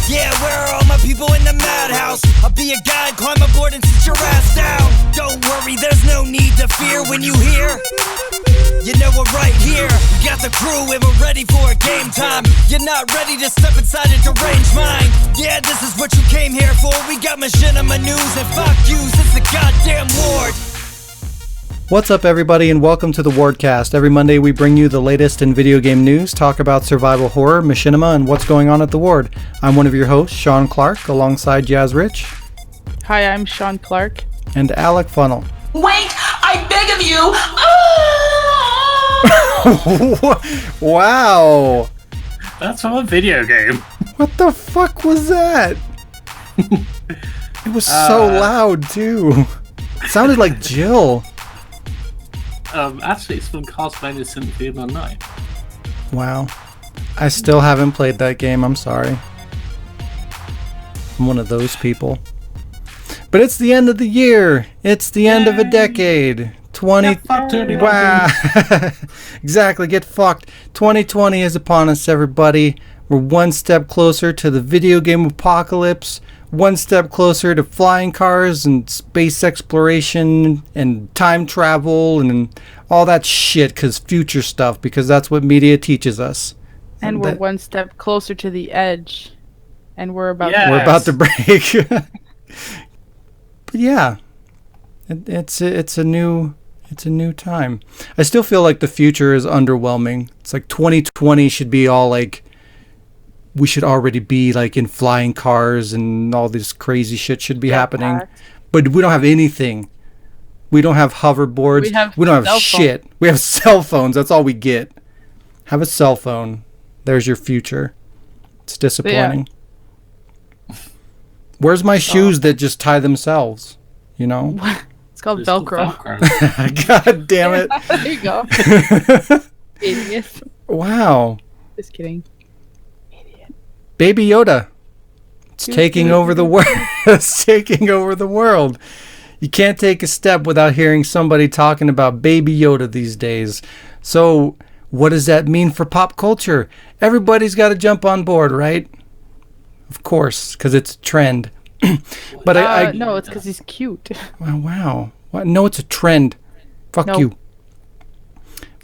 Yeah, where are all my people in the madhouse? I'll be a guide, climb aboard and sit your ass down. Don't worry, there's no need to fear when you hear. You know we're right here. We got the crew and we're ready for a game time. You're not ready to step inside a deranged mind. Yeah, this is what you came here for. We got machinima news and fuck yous. It's the goddamn ward. What's up, everybody, and welcome to the Wardcast. Every Monday we bring you the latest in video game news, talk about survival horror, machinima, and what's going on at the Ward. I'm one of your hosts, Shaun Clark, alongside Jazz Rich. Hi, I'm Shaun Clark. And Alec Funnell. Wait, I beg of you! Wow! That's from a video game. What the fuck was that? It was so loud, too. It sounded like Jill. Actually, it's from Castlevania Symphony of the Night. Wow. I still haven't played that game, I'm sorry. I'm one of those people. But it's the end of the year. It's the end of a decade. 2020. Wow. Exactly, get fucked. 2020 is upon us, everybody. We're one step closer to the video game apocalypse. One step closer to flying cars and space exploration and time travel and all that shit, because future stuff, because that's what media teaches us. And we're one step closer to the edge. And we're about we're about to break. But yeah, it's a new time. I still feel like the future is underwhelming. It's like 2020 should be all like, we should already be like in flying cars and all this crazy shit should be happening. But we don't have anything. We don't have hoverboards. We don't have shit. We have cell phones. That's all we get. Have a cell phone. There's your future. It's disappointing. Yeah. Where's my shoes that just tie themselves? You know? It's called Velcro. God damn it. There you go. Idiot. Wow. Just kidding. Baby Yoda. It's taking over the world. It's taking over the world. You can't take a step without hearing somebody talking about Baby Yoda these days. So, what does that mean for pop culture? Everybody's got to jump on board, right? Of course, because it's a trend. But no, it's because he's cute. Wow. What? No, it's a trend. Fuck you.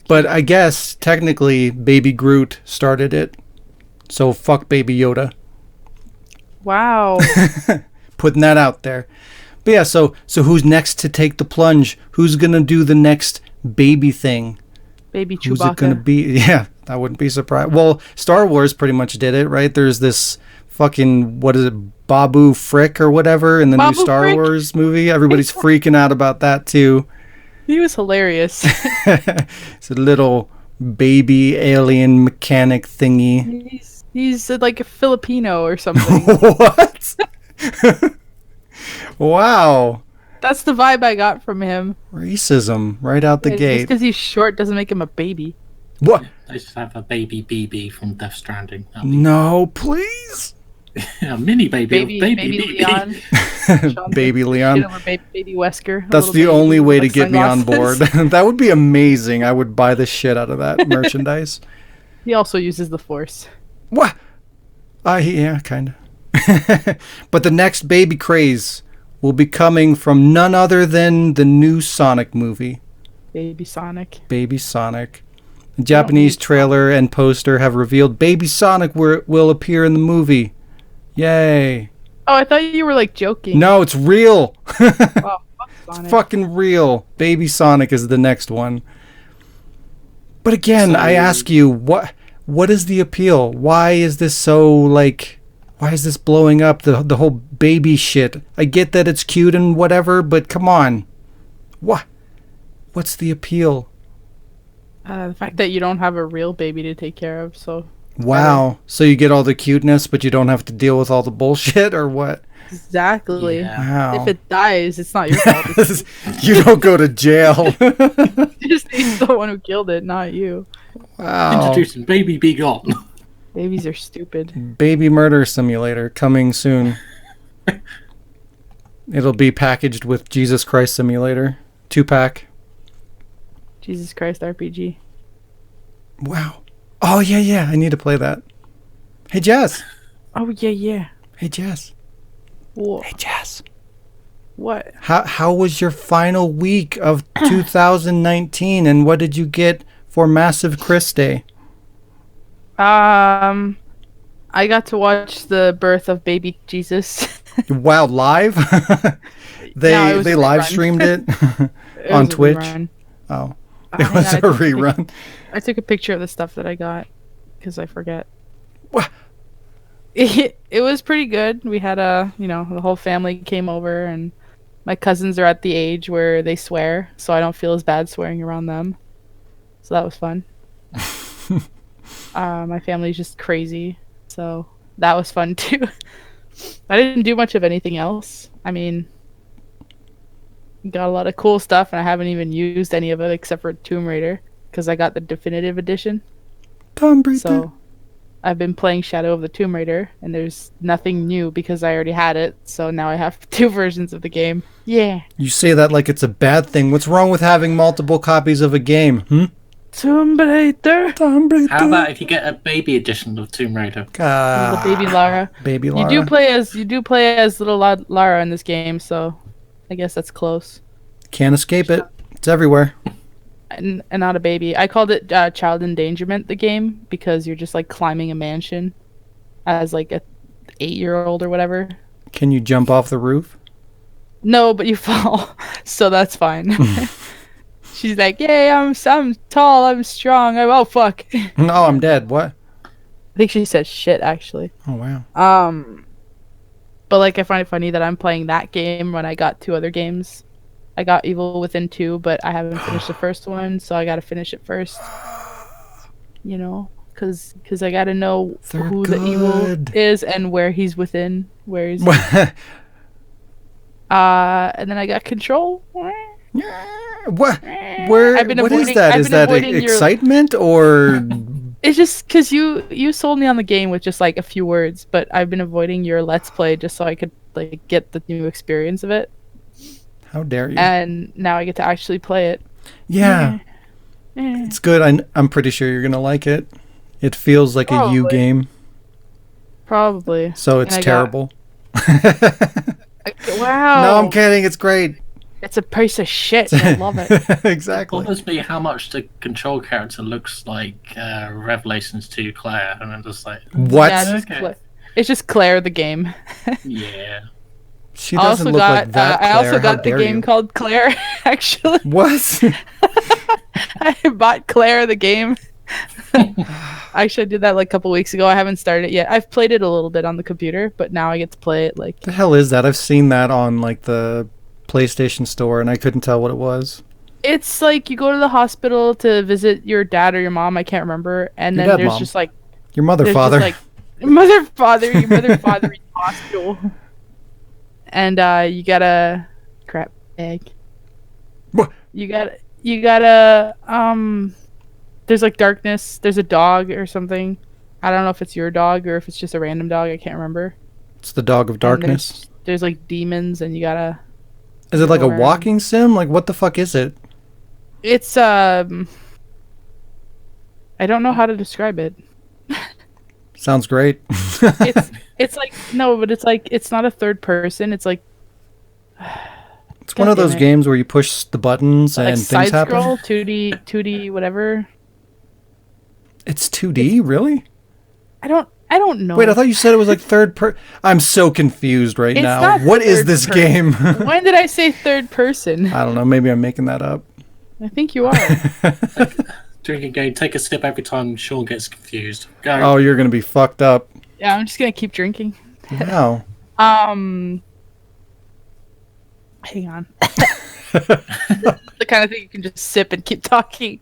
But I guess technically Baby Groot started it. So fuck Baby Yoda. Wow. Putting that out there. But yeah, so who's next to take the plunge? Who's gonna do the next baby thing? Baby Chewbacca. Who's it gonna be? Yeah, I wouldn't be surprised. Well, Star Wars pretty much did it, right? There's this fucking, what is it, Babu Frick or whatever in the new Star Wars movie. Everybody's freaking out about that too. He was hilarious. It's a little baby alien mechanic thingy. He's like a Filipino or something. What? Wow. That's the vibe I got from him. Racism right out the gate. Just because he's short doesn't make him a baby. What? I just have a baby BB from Death Stranding. No, please. A mini baby. Baby Leon. Baby Leon. Baby Wesker. That's the only way to get me on board. That would be amazing. I would buy the shit out of that merchandise. He also uses the Force. What? Yeah, kind of. But the next baby craze will be coming from none other than the new Sonic movie. Baby Sonic. Baby Sonic. The Japanese trailer and poster have revealed Baby Sonic will appear in the movie. Yay. Oh, I thought you were like joking. No, it's real. Oh, fuck Sonic. It's fucking real. Baby Sonic is the next one. But again, I ask you, what is the appeal? Why is this so, like, why is this blowing up, the whole baby shit? I get that it's cute and whatever, but come on. What's the appeal? The fact that you don't have a real baby to take care of, so... Wow. So you get all the cuteness, but you don't have to deal with all the bullshit, or what? Exactly. Yeah. Wow. If it dies, it's not your fault. You don't go to jail. Just he's the one who killed it, not you. Wow. Introducing Baby Be Gone. Babies are stupid. Baby Murder Simulator coming soon. It'll be packaged with Jesus Christ Simulator 2-pack. Jesus Christ RPG. Wow. Oh, yeah. I need to play that. Hey, Jess. Oh, yeah. Hey, Jess. Whoa. Hey, Jess. What? How was your final week of 2019, and what did you get for Massive Chris Day? I got to watch the birth of baby Jesus. Wow, live? No, they a live rerun. streamed it It on was a Twitch. rerun. Oh, Hang it was on, a rerun. I took a picture of the stuff that I got because I forget. What? It was pretty good. We had the whole family came over, and my cousins are at the age where they swear, so I don't feel as bad swearing around them. So that was fun. My family's just crazy, so that was fun too. I didn't do much of anything else. I mean, got a lot of cool stuff, and I haven't even used any of it except for Tomb Raider because I got the definitive edition. Tomb Raider. So I've been playing Shadow of the Tomb Raider, and there's nothing new because I already had it. So now I have 2 versions of the game. Yeah. You say that like it's a bad thing. What's wrong with having multiple copies of a game? Tomb Raider. Tomb Raider. How about if you get a baby edition of Tomb Raider? The baby Lara. Baby Lara. You do play as little Lara in this game, so I guess that's close. Can't escape it. It's everywhere. And not a baby. I called it Child Endangerment, the game, because you're just like climbing a mansion as like a 8-year-old or whatever. Can you jump off the roof? No, but you fall, so that's fine. She's like, "Yay, I'm tall, I'm strong. Oh fuck." No, I'm dead. What? I think she said shit actually. Oh wow. But like I find it funny that I'm playing that game when I got 2 other games. I got Evil Within 2, but I haven't finished the first one, so I got to finish it first. You know, cuz I got to know who the evil is and where he's within, where he's and then I got Control. What? Where? What is that? Is that excitement or? It's just because you sold me on the game with just like a few words, but I've been avoiding your Let's Play just so I could like get the new experience of it. How dare you? And now I get to actually play it. Yeah, it's good. I'm pretty sure you're gonna like it. It feels like a you game. Probably. So it's terrible. Wow. No, I'm kidding. It's great. It's a piece of shit. I love it. Exactly. It bothers me how much the control character looks like Revelations 2 Claire, and I'm just like, what? Yeah, it's just Claire the game. Yeah. She doesn't look like that. I also Claire. got the game called Claire. Actually, what? I bought Claire the game. Actually, I did that like a couple weeks ago. I haven't started it yet. I've played it a little bit on the computer, but now I get to play it like. The hell is that? I've seen that on like the PlayStation Store, and I couldn't tell what it was. It's like you go to the hospital to visit your dad or your mom. I can't remember, and then there's just like your mother, father, like your mother, father in the hospital, and you gotta crap egg. What? You gotta there's like darkness. There's a dog or something. I don't know if it's your dog or if it's just a random dog. I can't remember. It's the dog of darkness. There's like demons, and you gotta. Is it like a walking sim? Like what the fuck is it? It's I don't know how to describe it. Sounds great. it's like no, but it's like it's not a third person. It's like it's one of those games where you push the buttons and things happen. Side scroll, 2D, whatever. It's 2D, really? I don't know. Wait, I thought you said it was like third person. I'm so confused right now. Not what is this game? When did I say third person? I don't know. Maybe I'm making that up. I think you are. Drinking game, take a sip every time Shaun gets confused. Go. Oh, you're gonna be fucked up. Yeah, I'm just gonna keep drinking. Wow. Hang on. The kind of thing you can just sip and keep talking.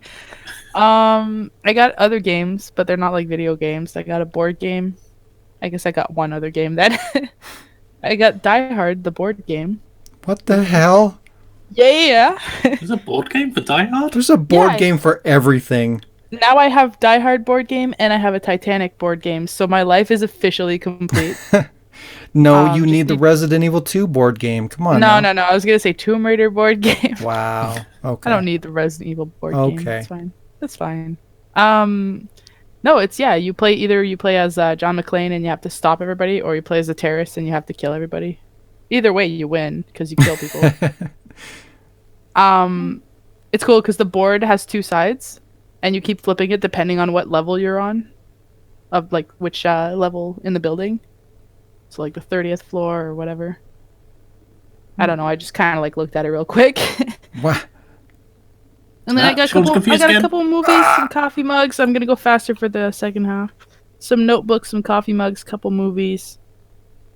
I got other games, but they're not like video games. I got a board game. I guess I got one other game then. I got Die Hard, the board game. What the hell? Yeah. There's a board game for Die Hard? There's a board game for everything. Now I have Die Hard board game and I have a Titanic board game, so my life is officially complete. No, you need the Resident Evil 2 board game. Come on. No. I was gonna say Tomb Raider board game. Wow. Okay. I don't need the Resident Evil board game. Okay. That's fine. No, it's you play as John McClane and you have to stop everybody, or you play as a terrorist and you have to kill everybody. Either way, you win because you kill people. It's cool because the board has two sides, and you keep flipping it depending on what level you're on, of like which level in the building. So like the 30th floor or whatever. I don't know. I just kind of like looked at it real quick. What? And then I got a couple of movies, some coffee mugs. I'm gonna go faster for the second half. Some notebooks, some coffee mugs, couple movies.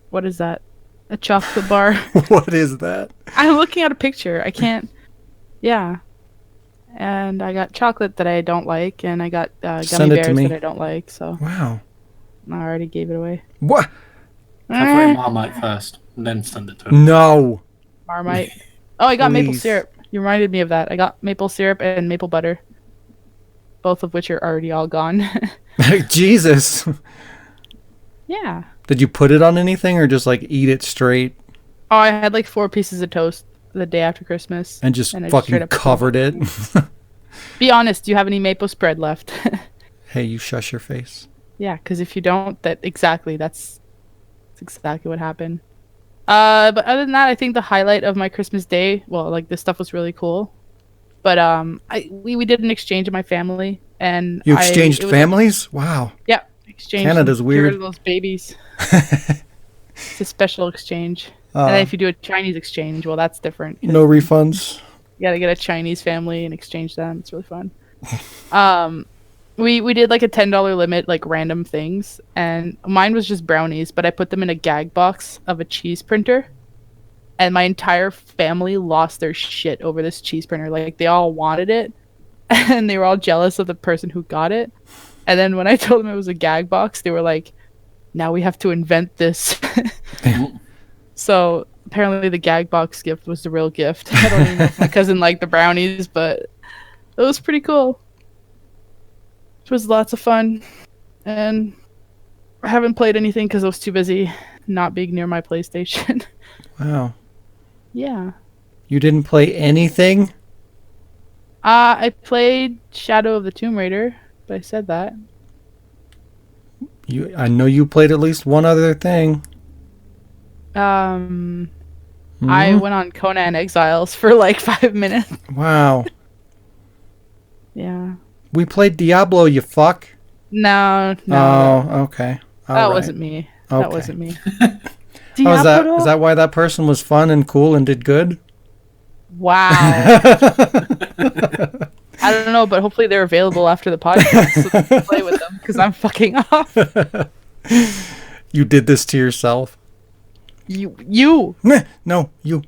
What is that? A chocolate bar. What is that? I'm looking at a picture. I can't. Yeah. And I got chocolate that I don't like, and I got gummy bears that I don't like. So. Wow. I already gave it away. What? Have for a Marmite first, and then send it to him. No. Marmite. Oh, I got maple Please. syrup. You reminded me of that. I got maple syrup and maple butter. Both of which are already all gone. Jesus. Yeah. Did you put it on anything or just like eat it straight? Oh, I had like 4 pieces of toast the day after Christmas. And just I fucking straight up covered it? Be honest, do you have any maple spread left? Hey, you shush your face. Yeah, because if you don't, that's exactly what happened. But other than that, I think the highlight of my Christmas day, well, like this stuff was really cool. But we did an exchange in my family, and You exchanged families? Wow. Yeah, exchange. Canada's weird. Get rid of those babies. It's a special exchange. And then if you do a Chinese exchange, well, that's different. No refunds. You gotta get a Chinese family and exchange them. It's really fun. We did like a $10 limit, like random things, and mine was just brownies, but I put them in a gag box of a cheese printer, and my entire family lost their shit over this cheese printer. Like they all wanted it, and they were all jealous of the person who got it. And then when I told them it was a gag box, they were like, "Now we have to invent this." So apparently the gag box gift was the real gift. I don't even know if my cousin liked the brownies, but it was pretty cool. It was lots of fun, and I haven't played anything because I was too busy not being near my PlayStation. Wow. Yeah. You didn't play anything? I played Shadow of the Tomb Raider, but I said that. I know you played at least one other thing. I went on Conan Exiles for like 5 minutes. Wow. Yeah. We played Diablo, you fuck. No. Oh, okay. That wasn't me. Okay. That wasn't me. Oh, is that why that person was fun and cool and did good? Wow. I don't know, but hopefully they're available after the podcast so we can play with them, because I'm fucking off. You did this to yourself. You. Meh, no, you.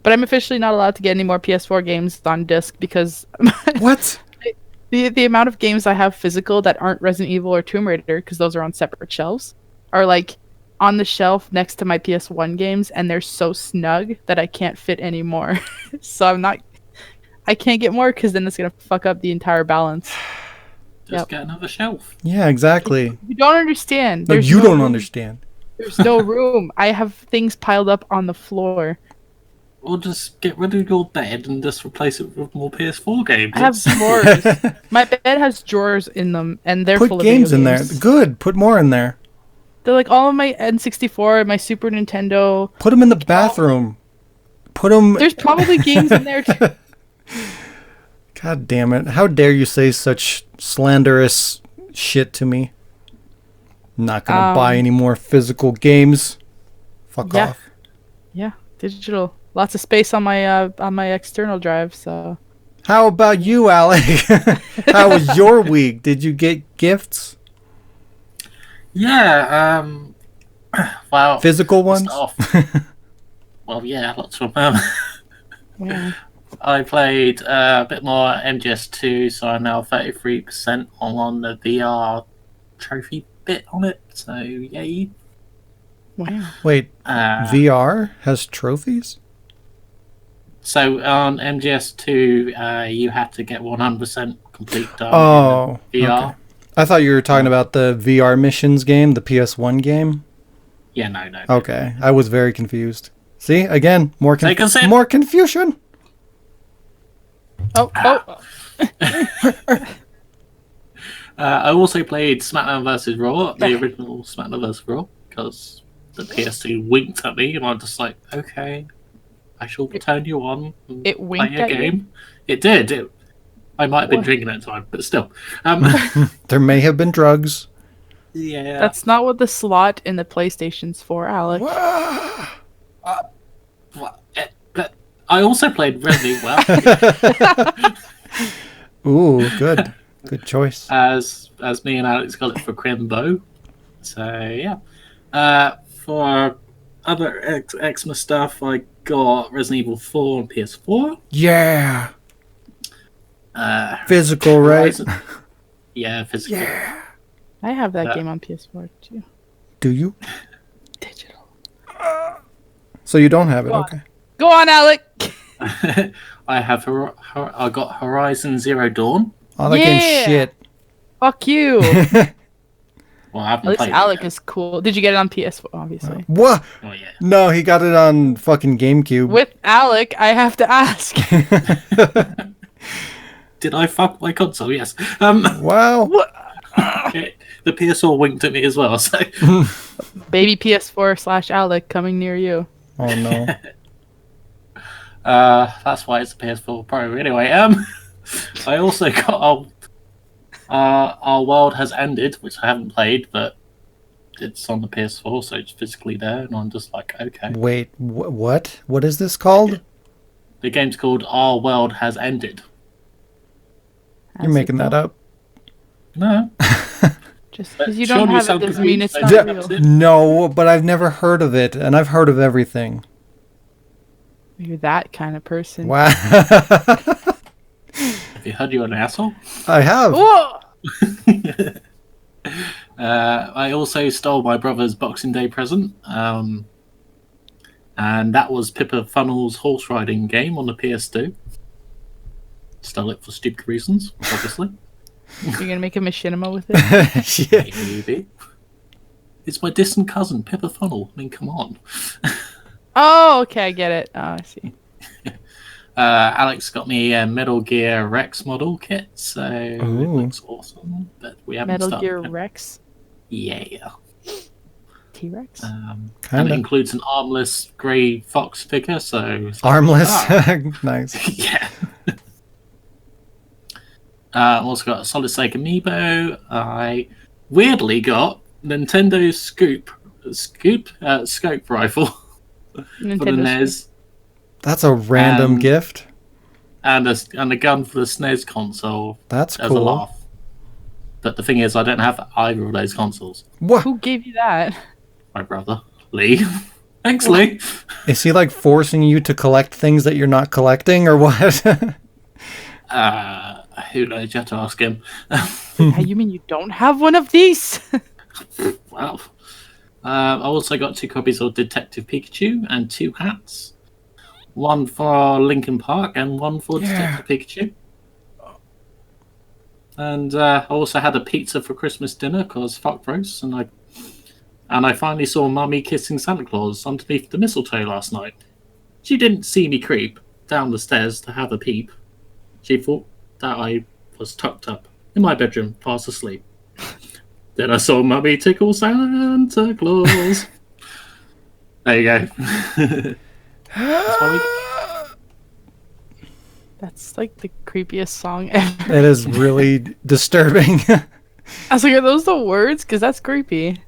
But I'm officially not allowed to get any more PS4 games on disc because What? the amount of games I have physical that aren't Resident Evil or Tomb Raider, because those are on separate shelves, are like on the shelf next to my PS1 games, and they're so snug that I can't fit any more. So I can't get more because then it's gonna fuck up the entire balance. Just get another shelf. Yeah, exactly. You don't understand. No, you don't understand. There's no room. I have things piled up on the floor. Or just get rid of your bed and just replace it with more PS4 games. I have drawers. My bed has drawers in them, and they're full Put of games video in there. games. Good. Put more in there. They're like all of my N64, my Super Nintendo. Put them in the bathroom. Put them. There's probably games in there too. God damn it. How dare you say such slanderous shit to me? Not gonna buy any more physical games. Fuck off. Yeah, digital. Lots of space on my external drive, so. How about you, Alec? How was your week? Did you get gifts? Yeah, well... Physical ones? Well, yeah, lots of them. Yeah. I played a bit more MGS2, so I'm now 33% on the VR trophy bit on it, so yay. Wow. Wait, VR has trophies? So on MGS2, you have to get 100% complete done Oh, in VR. okay. I thought you were talking about the VR missions game, the PS1 game. Yeah, no. Okay, I was very confused. See, again, more consent. more confusion. Oh. I also played SmackDown vs. Raw, the original SmackDown vs. Raw, because the PS2 winked at me, and I'm just like, okay, I shall turn you on and It winked play a at you? game. It did. I might have been drinking at the time, but still. There may have been drugs. Yeah. That's not what the slot in the PlayStation's for, Alec. But I also played Resident Evil Ooh, good. Good choice. as me and Alex got it for Crimbo. So yeah. For other Xmas stuff, I got Resident Evil 4 on PS4. Yeah. Physical, right? Horizon- Yeah, physical. Yeah. I have that game on PS4 too. Do you? Digital. So you don't have it, Go on. okay. Go on, Alec! I got Horizon Zero Dawn. Oh, that Yeah. game's shit. Fuck you! Well, I At haven't least played it Alec yet. is cool. Did you get it on PS4, obviously? What? Oh yeah. No, he got it on fucking GameCube. With Alec, I have to ask. Did I fuck my console? Yes. Wow. The PS4 winked at me as well. So Baby PS4/Alec coming near you. Oh no. that's why it's a PS4 Pro. Anyway, I also got Our World Has Ended, which I haven't played, but it's on the PS4, so it's physically there, and I'm just like, okay. Wait, what? What is this called? The game's called Our World Has Ended. You're making that up. No. Just because you Sean, don't you have it sound doesn't mean it's confused. not Yeah. real. No, but I've never heard of it, and I've heard of everything. You're that kind of person. Wow. Have you heard you're an asshole? I have. Whoa! I also stole my brother's Boxing Day present, and that was Pippa Funnell's horse riding game on the PS2. Stole it for stupid reasons, obviously. You're gonna make a machinima with it? Yeah. Maybe. It's my distant cousin, Pippa Funnell. I mean, come on. Oh, okay, I get it. Oh, I see. Alex got me a Metal Gear Rex model kit, so it Ooh. looks awesome. But we haven't Metal started Gear yet. Rex? Yeah. T-Rex? And it Kinda. includes an armless grey fox figure, so it's like, Armless. ah. Nice. Yeah. I've also got a Solid Snake Amiibo. I weirdly got Nintendo Scope rifle for the Nintendo NES That's a random gift. and a gun for the SNES console That's as a cool. laugh. But the thing is, I don't have either of those consoles. What? Who gave you that? My brother, Lee. Thanks, Lee. Is he like forcing you to collect things that you're not collecting, or what? Who knows? You have to ask him. Hey, you mean you don't have one of these? Wow. I also got 2 copies of Detective Pikachu and 2 hats. One for Linkin Park and one for Detective Pikachu. And I also had a pizza for Christmas dinner because fuck roast, and I finally saw Mummy kissing Santa Claus underneath the mistletoe last night. She didn't see me creep down the stairs to have a peep. She thought that I was tucked up in my bedroom, fast asleep. Then I saw Mummy tickle Santa Claus. There you go. That's my week. That's like the creepiest song ever. It is really disturbing. I was like, are those the words? Because that's creepy.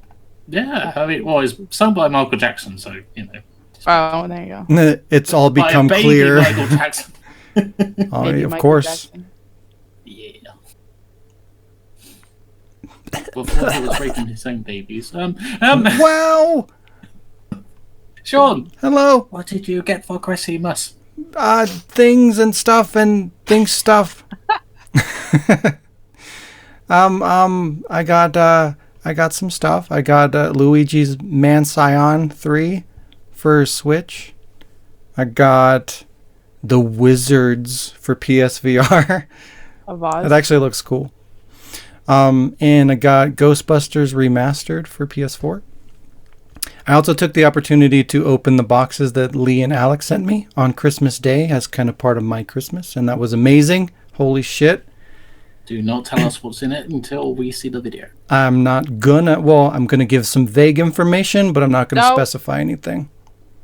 Yeah, I mean, well, it's sung by Michael Jackson, so, you know. Oh, there you go. It's all By a become baby clear. Michael Jackson. Oh, Maybe of Michael course. Jackson. Yeah. Before he was raping his own babies. Wow. Sean, Hello. what did you get for Christmas? Things and stuff and things stuff. I got some stuff. I got Luigi's Mansion 3 for Switch. I got The Wizards for PSVR. Of Oz. It actually looks cool. And I got Ghostbusters Remastered for PS4. I also took the opportunity to open the boxes that Lee and Alex sent me on Christmas Day as kind of part of my Christmas, and that was amazing. Holy shit. Do not tell us what's in it until we see the video. I'm not gonna. Well, I'm gonna give some vague information, but I'm not gonna specify anything.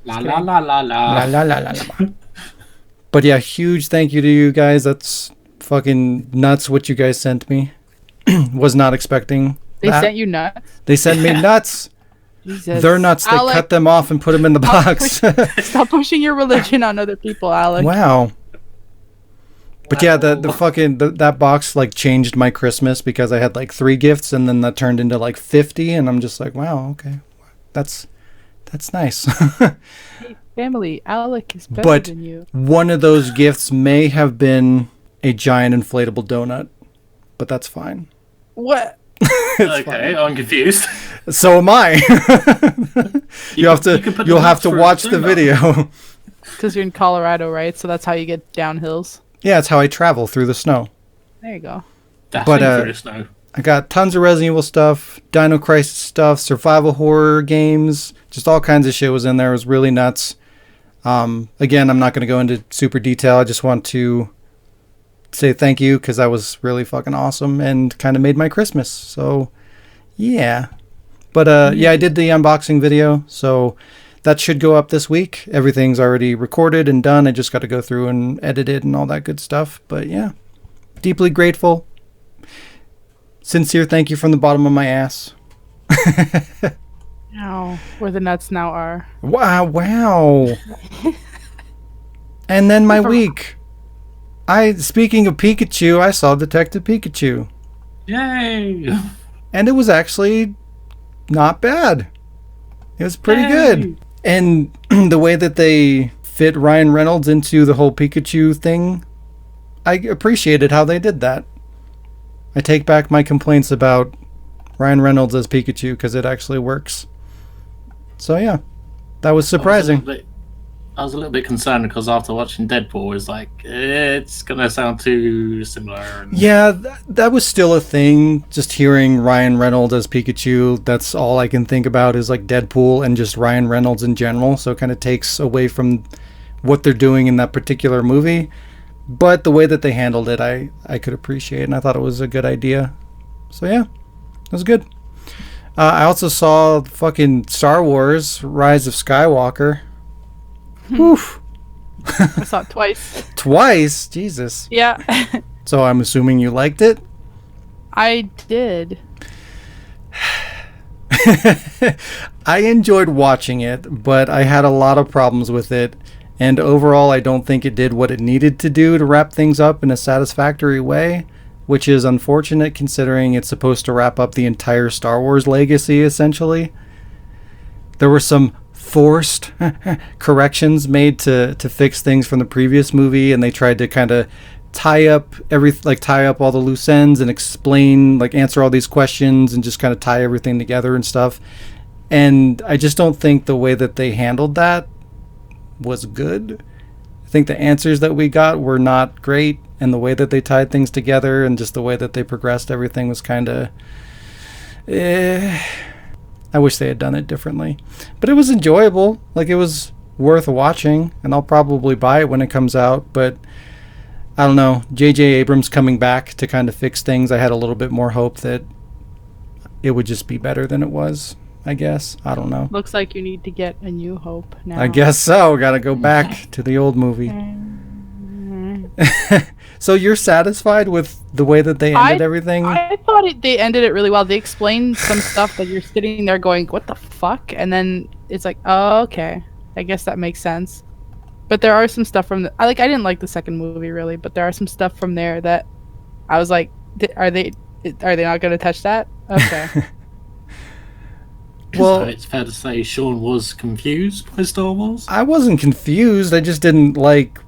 La la la la la. La la la la la. But yeah, huge thank you to you guys. That's fucking nuts what you guys sent me. Was not expecting They that. sent you nuts? They sent me nuts. Jesus. They're nuts. They Alec, cut them off and put them in the box. stop pushing your religion on other people, Alec. Wow. But yeah, the fucking that box like changed my Christmas because I had like 3 gifts and then that turned into like 50 and I'm just like, wow, okay. That's nice. Hey, family, Alec is better But than you. one of those gifts may have been a giant inflatable donut, but that's fine. What? Okay, I'm confused. So am I. You'll have to watch the donut. video. Because you're in Colorado, right? So that's how you get down hills. Yeah, it's how I travel through the snow. There you go. Dashing But, through the snow. I got tons of Resident Evil stuff, Dino Crisis stuff, survival horror games, just all kinds of shit was in there. It was really nuts. Again, I'm not going to go into super detail. I just want to say thank you because that was really fucking awesome and kind of made my Christmas. So, yeah. But, yeah, I did the unboxing video, so that should go up this week. Everything's already recorded and done. I just got to go through and edit it and all that good stuff. But, yeah, deeply grateful. Sincere thank you from the bottom of my ass. Ow. Where the nuts now are. Wow. And then my week. Speaking of Pikachu, I saw Detective Pikachu. Yay! And it was actually not bad. It was pretty good. And the way that they fit Ryan Reynolds into the whole Pikachu thing, I appreciated how they did that. I take back my complaints about Ryan Reynolds as Pikachu because it actually works. So yeah, that was surprising. I was a little bit concerned because after watching Deadpool, it was like, it's going to sound too similar. And... Yeah, that was still a thing. Just hearing Ryan Reynolds as Pikachu, that's all I can think about is like Deadpool and just Ryan Reynolds in general. So it kind of takes away from what they're doing in that particular movie. But the way that they handled it, I could appreciate, and I thought it was a good idea. So yeah, it was good. I also saw fucking Star Wars: Rise of Skywalker. Woof. I saw it twice. Twice? Jesus. Yeah. So I'm assuming you liked it? I did. I enjoyed watching it, but I had a lot of problems with it. And overall, I don't think it did what it needed to do to wrap things up in a satisfactory way, which is unfortunate considering it's supposed to wrap up the entire Star Wars legacy, essentially. There were some forced corrections made to fix things from the previous movie, and they tried to kind of tie up all the loose ends and explain, like answer all these questions and just kind of tie everything together and stuff. And I just don't think the way that they handled that was good. I think the answers that we got were not great, and the way that they tied things together and just the way that they progressed everything was kind of I wish they had done it differently. But it was enjoyable. Like, it was worth watching, and I'll probably buy it when it comes out. But I don't know, J.J. Abrams coming back to kind of fix things, I had a little bit more hope that it would just be better than it was, I guess. I don't know. Looks like you need to get a new hope now. I guess so. Gotta go back to the old movie. So you're satisfied with the way that they ended everything? I thought they ended it really well. They explained some stuff that you're sitting there going, what the fuck? And then it's like, oh, okay. I guess that makes sense. But there are some stuff from I didn't like the second movie really, but there are some stuff from there that I was like, are they not going to touch that? Okay. Well, so it's fair to say Shaun was confused by Star Wars? I wasn't confused. I just didn't like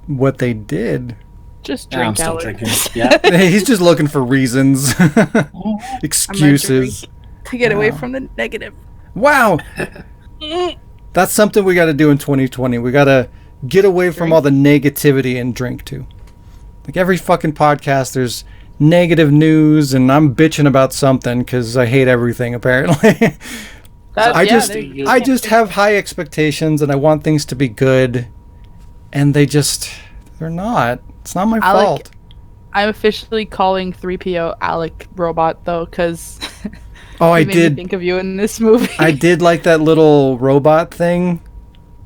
what they did. Just Yeah, I'm drink, still Alec. drinking. Yeah. He's just looking for reasons. Excuses. To get away from the negative. Wow. That's something we got to do in 2020. We got to get away from all the negativity and drink too. Like every fucking podcast, there's negative news, and I'm bitching about something because I hate everything apparently. I just have high expectations, and I want things to be good, and they're not. It's not my fault. I'm officially calling 3PO Alec Robot though, because Oh, I made me did. think of you in this movie. I did like that little robot thing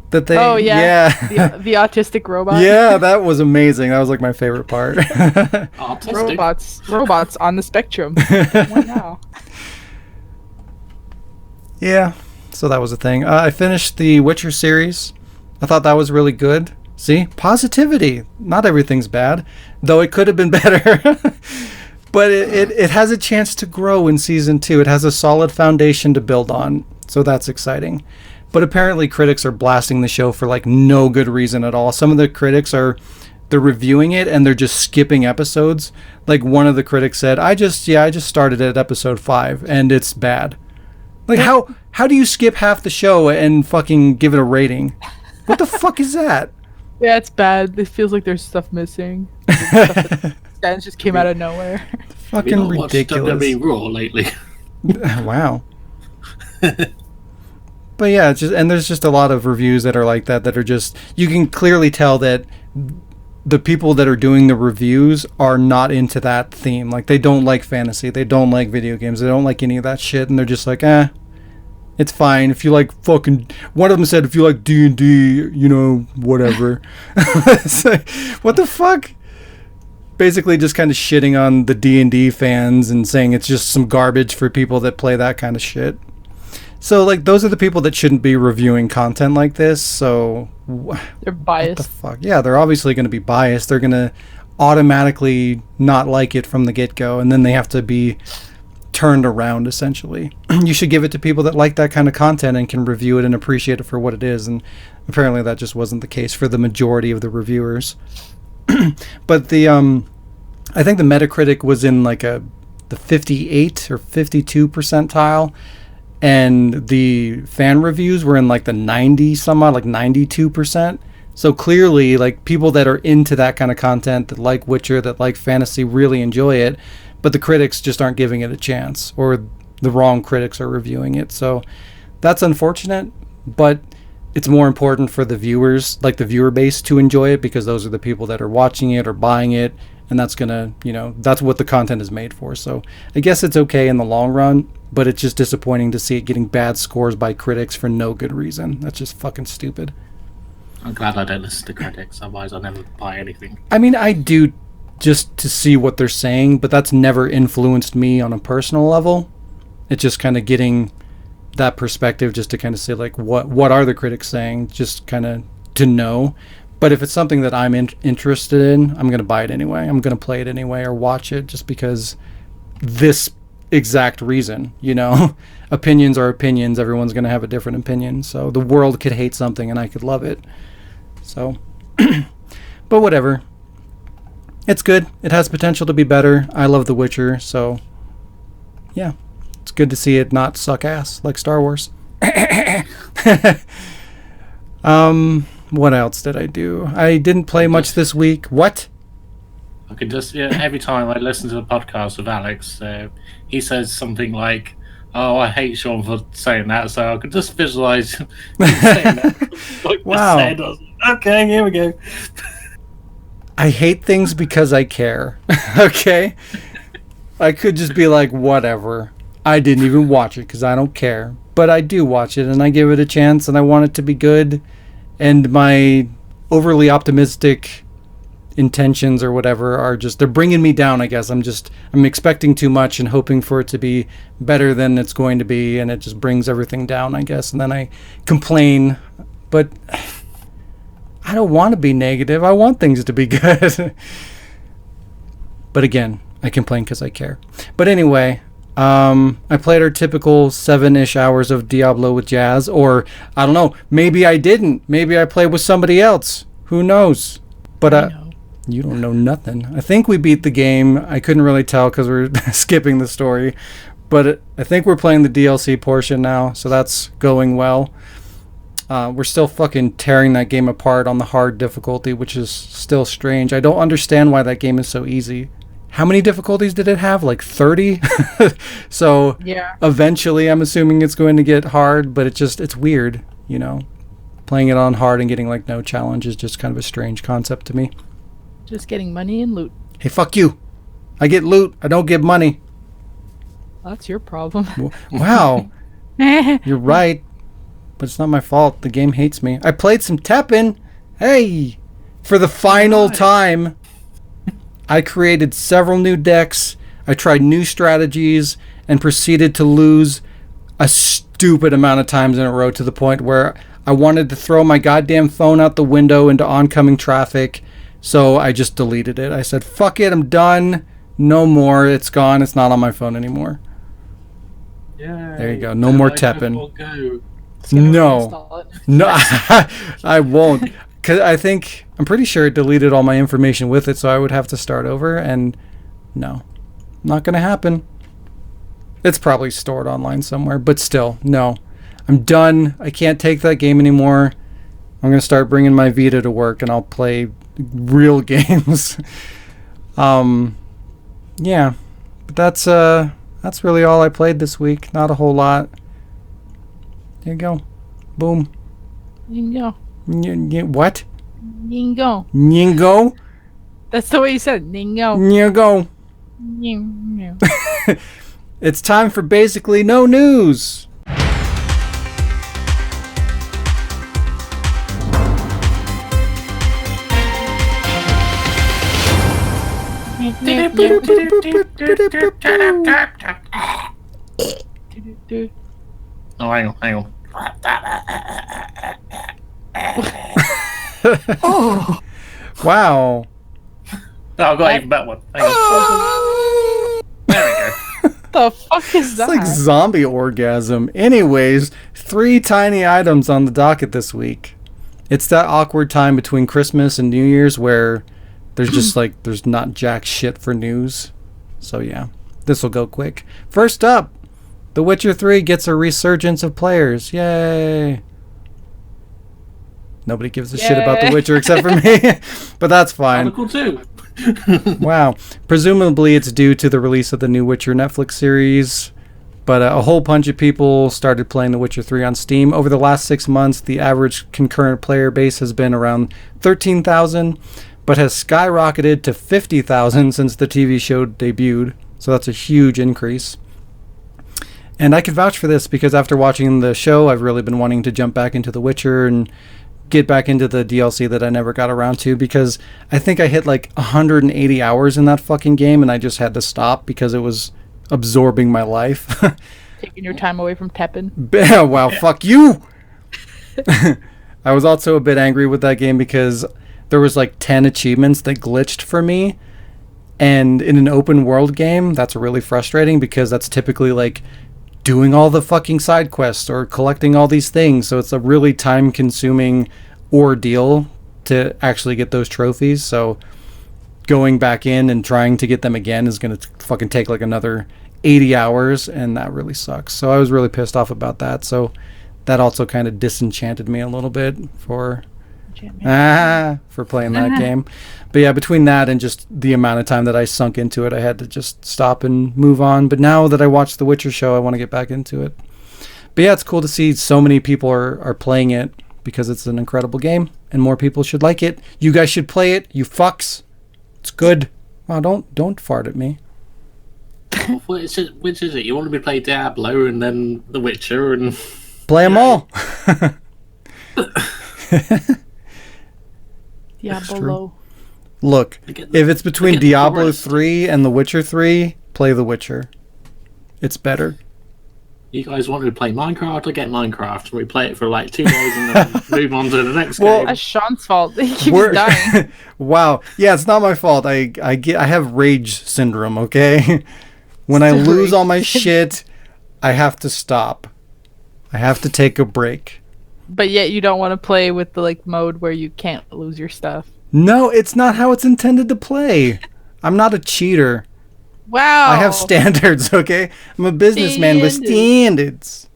that they. Oh yeah, Yeah. the autistic robot. Yeah, that was amazing. That was like my favorite part. Autistic. Robots on the spectrum. What now? Yeah, so that was a thing. I finished the Witcher series. I thought that was really good. See, positivity. Not everything's bad, though it could have been better. But it has a chance to grow in season 2. It has a solid foundation to build on, so that's exciting. But apparently critics are blasting the show for like no good reason at all. Some of the critics they're reviewing it and they're just skipping episodes. Like one of the critics said, I just started at episode 5 and it's bad. Like how do you skip half the show and fucking give it a rating? What the fuck is that? Yeah, it's bad. It feels like there's stuff missing. That just came out of nowhere. Fucking ridiculous. WWE Raw lately. Wow. But yeah, it's just, and there's just a lot of reviews that are like that are just, you can clearly tell that the people that are doing the reviews are not into that theme. Like they don't like fantasy, they don't like video games, they don't like any of that shit, and they're just like, it's fine if you like fucking. One of them said if you like D&D, you know, whatever. It's like, what the fuck? Basically just kind of shitting on the D&D fans and saying it's just some garbage for people that play that kind of shit. So like those are the people that shouldn't be reviewing content like this. So They're biased. what the fuck? Yeah, they're obviously going to be biased. They're going to automatically not like it from the get-go, and then they have to be turned around essentially. You should give it to people that like that kind of content and can review it and appreciate it for what it is, and apparently that just wasn't the case for the majority of the reviewers. But the I think the Metacritic was in like the 58 or 52 percentile, and the fan reviews were in like the 90 some odd, like 92%. So clearly like people that are into that kind of content, that like Witcher, that like fantasy, really enjoy it, but the critics just aren't giving it a chance, or the wrong critics are reviewing it. So that's unfortunate, but it's more important for the viewers, like the viewer base, to enjoy it, because those are the people that are watching it or buying it, and that's gonna, that's what the content is made for. So I guess it's okay in the long run, but it's just disappointing to see it getting bad scores by critics for no good reason. That's just fucking stupid. I'm glad I don't listen to critics, otherwise I'll never buy anything. I mean, I do just to see what they're saying, but that's never influenced me on a personal level. It's just kind of getting that perspective just to kind of say like what are the critics saying, just kind of to know. But if it's something that I'm interested in, I'm going to buy it anyway. I'm going to play it anyway or watch it just because this exact reason, opinions are opinions. Everyone's going to have a different opinion. So the world could hate something and I could love it. So, but whatever. It's good. It has potential to be better. I love The Witcher. So yeah, it's good to see it not suck ass like Star Wars. What else did I do? I didn't play much this week. What? I could just, every time I listen to the podcast with Alex, he says something like, "Oh, I hate Shaun for saying that," so I could just visualize him saying that. Like Wow. Said, I was like, okay, here we go. I hate things because I care. Okay? I could just be like, whatever. I didn't even watch it because I don't care. But I do watch it and I give it a chance and I want it to be good. And my overly optimistic intentions or whatever are just, they're bringing me down, I guess. I'm expecting too much and hoping for it to be better than it's going to be, and it just brings everything down, I guess. And then I complain, but I don't want to be negative. I want things to be good. But again, I complain because I care. But anyway, I played our typical 7-ish hours of Diablo with Jazz, or I don't know, maybe I didn't. Maybe I played with somebody else. Who knows? But you don't know nothing. I think we beat the game. I couldn't really tell because we're skipping the story. But I think we're playing the DLC portion now, so that's going well. We're still fucking tearing that game apart on the hard difficulty, which is still strange. I don't understand why that game is so easy. How many difficulties did it have? Like 30? So Yeah. eventually I'm assuming it's going to get hard, but it's weird, Playing it on hard and getting like no challenge is just kind of a strange concept to me. Just getting money and loot. Hey, fuck you. I get loot. I don't get money. That's your problem. Wow. You're right. But it's not my fault. The game hates me. I played some Teppen. Hey. For the final time, I created several new decks. I tried new strategies and proceeded to lose a stupid amount of times in a row to the point where I wanted to throw my goddamn phone out the window into oncoming traffic. So I just deleted it. I said, fuck it, I'm done. No more. It's gone. It's not on my phone anymore. Yay. There you go. No more Teppen. Just gonna No. reinstall it. No, I won't. Cause I'm pretty sure it deleted all my information with it, so I would have to start over, and no. Not gonna happen. It's probably stored online somewhere, but still, no. I'm done. I can't take that game anymore. I'm gonna start bringing my Vita to work, and I'll play real games. Yeah. But that's really all I played this week. Not a whole lot. There you go. Boom. You can go. What? You can go. Ningo? That's the way you said it. Ningo. Ningo. Ningo. It's time for basically no news. Oh, hang on. Wow. Oh, I've got even better one. Hang on. There we go. The fuck is It's that? like zombie orgasm. Anyways, 3 tiny items on the docket this week. It's that awkward time between Christmas and New Year's where there's just there's not jack shit for news. So yeah, this will go quick. First up, The Witcher 3 gets a resurgence of players. Yay! Nobody gives a shit about The Witcher except for me, but that's fine. Cool too. Wow. Presumably it's due to the release of the new Witcher Netflix series, but a whole bunch of people started playing The Witcher 3 on Steam. Over the last 6 months, the average concurrent player base has been around 13,000, but has skyrocketed to 50,000 since the TV show debuted, so that's a huge increase. And I can vouch for this because after watching the show, I've really been wanting to jump back into The Witcher and get back into the DLC that I never got around to, because I think I hit like 180 hours in that fucking game and I just had to stop because it was absorbing my life. Taking your time away from Teppen. Wow, fuck you! I was also a bit angry with that game because there was like 10 achievements that glitched for me, and in an open world game, that's really frustrating because that's typically like doing all the fucking side quests or collecting all these things, so it's a really time-consuming ordeal to actually get those trophies. So going back in and trying to get them again is going to fucking take like another 80 hours, and that really sucks. So I was really pissed off about that. So that also kind of disenchanted me a little bit for playing that game. But yeah, between that and just the amount of time that I sunk into it, I had to just stop and move on. But now that I watched the Witcher show, I want to get back into it. But yeah, it's cool to see so many people are playing it because it's an incredible game and more people should like it. You guys should play it, you fucks. It's good. Wow, don't fart at me. Which is it? You want to play Diablo and then The Witcher and Play them all. Diablo. Look, if it's between Diablo 3 and The Witcher 3, play The Witcher. It's better. You guys want to play Minecraft? I get Minecraft. We play it for like 2 days and then move on to the next game. That's Sean's fault. He keeps dying. Wow. Yeah, it's not my fault. I have rage syndrome, okay? When I lose all my shit, I have to stop. I have to take a break. But yet you don't want to play with the like mode where you can't lose your stuff. No, it's not how it's intended to play. I'm not a cheater. Wow. I have standards, okay? I'm a businessman with standards.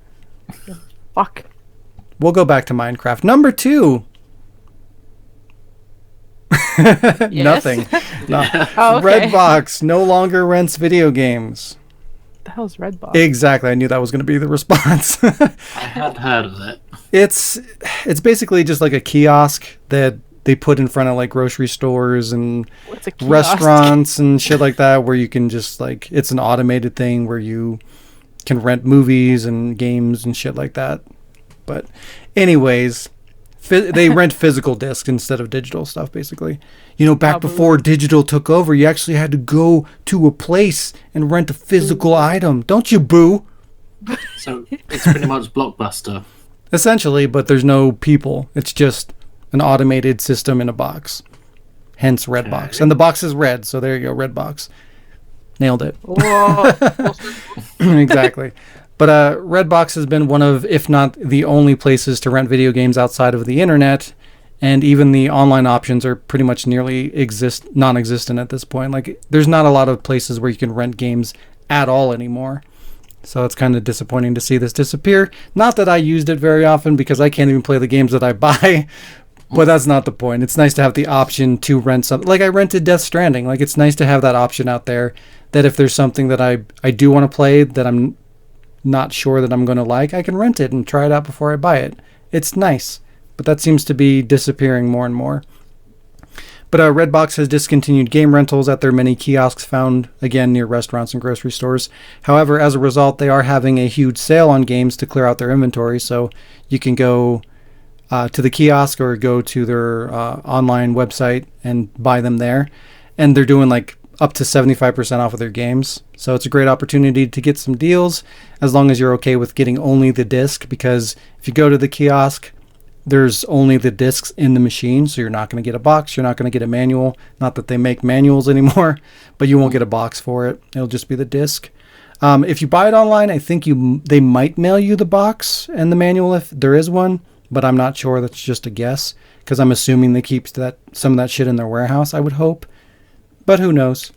Fuck. We'll go back to Minecraft. Number 2. Nothing. No. Oh, okay. Redbox no longer rents video games. What the hell's Redbox? Exactly. I knew that was going to be the response. I had heard of it. It's basically just like a kiosk that they put in front of like grocery stores and What's a kiosk? restaurants and shit like that, where you can just like, it's an automated thing where you can rent movies and games and shit like that. But anyways, they rent physical discs instead of digital stuff, basically. You know, back before digital took over, you actually had to go to a place and rent a physical item. Don't you, boo? So it's pretty much Blockbuster. Essentially, but there's no people. It's just an automated system in a box. Hence Redbox. Okay. And the box is red, so there you go, Redbox. Nailed it. Whoa. Exactly. But Redbox has been one of, if not the only places to rent video games outside of the internet, and even the online options are pretty much nearly non-existent at this point. Like, there's not a lot of places where you can rent games at all anymore. So it's kind of disappointing to see this disappear. Not that I used it very often, because I can't even play the games that I buy, but that's not the point. It's nice to have the option to rent something. Like, I rented Death Stranding. Like, it's nice to have that option out there, that if there's something that I do want to play that I'm not sure that I'm going to like, I can rent it and try it out before I buy it. It's nice, but that seems to be disappearing more and more. But Redbox has discontinued game rentals at their many kiosks found, again, near restaurants and grocery stores. However, as a result, they are having a huge sale on games to clear out their inventory, so you can go to the kiosk or go to their online website and buy them there. And they're doing like up to 75% off of their games. So it's a great opportunity to get some deals, as long as you're okay with getting only the disc, because if you go to the kiosk, there's only the discs in the machine, so you're not going to get a box, you're not going to get a manual. Not that they make manuals anymore, but you won't get a box for it. It'll just be the disc. If you buy it online, I think they might mail you the box and the manual if there is one, but I'm not sure. That's just a guess, because I'm assuming they keep some of that shit in their warehouse, I would hope. But who knows?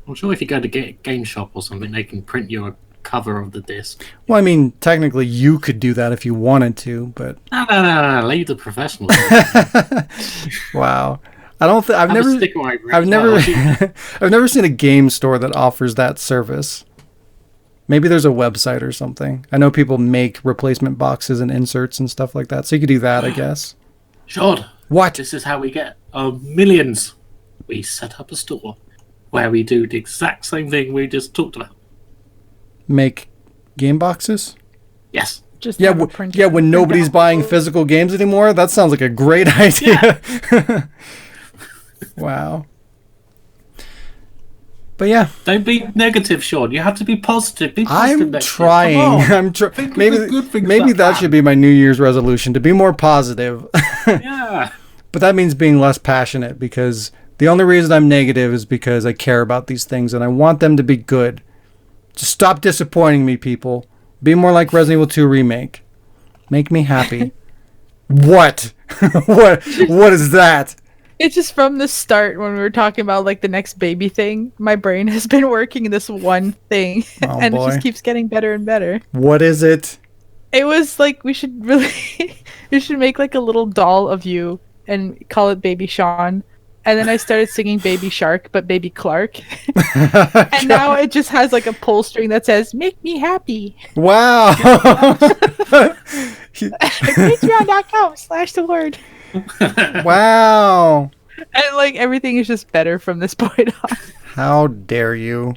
I'm sure if you go to Game Shop or something, they can print you a cover of the disc. Well, I mean, technically you could do that if you wanted to, but No. Leave the professionals. wow. I've never seen a game store that offers that service. Maybe there's a website or something. I know people make replacement boxes and inserts and stuff like that, so you could do that, I guess. Shaun, What? this is how we get millions. We set up a store where we do the exact same thing we just talked about. Make game boxes? Yes. Just Yeah, have a printer. yeah. When nobody's buying physical games anymore, that sounds like a great idea. Wow. But yeah, Don't be negative, Shaun. You have to be positive. Be positive I'm next year. trying. Come on. I'm Think of maybe the good things maybe that that can. should be my New Year's resolution, to be more positive. Yeah. But that means being less passionate, because the only reason I'm negative is because I care about these things and I want them to be good. Just stop disappointing me, people. Be more like Resident Evil 2 Remake. Make me happy. What? What is that? It's just from the start when we were talking about like the next baby thing. My brain has been working this one thing, Oh, and boy. it just keeps getting better and better. What is it? It was like we should make like a little doll of you and call it Baby Shaun. And then I started singing Baby Shark, but Baby Clark. And now it just has like a pull string that says, "Make me happy." Wow. Patreon.com/the word. Wow. And like everything is just better from this point on. How dare you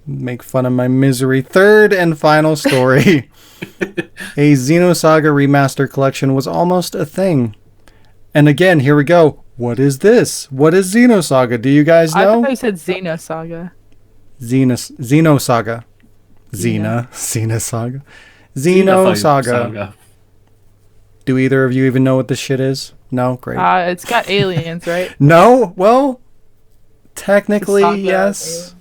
make fun of my misery. Third and final story. A Xenosaga Remaster collection was almost a thing. And again, here we go. What is this? What is Xenosaga? Do you guys I know? thought you said Xenosaga. Xenosaga. Xenosaga. Xenosaga. Do either of you even know what this shit is? No? Great. It's got aliens, right? No? Well, technically, Saga, yes.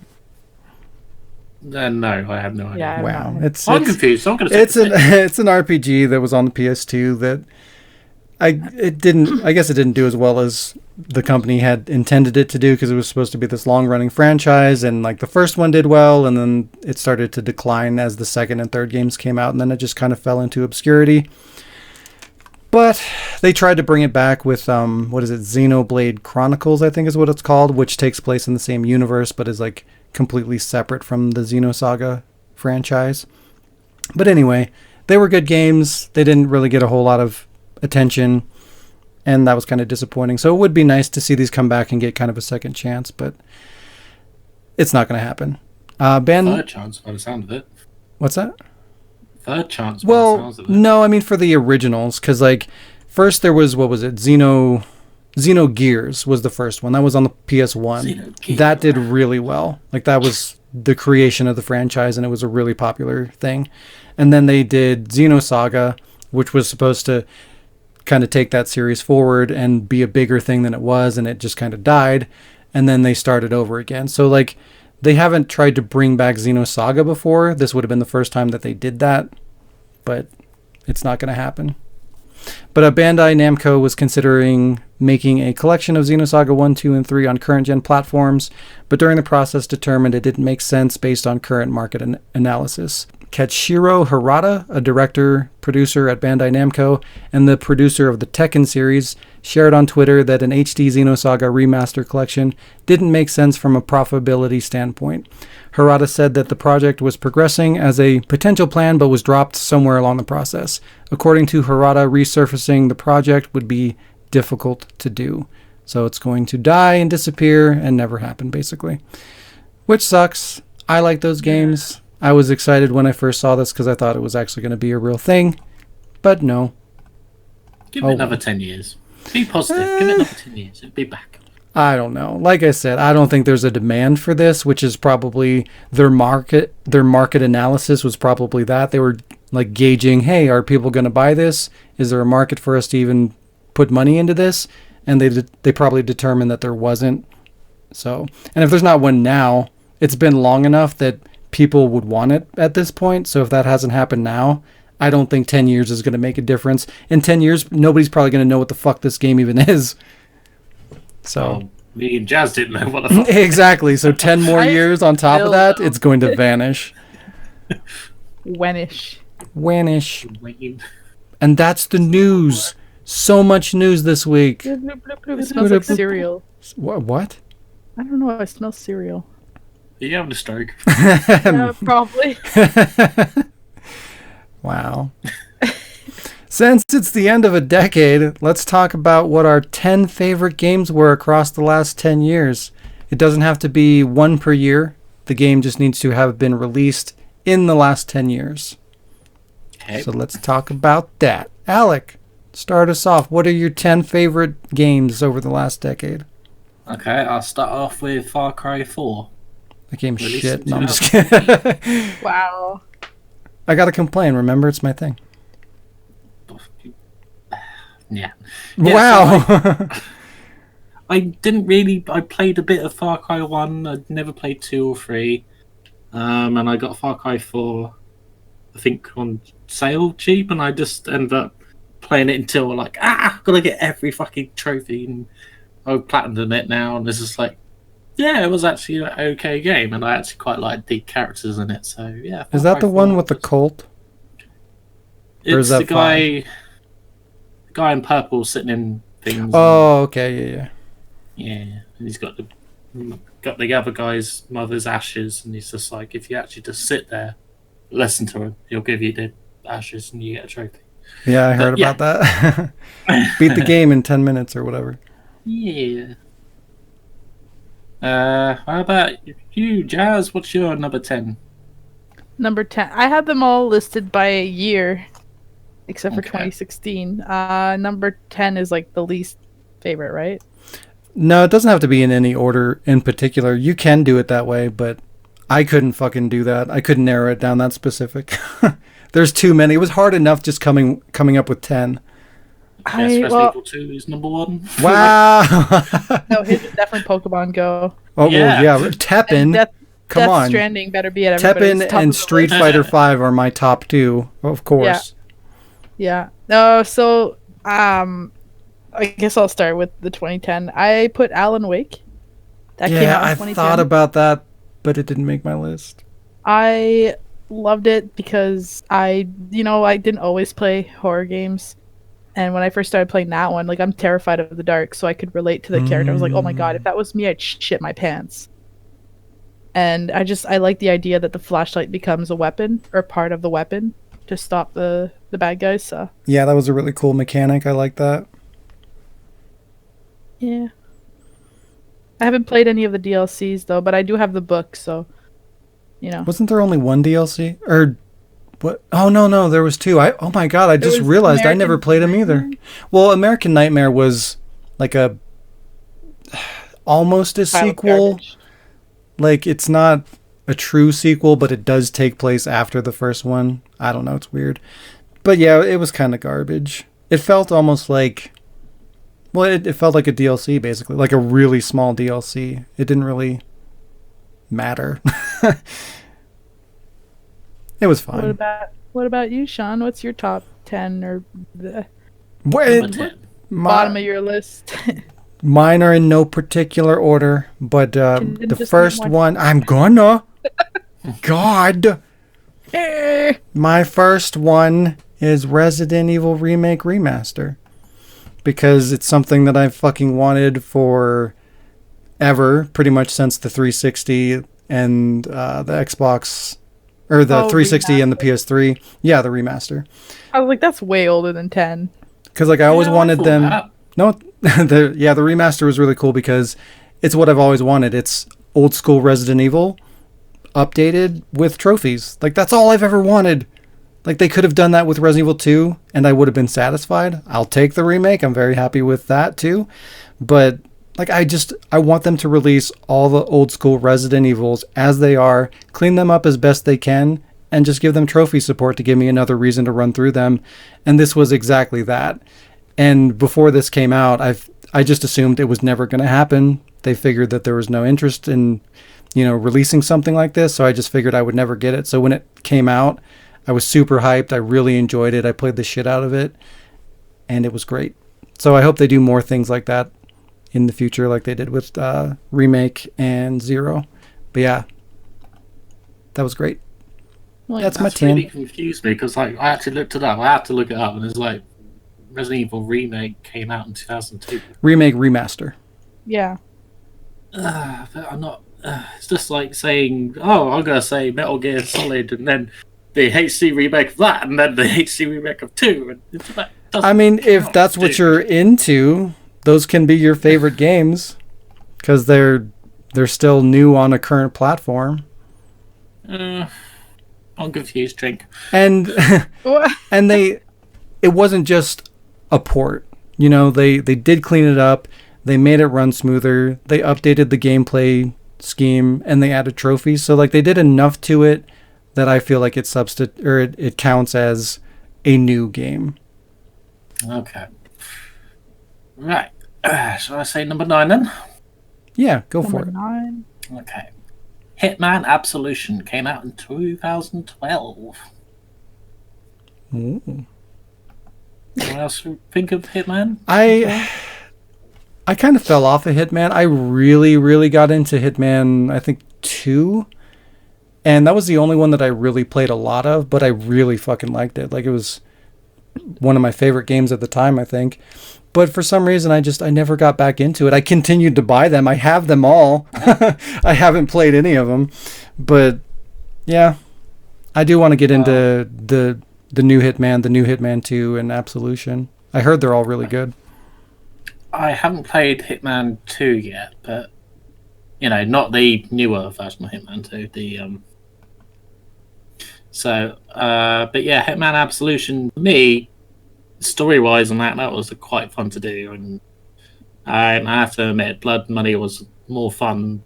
No, I have no idea. Yeah. Wow. It's It's confused. So I'm going to it's an RPG that was on the PS2 that I guess it didn't do as well as the company had intended it to do, because it was supposed to be this long running franchise, and like the first one did well, and then it started to decline as the second and third games came out, and then it just kind of fell into obscurity. But they tried to bring it back with what is it, Xenoblade Chronicles, I think is what it's called, which takes place in the same universe but is like completely separate from the Xenosaga franchise. But anyway, they were good games. They didn't really get a whole lot of attention. and that was kind of disappointing. So it would be nice to see these come back and get kind of a second chance, but it's not going to happen. Third chance by the sound of it. What's that? Third chance by the sounds of it. No, I mean for the originals, because like first there was, what was it? Xenogears was the first one. That was on the PS1. That did really well. Like that was the creation of the franchise, and it was a really popular thing. And then they did Xenosaga, which was supposed to kind of take that series forward and be a bigger thing than it was, and it just kind of died. And then they started over again. So like they haven't tried to bring back Xenosaga before. This would have been the first time that they did that, but it's not going to happen. But Bandai Namco was considering making a collection of Xenosaga 1, 2, and 3 on current-gen platforms, but during the process determined it didn't make sense based on current market analysis. Katsuhiro Harada, a director-producer at Bandai Namco and the producer of the Tekken series, shared on Twitter that an HD Xenosaga remaster collection didn't make sense from a profitability standpoint. Harada said that the project was progressing as a potential plan but was dropped somewhere along the process. According to Harada, resurfacing the project would be difficult to do. So it's going to die and disappear and never happen, basically. Which sucks. I like those games. I was excited when I first saw this because I thought it was actually going to be a real thing. But no. Give it another 10 years. Be positive. Give it another 10 years. It'll be back. I don't know. Like I said, I don't think there's a demand for this, which is probably their market analysis was probably that. They were like gauging, hey, are people going to buy this? Is there a market for us to even put money into this? And they probably determined that there wasn't. So, and if there's not one now, it's been long enough that people would want it at this point. So if that hasn't happened now, I don't think 10 years is going to make a difference. In 10 years, nobody's probably going to know what the fuck this game even is. So me and Jazz didn't know what the fuck. Exactly. So 10 more years on top of that, it's going to vanish. Wenish. And that's the news. So much news this week. It smells like cereal. What? I don't know. I smell cereal. Are you having a stroke? Yeah, probably. Wow. Since it's the end of a decade, let's talk about what our 10 favorite games were across the last 10 years. It doesn't have to be one per year. The game just needs to have been released in the last 10 years. Okay. So let's talk about that. Alec, start us off. What are your 10 favorite games over the last decade? Okay, I'll start off with Far Cry 4. The game's shit. No, I'm just kidding. Wow. I gotta complain. Remember, it's my thing. Yeah. Wow. So I didn't really. I played a bit of Far Cry 1. I never played 2 or 3. And I got Far Cry 4, I think, on sale cheap, and I just ended up playing it until like, gotta get every fucking trophy, and I've platinumed it now, and this is like, yeah, it was actually an okay game, and I actually quite like the characters in it, so yeah. Is that the one with the cult? It's the guy in purple sitting in things. Oh, okay, yeah. Yeah, and he's got the other guy's mother's ashes, and he's just like, if you actually just sit there, listen to him, he'll give you the ashes, and you get a trophy. Yeah, I heard about that. Beat the game in 10 minutes or whatever. Yeah. How about you, Jazz? What's your number 10? Number 10. I had them all listed by a year, except for 2016. Number 10 is like the least favorite, right? No, it doesn't have to be in any order in particular. You can do it that way, but I couldn't fucking do that. I couldn't narrow it down that specific. There's too many. It was hard enough just coming up with 10. Resident Evil 2 is number 1. Wow. No, his is definitely Pokemon Go. Oh, yeah. Well, yeah. Teppen. Come on. Death Stranding better be at everybody's Teppen top and Street Fighter 5 are my top 2, of course. Yeah. No, so I guess I'll start with the 2010. I put Alan Wake. That came out in 2010. I thought about that, but it didn't make my list. I loved it because I didn't always play horror games. And when I first started playing that one, like, I'm terrified of the dark, so I could relate to the character. I was like, oh my god, if that was me, I'd shit my pants. And I like the idea that the flashlight becomes a weapon, or part of the weapon, to stop the bad guys. So yeah, that was a really cool mechanic. I like that. Yeah. I haven't played any of the DLCs though, but I do have the book, so you know. Wasn't there only one DLC? Or what? Oh no, there was two. Oh my god, I There just was realized I never American played them either. Nightmare? Well, American Nightmare was like a almost a Pile of sequel. garbage. Like it's not a true sequel, but it does take place after the first one. I don't know, it's weird. But yeah, it was kind of garbage. It felt almost like it felt like a DLC basically, like a really small DLC. It didn't really matter. It was fine. What about you, Sean? What's your top 10 or the Wait, Number 10. bottom of your list? mine are in no particular order, but Can you the just first name one, I'm gonna. God. Eh. My first one is Resident Evil Remake Remaster. Because it's something that I've fucking wanted for ever, pretty much since the 360 and the Xbox, or the 360 and the PS3. Yeah, the remaster. I was like, that's way older than 10. Because like I always Yeah, I wanted thought them. that. No, the remaster was really cool because it's what I've always wanted. It's old school Resident Evil updated with trophies. Like that's all I've ever wanted. Like they could have done that with Resident Evil 2 and I would have been satisfied. I'll take the remake. I'm very happy with that too. But like I want them to release all the old school Resident Evils as they are, clean them up as best they can, and just give them trophy support to give me another reason to run through them. And this was exactly that. And before this came out, I just assumed it was never going to happen. They figured that there was no interest in, releasing something like this, so I just figured I would never get it. So when it came out, I was super hyped. I really enjoyed it. I played the shit out of it, and it was great. So I hope they do more things like that in the future, like they did with Remake and Zero. But yeah, that was great. Like, That's my That's 10. really confused me because I actually looked it up. I had to look it up, and it's like Resident Evil Remake came out in 2002. Remake Remaster. yeah. But I'm not. It's just like saying, "Oh, I'm gonna say Metal Gear Solid," and then the HD remake of that, and then the HD remake of 2. And that I mean, if count, that's what dude. you're into, those can be your favorite games because they're still new on a current platform. I'm confused, Drink. And What? and it wasn't just a port. They did clean it up. They made it run smoother. They updated the gameplay scheme and they added trophies. So like they did enough to it that I feel like it counts as a new game. Okay. Right. Shall I say number 9 then? Yeah, go for Number it. 9. Okay. Hitman Absolution came out in 2012. Ooh. What else you think of Hitman? I kind of fell off of Hitman. I really, really got into Hitman, I think 2. And that was the only one that I really played a lot of, but I really fucking liked it. Like it was one of my favorite games at the time, I think. But for some reason, I never got back into it. I continued to buy them. I have them all. I haven't played any of them. But yeah, I do want to get into the new Hitman 2 and Absolution. I heard they're all really good. I haven't played Hitman 2 yet, but not the newer version of Hitman 2. But yeah, Hitman Absolution for me, story-wise, and that was quite fun to do, and I have to admit, Blood Money was more fun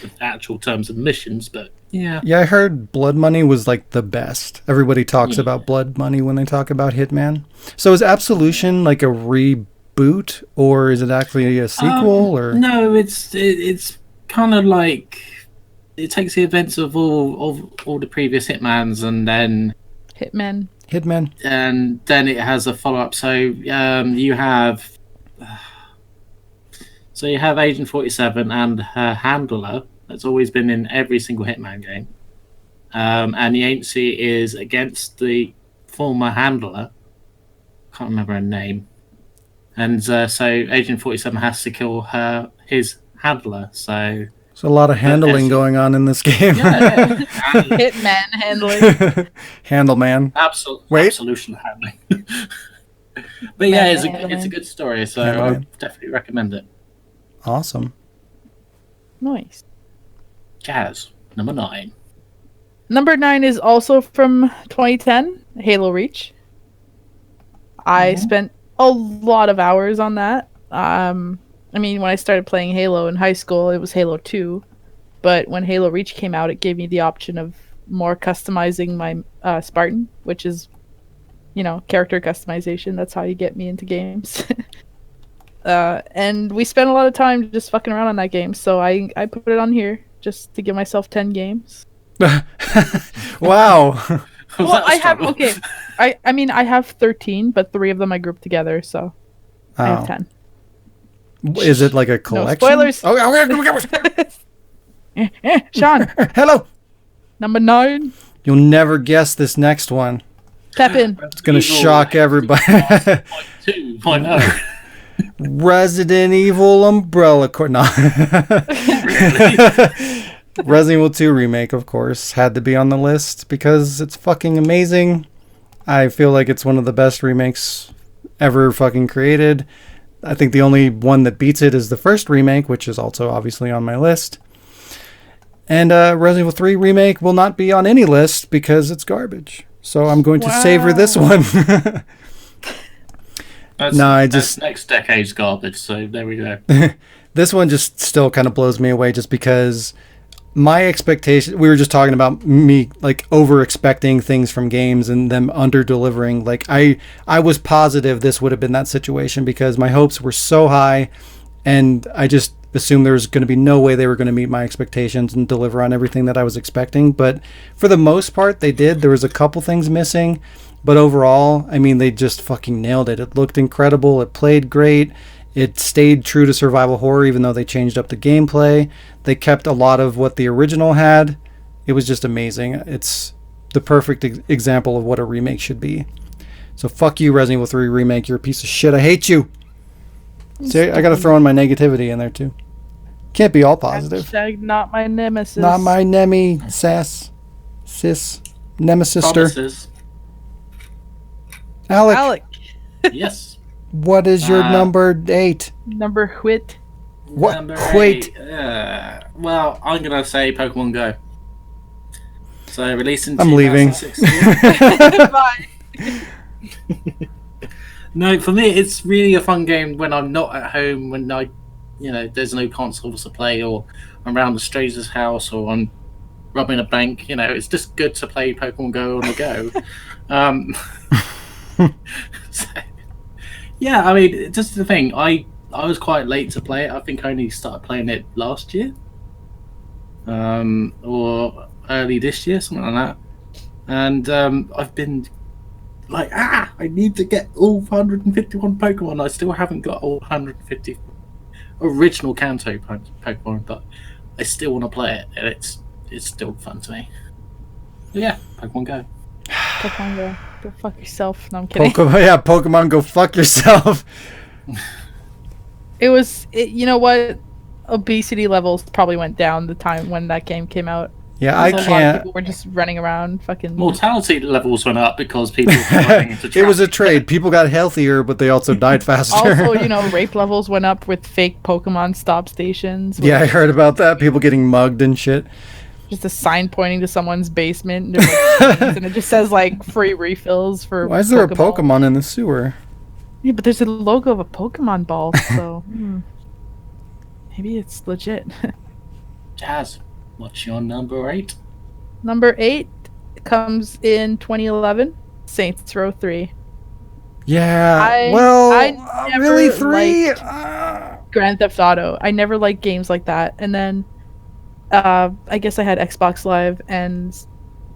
with actual terms of missions, but yeah. Yeah, I heard Blood Money was like the best. Everybody talks about Blood Money when they talk about Hitman. So is Absolution like a reboot, or is it actually a sequel? Or No, it's kind of like it takes the events of all the previous Hitmans and then Hitman. it has a follow up. So you have Agent 47 and her handler that's always been in every single Hitman game, and the agency is against the former handler. Can't remember her name. And so Agent 47 has to kill his handler. So there's a lot of handling going on in this game. yeah. Hitman handling. Handle man. Wait. Absolution handling. But yeah, it's a good story. So I Handling. definitely recommend it. Awesome. Nice. Jazz, number 9. Number 9 is also from 2010, Halo Reach. I spent a lot of hours on that. I mean, when I started playing Halo in high school, it was Halo 2. But when Halo Reach came out, it gave me the option of more customizing my Spartan, which is, character customization. That's how you get me into games. And we spent a lot of time just fucking around on that game. So I put it on here just to give myself 10 games. Wow. Well, I have I mean, I have 13, but 3 of them I grouped together, so I have 10. Is it like a collection? No spoilers. Shaun, Hello. number 9. You'll never guess this next one. Pepin. It's gonna shock everybody. 2.0. Resident Evil Umbrella Corps. No. Resident Evil 2 remake, of course, had to be on the list because it's fucking amazing. I feel like it's one of the best remakes ever fucking created. I think the only one that beats it is the first remake, which is also obviously on my list. And Resident Evil 3 remake will not be on any list because it's garbage. So I'm going to savor this one. That's next decade's garbage, so there we go. This one just still kind of blows me away just because my expectation, we were just talking about me like over expecting things from games and them under delivering. Like I was positive this would have been that situation because my hopes were so high and I just assumed there was going to be no way they were going to meet my expectations and deliver on everything that I was expecting. But for the most part, they did. There was a couple things missing, but overall, I mean, they just fucking nailed it. It looked incredible. It played great. It stayed true to survival horror, even though they changed up the gameplay. They kept a lot of what the original had. It was just amazing. It's the perfect example of what a remake should be. So fuck you, Resident Evil 3 remake. You're a piece of shit. I hate you. See, I got to throw in my negativity in there too. Can't be all positive. Hashtag not my nemesis. Not my nemi sass sis nemesis. Alec. Yes. What is your number 8? Number Whit. What? Number Wait. 8. Well, I'm gonna say Pokemon Go. So released in I'm leaving. 2016. Bye. No, for me, it's really a fun game when I'm not at home, when there's no consoles to play, or I'm around a stranger's house, or I'm robbing a bank. It's just good to play Pokemon Go on the go. So, yeah, I mean, just the thing, I was quite late to play it. I think I only started playing it last year, or early this year, something like that. And I've been like, I need to get all 151 Pokemon. I still haven't got all 150 original Kanto Pokemon, but I still want to play it, and it's still fun to me. But yeah, Pokemon Go. Pokemon Go. Go fuck yourself. No, I'm kidding. Pokemon Go fuck yourself. You know what? Obesity levels probably went down the time when that game came out. Yeah, I A lot of can't. people were just running around fucking... Mortality levels went up because people were running into It was a traffic. trade. People got healthier, but they also died faster. Also, rape levels went up with fake Pokemon stop stations. Yeah, I heard about that. People getting mugged and shit. Just a sign pointing to someone's basement. And it just says, free refills for Why is there a Pokemon in the sewer? Yeah, but there's a logo of a Pokemon ball, so... maybe it's legit. Jazz, what's your number 8? Number 8 comes in 2011, Saints Row 3. Yeah, I never really 3? Grand Theft Auto. I never liked games like that. And then I guess I had Xbox Live, and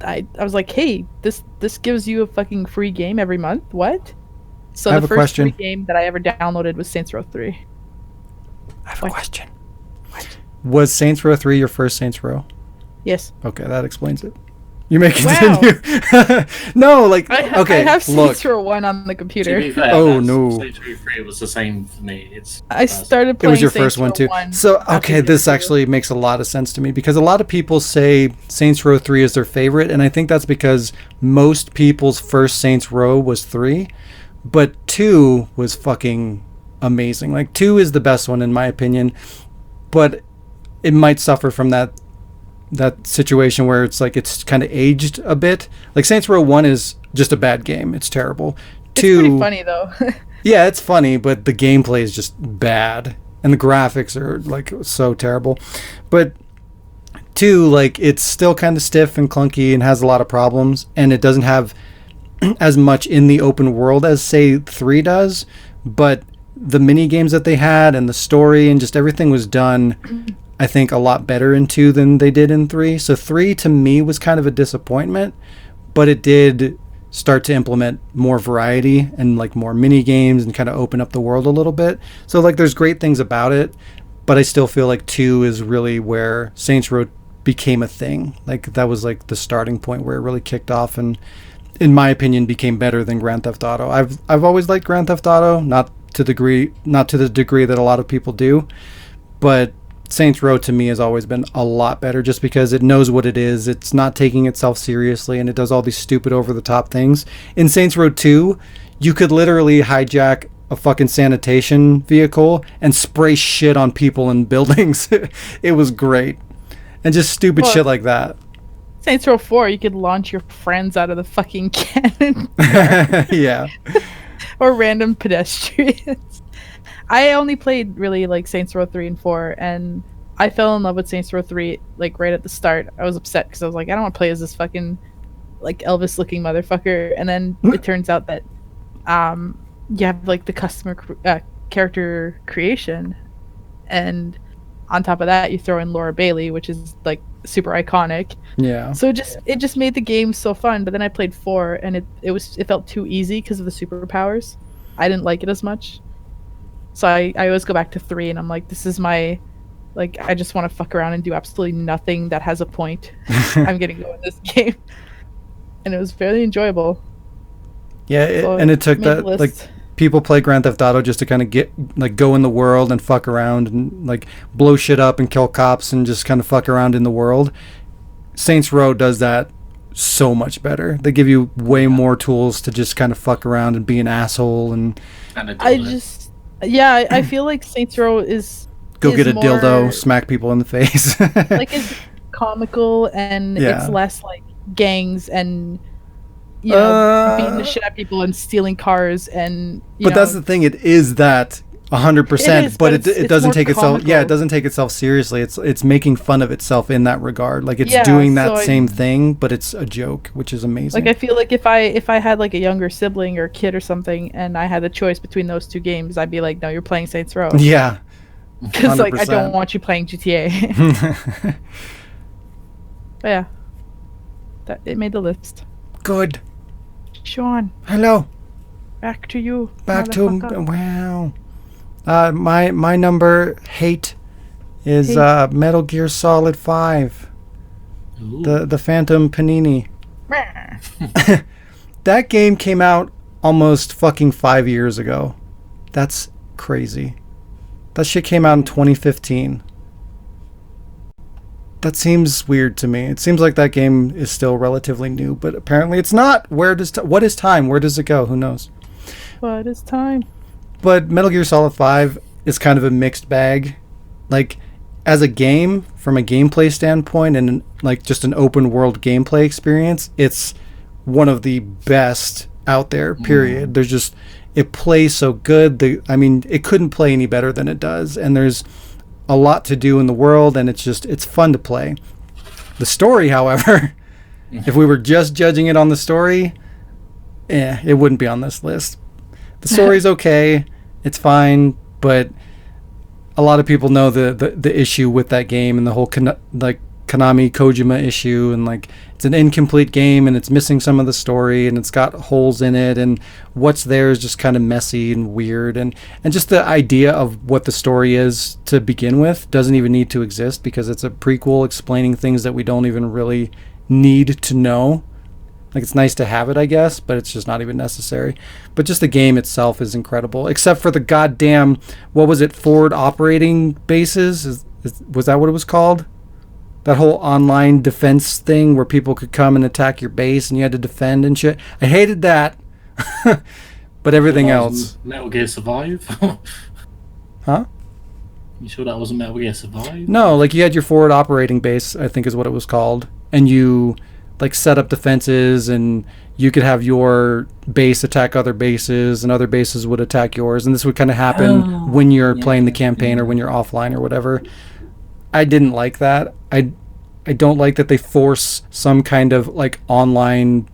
I was like, hey, this gives you a fucking free game every month? What? So I have the a first question. free game that I ever downloaded was Saints Row 3. I have a question. Was Saints Row 3 your first Saints Row? Yes. Okay, that explains it. You may continue. No, I have Saints Row 1 on the computer. To be fair, Saints Row 3 was the same for me. I started It playing was your Saints first one Row too. 1 So, after okay, the this other two. actually makes a lot of sense to me because a lot of people say Saints Row 3 is their favorite, and I think that's because most people's first Saints Row was 3, but 2 was fucking amazing. Like 2 is the best one in my opinion, but it might suffer from that situation where it's like it's kind of aged a bit. Like Saints Row 1 is just a bad game. It's terrible. 2, it's pretty funny though. yeah, it's funny, but the gameplay is just bad and the graphics are like so terrible. But 2, like, it's still kind of stiff and clunky and has a lot of problems, and it doesn't have as much in the open world as say 3 does, but the mini games that they had and the story and just everything was done, I think, a lot better in 2 than they did in 3. So 3 to me was kind of a disappointment, but it did start to implement more variety and like more mini games and kind of open up the world a little bit. So like there's great things about it, but I still feel like 2 is really where Saints Row became a thing. Like that was like the starting point where it really kicked off and in my opinion became better than Grand Theft Auto. I've always liked Grand Theft Auto, not to the degree that a lot of people do, but Saints Row to me has always been a lot better just because it knows what it is. It's not taking itself seriously and it does all these stupid over the top things. In Saints Row 2, you could literally hijack a fucking sanitation vehicle and spray shit on people and buildings. It was great. And just stupid shit like that. Saints Row 4, you could launch your friends out of the fucking cannon. Yeah. Or random pedestrians. I only played really like Saints Row 3 and 4, and I fell in love with Saints Row 3 like right at the start. I was upset because I was like, I don't want to play as this fucking like Elvis looking motherfucker. And then it turns out that you have like the character creation, and on top of that you throw in Laura Bailey, which is like super iconic. Yeah. So it just made the game so fun. But then I played 4 and it felt too easy because of the superpowers. I didn't like it as much. So I always go back to 3 and I'm like, this is my, like, I just want to fuck around and do absolutely nothing that has a point. I'm gonna go in this game. And it was fairly enjoyable. Yeah, So and it took that, list. like, people play Grand Theft Auto just to kind of get, like, go in the world and fuck around and, like, blow shit up and kill cops and just kind of fuck around in the world. Saints Row does that so much better. They give you way more tools to just kind of fuck around and be an asshole and I feel like Saints Row is get a more, dildo, smack people in the face. like, it's comical and it's less like gangs and beating the shit out of people and stealing cars and that's the thing, it is that 100%, but it doesn't take itself comical. it doesn't take itself seriously. It's making fun of itself in that regard. Like it's Yeah, doing that so same thing, but it's a joke, which is amazing. Like I feel like if I had like a younger sibling or kid or something and I had the choice between those two games, I'd be like, no, you're playing Saints Row. Yeah. Because like I don't want you playing GTA. But yeah, it made the list. Good. Shaun, Hello. back to you. Back to motherfucker. wow. My number 8 is Metal Gear Solid 5. Ooh. The Phantom Panini. That game came out almost fucking 5 years ago. That's crazy. That shit came out in 2015. That seems weird to me. It seems like that game is still relatively new, but apparently it's not. What is time? Where does it go? Who knows? What is time? But Metal Gear Solid 5 is kind of a mixed bag. Like, as a game, from a gameplay standpoint, and like just an open world gameplay experience, it's one of the best out there, period. There's just, it plays so good. It couldn't play any better than it does. And there's a lot to do in the world, and it's fun to play. The story, however, if we were just judging it on the story, it wouldn't be on this list. The story's okay, it's fine, but a lot of people know the issue with that game and the whole Konami Kojima issue, and like it's an incomplete game and it's missing some of the story and it's got holes in it, and what's there is just kind of messy and weird, and just the idea of what the story is to begin with doesn't even need to exist because it's a prequel explaining things that we don't even really need to know. Like, it's nice to have it, I guess, but it's just not even necessary. But just the game itself is incredible, except for the goddamn, what was it, forward operating bases? Was that what it was called? That whole online defense thing where people could come and attack your base and you had to defend and shit. I hated that. But everything else. Metal Gear Survive. Huh? You sure that wasn't Metal Gear Survive? No, like you had your forward operating base, I think is what it was called, and you like set up defenses, and you could have your base attack other bases, and other bases would attack yours, and this would kind of happen when you're playing the campaign or when you're offline or whatever. I didn't like that. I don't like that they force some kind of like online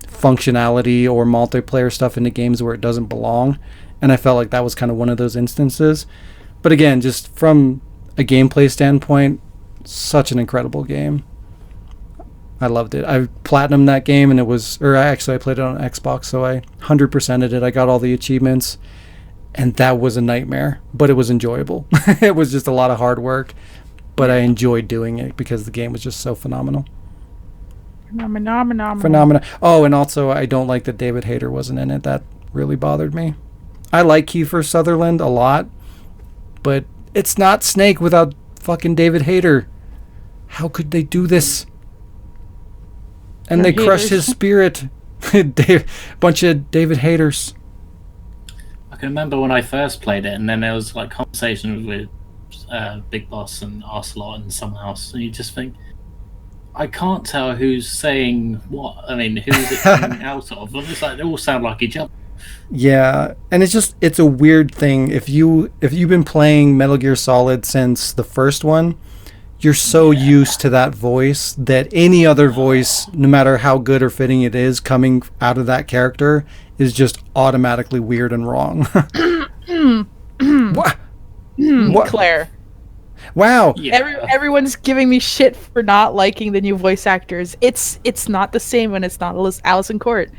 functionality or multiplayer stuff into games where it doesn't belong, and I felt like that was kind of one of those instances. But again, just from a gameplay standpoint, such an incredible game. I loved it. I platinumed that game, and I played it on Xbox, so I 100%ed it. I got all the achievements, and that was a nightmare, but it was enjoyable. It was just a lot of hard work, but I enjoyed doing it because the game was just so phenomenal. Phenomenal. Oh, and also, I don't like that David Hayter wasn't in it. That really bothered me. I like Kiefer Sutherland a lot, but it's not Snake without fucking David Hayter. How could they do this? And they crushed his spirit. Bunch of David Hayters. I can remember when I first played it, and then there was like conversations with Big Boss and Arcelot and someone else, and you just think, I can't tell who's saying what. I mean, who's it coming out of? And it's like they all sound like each other. Yeah, and it's a weird thing. If you've been playing Metal Gear Solid since the first one, you're so used to that voice that any other voice, no matter how good or fitting it is, coming out of that character is just automatically weird and wrong. What? What? Claire. Wow. Yeah. Everyone's giving me shit for not liking the new voice actors. It's not the same when it's not Alison Court.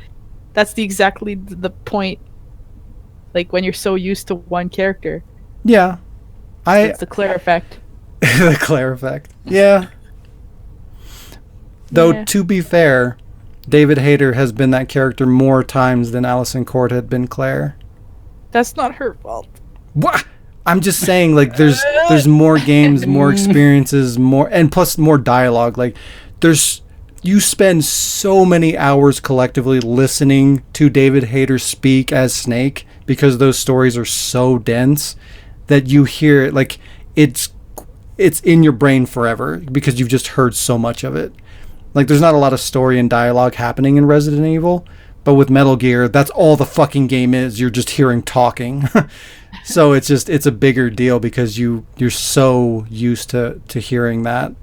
That's exactly the point. Like when you're so used to one character. Yeah. It's the Claire effect. The Claire effect. Yeah. Though, Yeah. to be fair, David Hayter has been that character more times than Alison Court had been Claire. That's not her fault. What? I'm just saying, like, there's more games, more experiences, and plus more dialogue. Like, you spend so many hours collectively listening to David Hayter speak as Snake because those stories are so dense that you hear it, like, it's in your brain forever because you've just heard so much of it. Like, there's not a lot of story and dialogue happening in Resident Evil, but with Metal Gear, that's all the fucking game is. You're just hearing talking. So it's a bigger deal because you're so used to hearing that.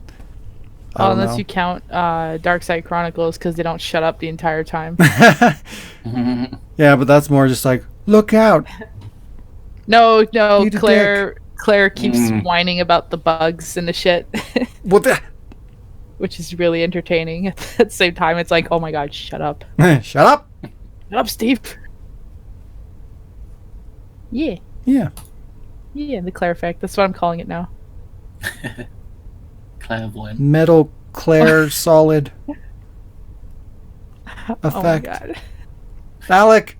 Unless you count Dark Side Chronicles, because they don't shut up the entire time. Yeah, but that's more just like, look out. No, Eat a Claire keeps whining about the bugs and the shit. What the? Which is really entertaining. At the same time, it's like, oh my god, shut up. Shut up. Shut up, Steve. Yeah. Yeah. Yeah, the Claire effect. That's what I'm calling it now. Clairvoyant. Metal Claire Solid effect. Oh my god. Alec.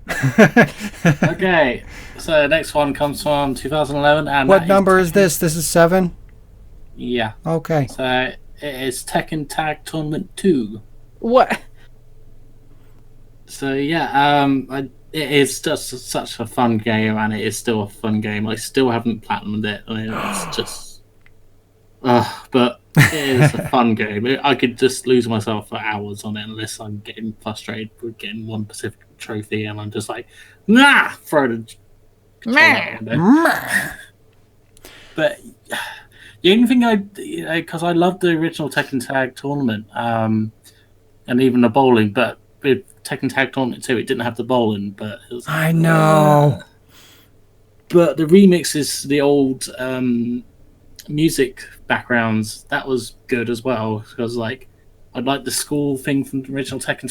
Okay, so next one comes from 2011. And What number is this? This is 7? Yeah. Okay. So it is Tekken Tag Tournament 2. What? So yeah, it is just such a fun game, and it is still a fun game. I still haven't platinumed it. I mean, it's just, but it is a fun game. I could just lose myself for hours on it unless I'm getting frustrated with getting one specific trophy, and I'm just like, nah, throw the controller out the window. But the only thing because I loved the original Tekken Tag Tournament, and even the bowling, but with Tekken Tag Tournament 2, it didn't have the bowling, but it was, I know. but the remixes, the old music backgrounds, that was good as well. Because like, I like the school thing from the original Tekken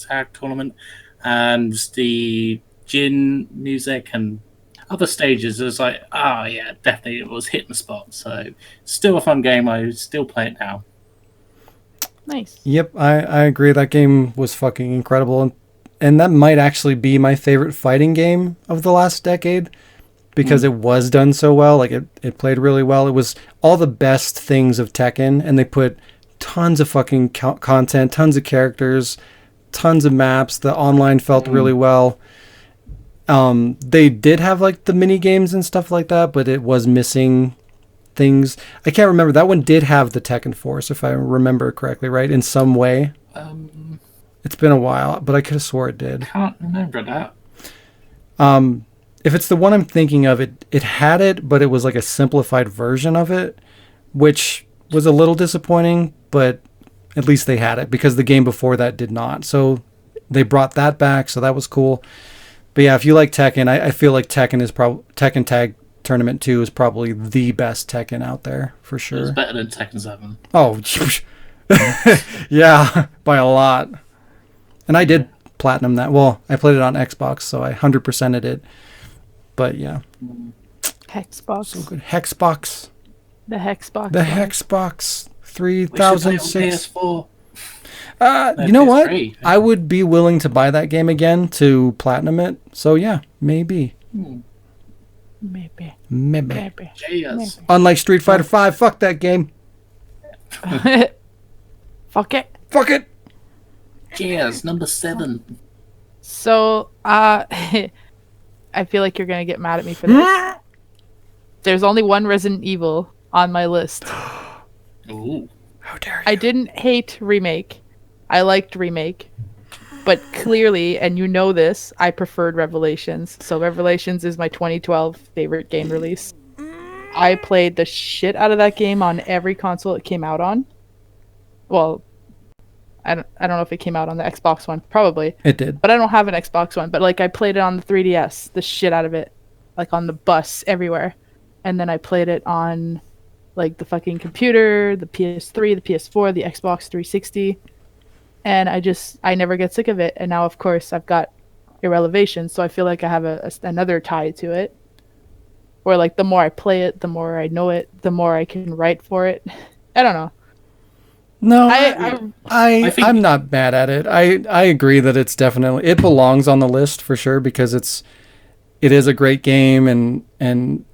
Tag Tournament, and the Jin music and other stages. It was like, oh yeah, definitely it was hitting the spot. So still a fun game. I still play it now. Nice. Yep, I agree. That game was fucking incredible. And that might actually be my favorite fighting game of the last decade because it was done so well. Like, it played really well. It was all the best things of Tekken, and they put tons of fucking content, tons of characters, tons of maps. The online felt really well. They did have like the mini games and stuff like that, but it was missing things. I can't remember. That one did have the Tekken Force, if I remember correctly, right? In some way. It's been a while, but I could have swore it did. Can't remember that. If it's the one I'm thinking of, it had it, but it was like a simplified version of it, which was a little disappointing, but at least they had it because the game before that did not. So they brought that back, so that was cool. But yeah, if you like Tekken, I feel like Tekken Tag Tournament 2 is probably the best Tekken out there, for sure. It's better than Tekken 7. Oh, yeah, by a lot. And I did platinum that. Well, I played it on Xbox, so I 100%ed it. But yeah. Hexbox. So good. Hexbox. The Hexbox. The Hexbox 3006. PS4. You know what? PS3. I would be willing to buy that game again to platinum it. So yeah, maybe. Maybe. Cheers. Unlike Street Fighter 5, fuck that game. Fuck it. Fuck it. Cheers. Number 7. So, I feel like you're gonna get mad at me for this. There's only one Resident Evil on my list. Ooh. How dare you? I didn't hate Remake. I liked Remake. But clearly, and you know this, I preferred Revelations. So Revelations is my 2012 favorite game release. I played the shit out of that game on every console it came out on. Well, I don't know if it came out on the Xbox One. Probably. It did. But I don't have an Xbox One. But like I played it on the 3DS, the shit out of it. Like on the bus, everywhere. And then I played it on like the fucking computer, the PS3, the PS4, the Xbox 360. And I never get sick of it. And now, of course, I've got Irrelevation, so I feel like I have another tie to it. Where, like, the more I play it, the more I know it, the more I can write for it. I don't know. No, I think I'm not mad at it. I agree that it belongs on the list for sure because it is a great game and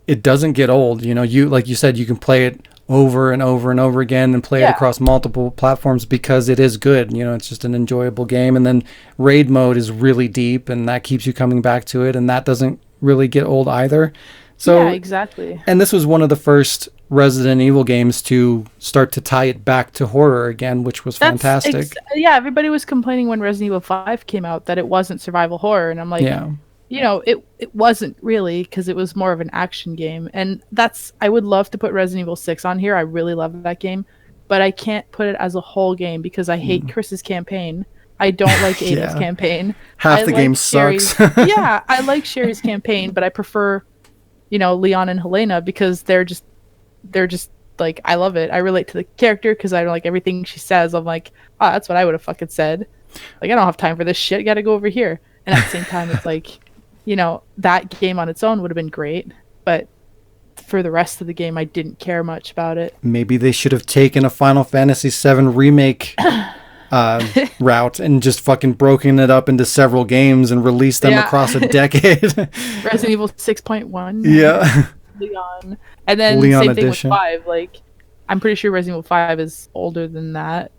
it doesn't get old. You know, like you said, you can play it over and over and over again and play it across multiple platforms because it is good. You know, it's just an enjoyable game. And then raid mode is really deep and that keeps you coming back to it, and that doesn't really get old either. So yeah, exactly. And this was one of the first Resident Evil games to start to tie it back to horror again, which was fantastic. Yeah, everybody was complaining when Resident Evil 5 came out that it wasn't survival horror, and I'm like, you know, it wasn't really, because it was more of an action game. And I would love to put Resident Evil 6 on here. I really love that game, but I can't put it as a whole game because I hate Chris's campaign. I don't like Ada's campaign. Half the game sucks. Yeah, I like Sherry's campaign, but I prefer, you know, Leon and Helena because they're just like, I love it. I relate to the character because I like everything she says. I'm like, oh, that's what I would have fucking said. Like, I don't have time for this shit. Gotta go over here. And at the same time, it's like, you know, that game on its own would have been great, but for the rest of the game, I didn't care much about it. Maybe they should have taken a Final Fantasy VII remake route and just fucking broken it up into several games and released them across a decade. Resident Evil 6.1. Yeah. Leon. And then Leon same edition. thing with 5. Like, I'm pretty sure Resident Evil 5 is older than that.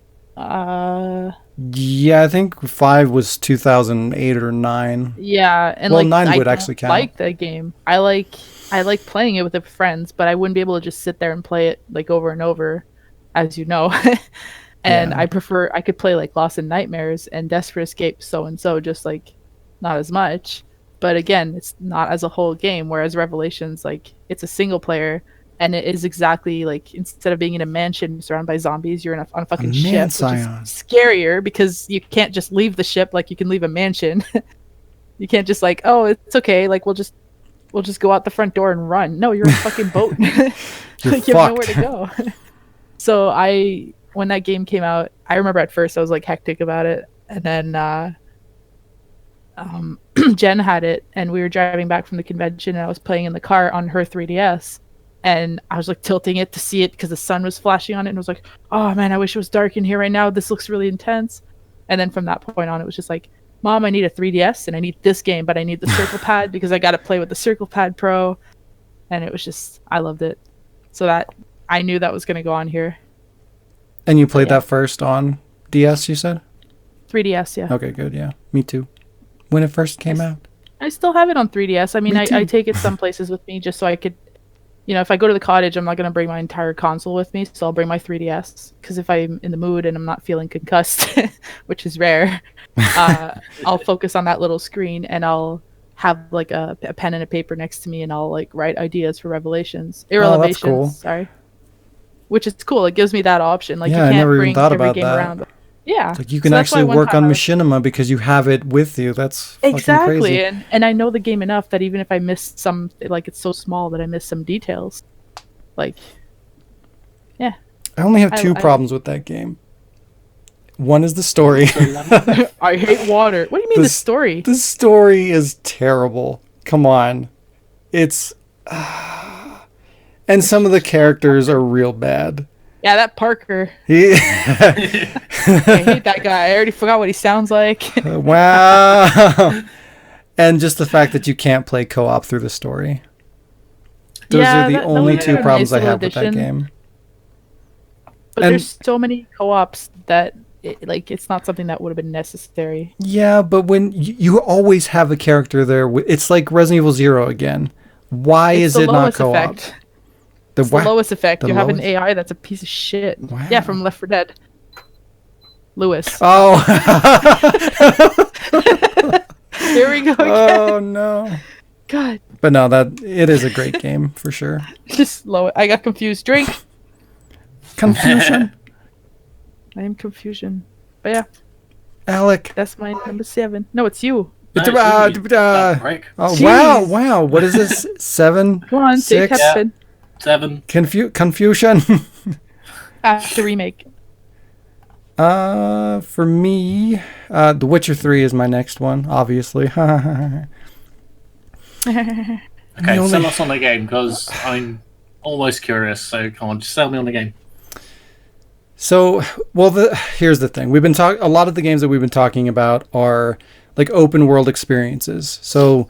Yeah, I think 5 was 2008 or 9. Yeah, and well, like 9 would actually count. I like that game. I like playing it with the friends, but I wouldn't be able to just sit there and play it like over and over, as you know. And I could play like Lost in Nightmares and Desperate Escape so and so, just like not as much. But again, it's not as a whole game, whereas Revelations, like, it's a single player. And it is exactly like, instead of being in a mansion surrounded by zombies, you're on a fucking ship, which is scarier because you can't just leave the ship like you can leave a mansion. You can't just like, oh, it's okay, like we'll just go out the front door and run. No, you're in a fucking boat. Like, you have nowhere to go. So when that game came out, I remember at first I was like hectic about it, and then Jen had it, and we were driving back from the convention, and I was playing in the car on her 3DS. And I was like tilting it to see it because the sun was flashing on it, and I was like, oh man, I wish it was dark in here right now. This looks really intense. And then from that point on, it was just like, Mom, I need a 3DS and I need this game, but I need the Circle Pad because I got to play with the Circle Pad Pro. And it was just, I loved it. So that, I knew that was going to go on here. And you played that first on DS, you said? 3DS, yeah. Okay, good, yeah. Me too. When it first came out. I still have it on 3DS. I mean, Me I too. take it some places with me just so I could, if I go to the cottage, I'm not going to bring my entire console with me, so I'll bring my 3DS. Because if I'm in the mood and I'm not feeling concussed, which is rare, I'll focus on that little screen and I'll have like a pen and a paper next to me and I'll like write ideas for revelations. Oh, that's cool. Sorry. Which is cool. It gives me that option. Like, Yeah, you I can't never even bring thought every about game that. around. Yeah. It's like you So can that's why actually one work time on I was- machinima because you have it with you. That's fucking Exactly, crazy. and I know the game enough that even if I miss some, like, it's so small that I miss some details, like, yeah. I only have I- two I- problems with that game. One is the story. I hate water. What do you mean the story? The story is terrible. Come on. It's and some of the characters are real bad. Yeah, that Parker. He I hate that guy. I already forgot what he sounds like. wow. And just the fact that you can't play co-op through the story. Those Yeah, are the that only was two a problems nice I have little with that addition. game. But And- there's so many co-ops that it's not something that would have been necessary. Yeah, but when you always have a character there, it's like Resident Evil 0 again. Why It's is the it not lowest co-op? effect. The It's the lowest effect. The You have an lowest? AI that's a piece of shit. Wow. Yeah, from Left 4 Dead. Lewis. Oh. Here we go again. Oh no. God. But no, it is a great game for sure. Just low. I got confused. Drink. Confusion. I am confusion. But yeah, Alec. that's my number 7. No, it's you. It's No, about- it's really that break. Oh Jeez. wow. What is this? 7? Come on, take 6? Captain. 7. Confusion. The remake. For me, The Witcher 3 is my next one, obviously. Okay, only- sell us on the game because I'm almost curious. So come on, just sell me on the game. So, here's the thing. A lot of the games that we've been talking about are like open world experiences. So,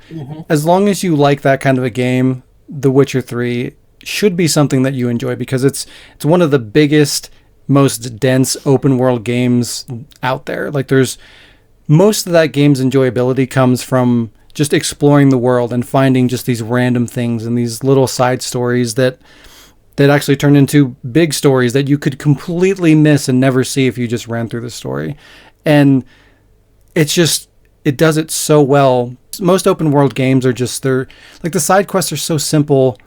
as long as you like that kind of a game, The Witcher 3 should be something that you enjoy because it's one of the biggest, most dense open world games out there. Like there's most of that game's enjoyability comes from just exploring the world and finding just these random things and these little side stories that actually turn into big stories that you could completely miss and never see if you just ran through the story. And it does it so well. Most open world games are they're like the side quests are so simple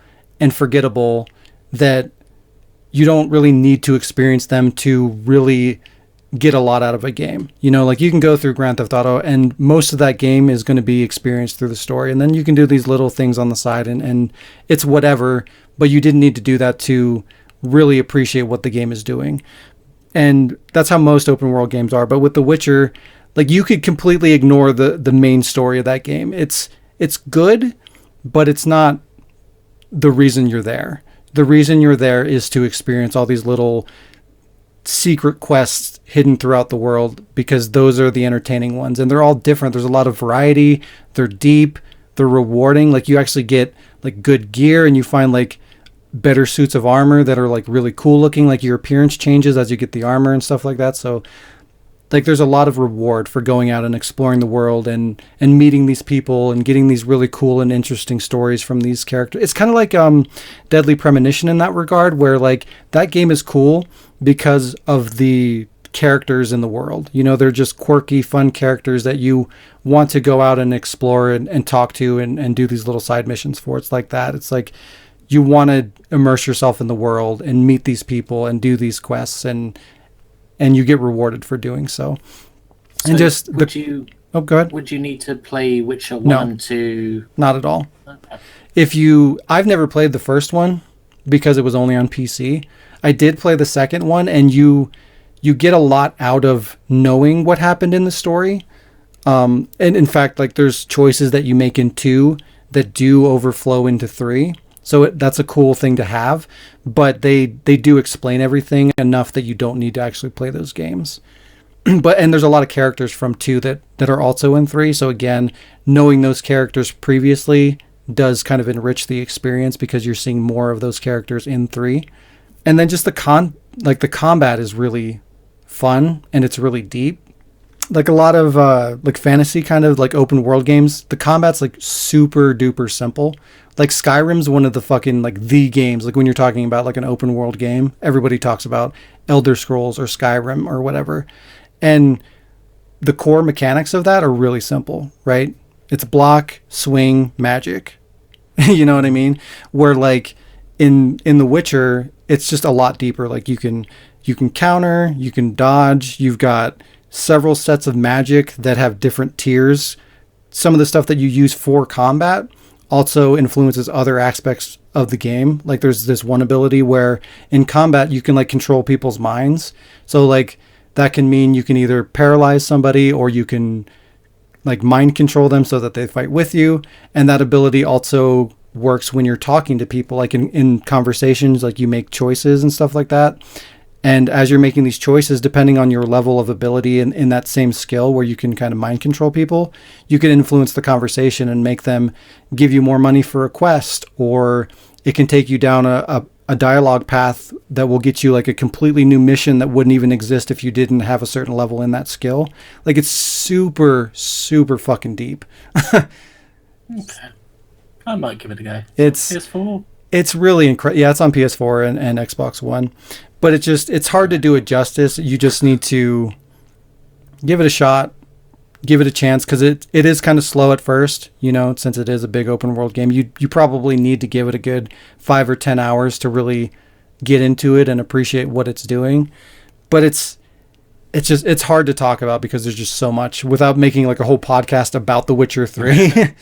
and forgettable that you don't really need to experience them to really get a lot out of a game. Like you can go through Grand Theft Auto and most of that game is going to be experienced through the story. And then you can do these little things on the side and it's whatever, but you didn't need to do that to really appreciate what the game is doing. And that's how most open world games are. But with The Witcher, like you could completely ignore the main story of that game. It's good, but it's not the reason you're there. The reason you're there is to experience all these little secret quests hidden throughout the world because those are the entertaining ones and they're all different. There's a lot of variety. They're deep. They're rewarding. Like you actually get like good gear and you find like better suits of armor that are like really cool looking. Like your appearance changes as you get the armor and stuff like that. So like there's a lot of reward for going out and exploring the world and meeting these people and getting these really cool and interesting stories from these characters. It's kind of like Deadly Premonition in that regard, where like that game is cool because of the characters in the world. They're just quirky, fun characters that you want to go out and explore and talk to and do these little side missions for. It's like that. It's like you want to immerse yourself in the world and meet these people and do these quests and you get rewarded for doing so. And just would you go ahead. would you need to play Witcher No. 1 to? Not at all. Okay. I've never played the first one because it was only on PC. I did play the second one, and you get a lot out of knowing what happened in the story. And in fact, like there's choices that you make in 2 that do overflow into 3. So that's a cool thing to have, but they do explain everything enough that you don't need to actually play those games. And there's a lot of characters from 2 that are also in 3. So again, knowing those characters previously does kind of enrich the experience because you're seeing more of those characters in 3. And then just the combat is really fun and it's really deep. like a lot of like fantasy kind of like open world games, the combat's like super duper simple. Like Skyrim's one of the fucking like the games. Like when you're talking about like an open world game, everybody talks about Elder Scrolls or Skyrim or whatever. And the core mechanics of that are really simple, right? It's block, swing, magic. You know what I mean? Where like in The Witcher, it's just a lot deeper. Like you can counter, you can dodge, you've got several sets of magic that have different tiers. Some of the stuff that you use for combat also influences other aspects of the game. Like there's this one ability where in combat you can like control people's minds. So like that can mean you can either paralyze somebody or you can like mind control them so that they fight with you. And that ability also works when you're talking to people, like in conversations, like you make choices and stuff like that. And as you're making these choices, depending on your level of ability in that same skill where you can kind of mind control people, you can influence the conversation and make them give you more money for a quest, or it can take you down a dialogue path that will get you like a completely new mission that wouldn't even exist if you didn't have a certain level in that skill. Like it's super, super fucking deep. Okay. I might give it a go. It's PS4. It's really incredible. Yeah, it's on PS4 and Xbox One. But it's hard to do it justice. You just need to give it a shot, give it a chance, because it is kind of slow at first, you know, since it is a big open world game. You probably need to give it a good 5 or 10 hours to really get into it and appreciate what it's doing. But it's hard to talk about because there's just so much without making like a whole podcast about The Witcher 3.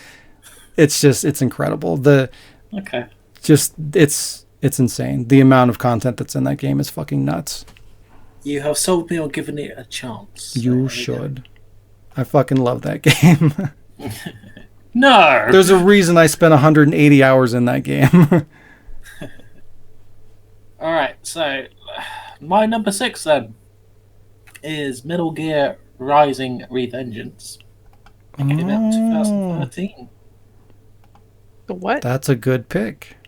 It's incredible. It's insane. The amount of content that's in that game is fucking nuts. You have sold me on giving it a chance. You should. I fucking love that game. No! There's a reason I spent 180 hours in that game. Alright, so my number 6 then is Metal Gear Rising Revengeance. It came out in 2013. The what? That's a good pick.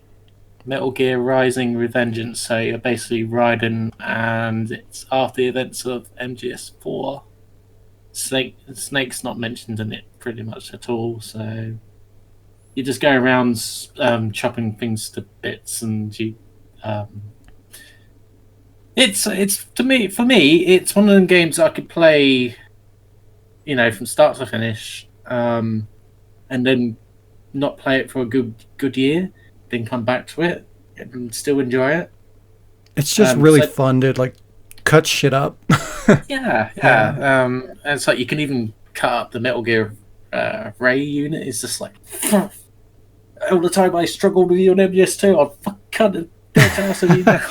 Metal Gear Rising Revengeance. So you're basically riding, and it's after the events of MGS4. Snake's not mentioned in it pretty much at all. So you just go around chopping things to bits, and you. It's for me. It's one of them games I could play, you know, from start to finish, and then not play it for a good year. Then come back to it and still enjoy it. It's just really fun to like cut shit up. Yeah. And it's like you can even cut up the Metal Gear Ray unit. It's just like all the time I struggled with you on MGS2, I'd fucking cut the dead ass of you now.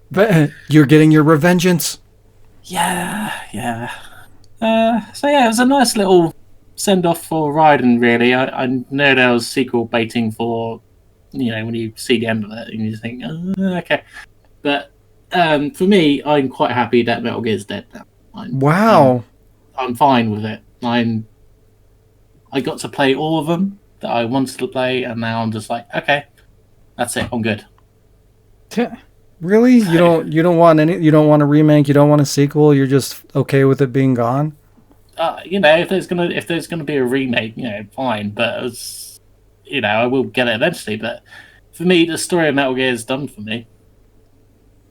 But you're getting your revengeance. Yeah. So yeah, it was a nice little send off for Raiden. Really, I know there was sequel baiting for. You know, when you see the end of it and you think, oh, okay. But for me, I'm quite happy that Metal Gear's dead now. Wow. I'm fine with it. I got to play all of them that I wanted to play, and now I'm just like, okay, that's it. I'm good. Really? You don't want a remake, you don't want a sequel, you're just okay with it being gone? You know, if there's gonna be a remake, you know, fine, but it's you know, I will get it eventually, but for me, the story of Metal Gear is done for me.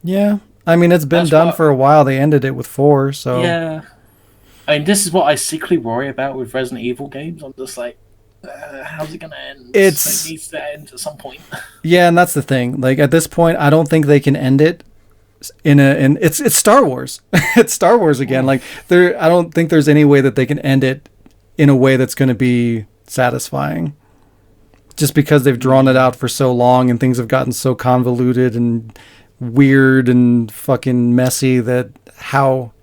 Yeah. I mean, it's been done for a while. They ended it with 4, so... Yeah. I mean, this is what I secretly worry about with Resident Evil games. I'm just like, how's it going to end? It needs to end at some point. Yeah, and that's the thing. Like, at this point, I don't think they can end it it's Star Wars. It's Star Wars again. Like, I don't think there's any way that they can end it in a way that's going to be satisfying. Just because they've drawn it out for so long and things have gotten so convoluted and weird and fucking messy that how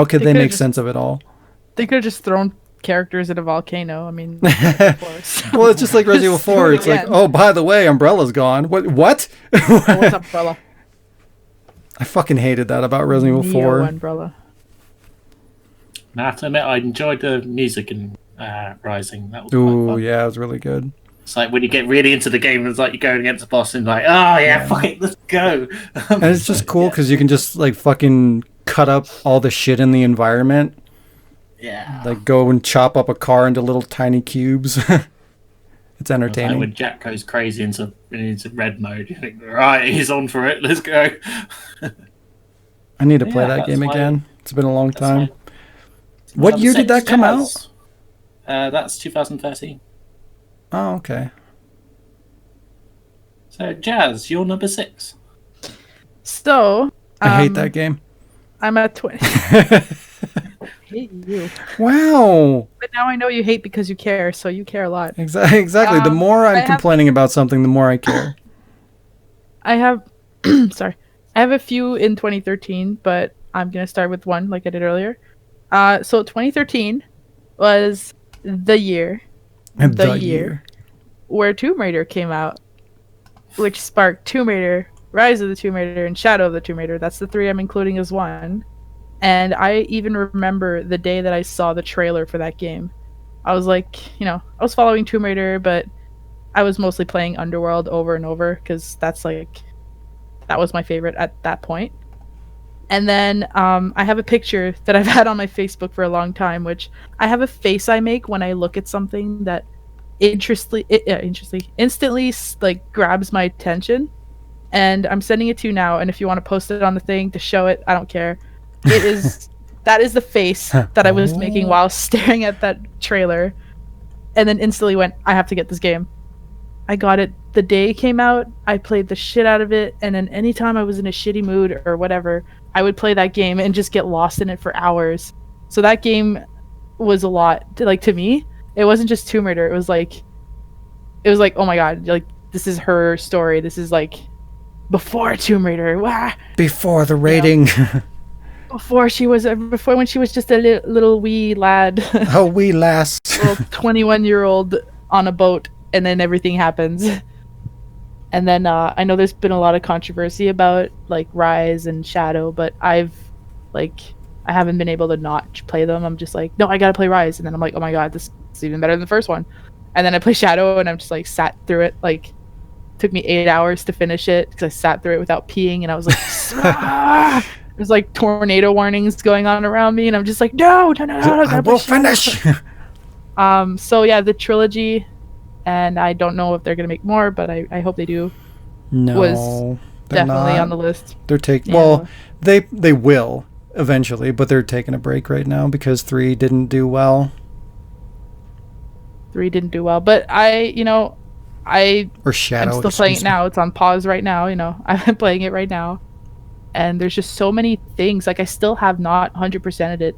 could they make sense of it all? They could have just thrown characters at a volcano. I mean, of course. Well, it's just like Resident Evil 4. It's like, oh, by the way, Umbrella's gone. What? What's Umbrella? I fucking hated that about Resident Evil 4. Umbrella. I have to admit, I enjoyed the music in Rising. That was Ooh, quite fun. Yeah, it was really good. It's like when you get really into the game, it's like you're going against the boss and like, oh yeah, fuck it, let's go. And it's just cool because you can just like fucking cut up all the shit in the environment Yeah. Like go and chop up a car into little tiny cubes. It's Like entertaining. when Jack goes crazy into red mode, you think, right, he's on for it. Let's go. I need to play Yeah, that that's game my- again. It's been a long that's time. my- What Number year did 6, that come out? Jazz. That's 2013. Oh, okay. So, Jazz, you're number 6. So I hate that game. I'm at 20. I hate you. Wow. But now I know you hate because you care, so you care a lot. Exactly. The more I I'm have- complaining about something, the more I care. I have sorry. I have a few in 2013, but I'm gonna start with one like I did earlier. So 2013 was the year The year where Tomb Raider came out, which sparked Tomb Raider, Rise of the Tomb Raider, and Shadow of the Tomb Raider. That's the 3 I'm including as one. And I even remember the day that I saw the trailer for that game. I was like, I was following Tomb Raider, but I was mostly playing Underworld over and over because that was my favorite at that point. And then I have a picture that I've had on my Facebook for a long time, which I have a face I make when I look at something that instantly like grabs my attention. And I'm sending it to you now. And if you want to post it on the thing to show it, I don't care. It is that is the face that I was making while staring at that trailer, and then instantly went, I have to get this game. I got it the day it came out. I played the shit out of it, and then anytime I was in a shitty mood or whatever, I would play that game and just get lost in it for hours. So that game was a lot. To me, it wasn't just Tomb Raider. It was like, oh my god, like this is her story. This is like before Tomb Raider. Wah! Before the rating. Before when she was just a little wee lad. Oh, we last. Little 21-year-old on a boat, and then everything happens. And then I know there's been a lot of controversy about like Rise and Shadow, but I haven't been able to not play them. I'm just like, no, I gotta play Rise, and then I'm like, oh my god, this is even better than the first one. And then I play Shadow, and I'm just like sat through it. Like, took me 8 hours to finish it because I sat through it without peeing, and I was like, ah! There's like tornado warnings going on around me, and I'm just like, no, I will finish. So yeah, the trilogy, and I don't know if they're gonna make more, but I hope they do. No, Was they're definitely not. on the list. They're taking. Yeah. Well, they will eventually, but they're taking a break right now because 3 didn't do well. 3 didn't do well, but Or Shadow. I'm still playing it excuse me. now. It's on pause right now. I'm playing it right now, and there's just so many things. Like, I still have not 100%ed it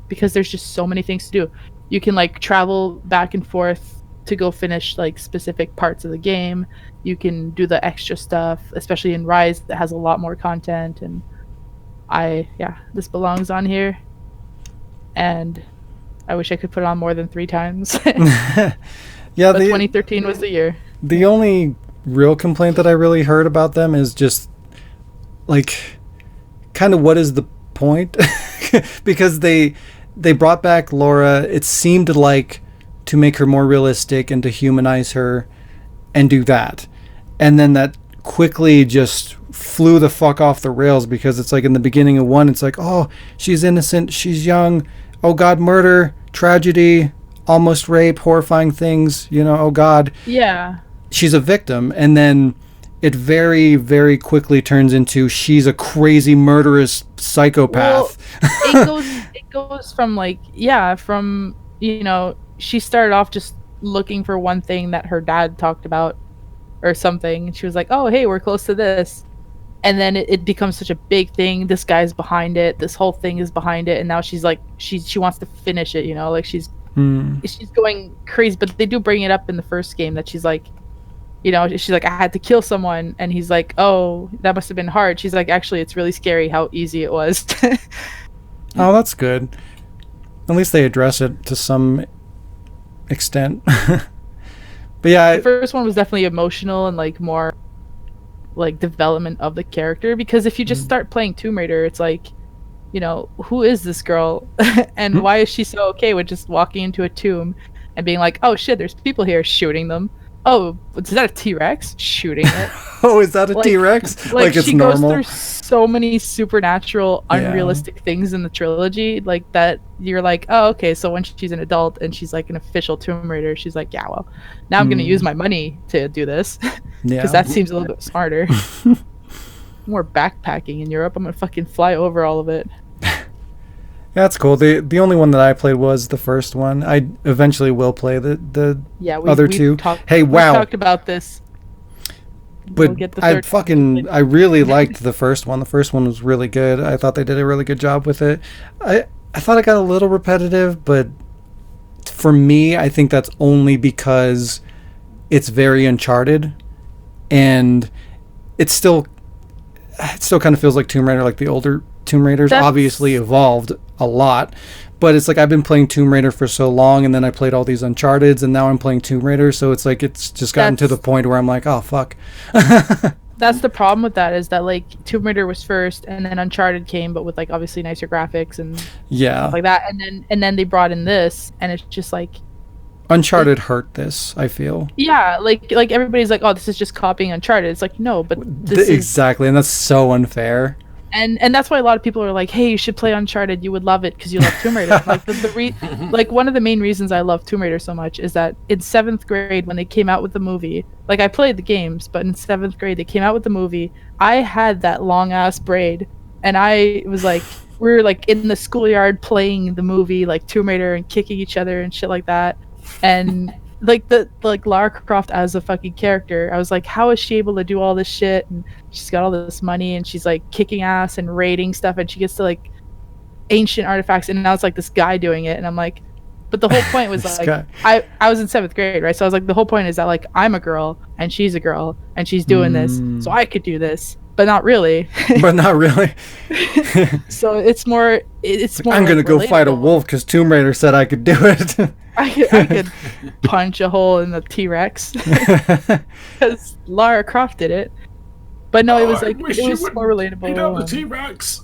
because there's just so many things to do. You can like travel back and forth to go finish like specific parts of the game. You can do the extra stuff, especially in Rise that has a lot more content. And this belongs on here. And I wish I could put it on more than 3 times. Yeah, But 2013 was the year. the only real complaint that I really heard about them is just like kind of what is the point? Because they brought back Laura. It seemed like to make her more realistic and to humanize her and do that. And then that quickly just flew the fuck off the rails because it's like in the beginning of 1, it's like, oh, she's innocent, she's young, oh god, murder, tragedy, almost rape, horrifying things, oh god. Yeah. She's a victim, and then it very, very quickly turns into she's a crazy murderous psychopath. Well, it goes from she started off just looking for one thing that her dad talked about or something, and she was like, oh hey, we're close to this, and then it becomes such a big thing. This guy's behind it, this whole thing is behind it, and now she's like she wants to finish it, like she's going crazy. But they do bring it up in the first game that she's like, she's like, I had to kill someone, and he's like, oh, that must have been hard. She's like, actually, it's really scary how easy it was. Oh, that's good. At least they address it to some extent. But yeah, The first one was definitely emotional and like more like development of the character, because if you just start playing Tomb Raider, it's like, who is this girl? And why is she so okay with just walking into a tomb and being like, oh shit, there's people here, shooting them? Oh, is that a T-Rex shooting it? Oh, is that a Like- T-Rex? Like It's she normal. goes through so many supernatural, Yeah. unrealistic things in the trilogy, like that you're like, oh, okay. So when she's an adult and she's like an official Tomb Raider, she's like, yeah, well, now I'm gonna use my money to do this because Yeah. that seems a little bit smarter. More backpacking in Europe. I'm gonna fucking fly over all of it. That's cool. The only one that I played was the first one. I eventually will play the Yeah, other two. Hey, we wow. talked about this. But We'll get the I third one. I really liked the first one. The first one was really good. I thought they did a really good job with it. I thought it got a little repetitive, but for me, I think that's only because it's very Uncharted, and it still kind of feels like Tomb Raider, like the older Tomb Raiders. That's- Obviously evolved a lot, but it's like I've been playing Tomb Raider for so long, and then I played all these Uncharteds, and now I'm playing Tomb Raider, so it's like it's just gotten to the That's- point where I'm like, oh fuck. That's the problem with that, is that like Tomb Raider was first, and then Uncharted came, but with like obviously nicer graphics and Yeah, stuff like that, and then they brought in this, and it's just like, Uncharted hurt this, I feel. yeah, like everybody's like, oh, this is just copying Uncharted. It's like, no, but this is, Exactly, and that's so unfair. and that's why a lot of people are like, hey, you should play Uncharted, you would love it because you love Tomb Raider. Like like one of the main reasons I love Tomb Raider so much is that in 7th grade when they came out with the movie, like I played the games, but in 7th grade they came out with the movie, I had that long ass braid, and I was like, we were like in the schoolyard playing the movie like Tomb Raider and kicking each other and shit like that, and like Lara Croft as a fucking character, I was like, how is she able to do all this shit? And she's got all this money and she's like kicking ass and raiding stuff, and she gets to like ancient artifacts, and now it's like this guy doing it, and I'm like, but the whole point was This like, guy. I was in 7th grade, right? So I was like, the whole point is that like I'm a girl and she's a girl and she's doing this, so I could do this, but not really. But not really. So it's more I'm gonna like, go fight a relatable. wolf because Tomb Raider said I could do it. I could punch a hole in the T-Rex because Lara Croft did it. But no, it was like, it was more relatable. T-Rex.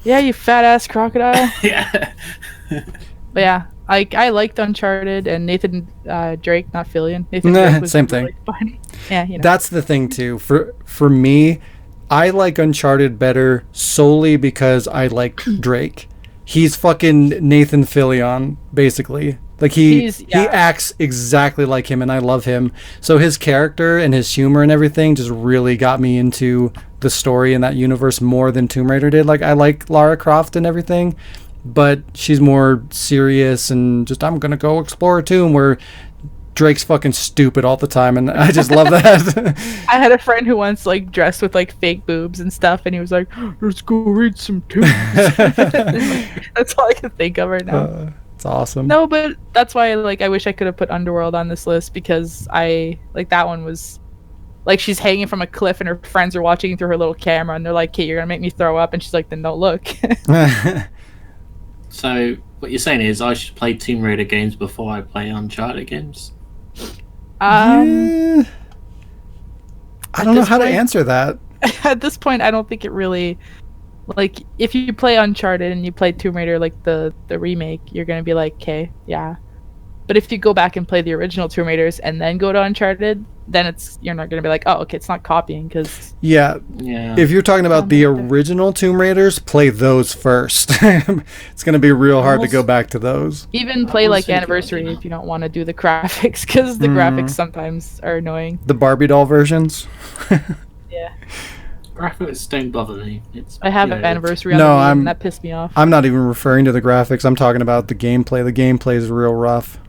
Yeah, you fat ass crocodile. Yeah. But yeah, I liked Uncharted, and Nathan Drake, not Fillion. Nathan Nah, Drake was same really thing. funny. Yeah, you know. That's the thing too. For me, I like Uncharted better solely because I like Drake. He's fucking Nathan Fillion, basically. Like he acts exactly like him, and I love him. So his character and his humor and everything just really got me into the story in that universe more than Tomb Raider did. Like I like Lara Croft and everything, but she's more serious and just, I'm gonna go explore a tomb, where Drake's fucking stupid all the time, and I just love that. I had a friend who once like dressed with like fake boobs and stuff, and he was like, "Let's go read some tombs." That's all I can think of right now. It's awesome. No, but that's why like I wish I could have put Underworld on this list, because I like that one was like she's hanging from a cliff and her friends are watching through her little camera, and they're like, "Kate, you're gonna make me throw up," and she's like, "Then don't look." So what you're saying is I should play Tomb Raider games before I play Uncharted games? Yeah. I don't know this how to point- answer that. At this point, I don't think it really, like, if you play Uncharted and you play Tomb Raider, like the remake, you're gonna be like, okay, yeah. But if you go back and play the original Tomb Raiders and then go to Uncharted, then you're not gonna be like, oh, okay, it's not copying, because Yeah. Yeah. If you're talking about the original Tomb Raiders, play those first. It's going to be real hard to go back to those. even play was like thinking Anniversary that. if you don't want to do the graphics, because the graphics sometimes are annoying. The Barbie doll versions. Yeah, Graphics don't bother me. It's, I have you an know, Anniversary on No, the Wii, I'm- and that pissed me off. I'm not even referring to the graphics. I'm talking about the gameplay. The gameplay is real rough.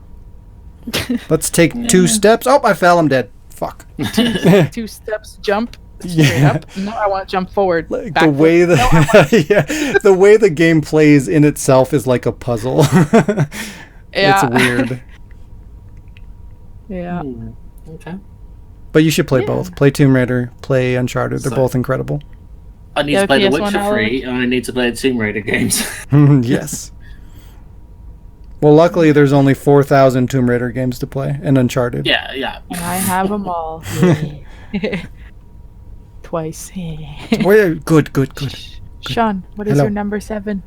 Let's take 2 steps. Oh, I fell. I'm dead. Fuck. 2 steps, jump straight Yeah. up. No, I want to jump forward. Like the Backward. way the way the game plays in itself is like a puzzle. Yeah. It's weird. Yeah. Okay. But you should play Yeah. both. Play Tomb Raider, play Uncharted. They're So- both incredible. I need Yeah, to play The PS1 Witcher 3, and I need to play the Tomb Raider games. Yes. Well, luckily there's only 4,000 Tomb Raider games to play and Uncharted. yeah, yeah. And I have them all. Twice. Well, good. Sean, what is Hello. your number 7?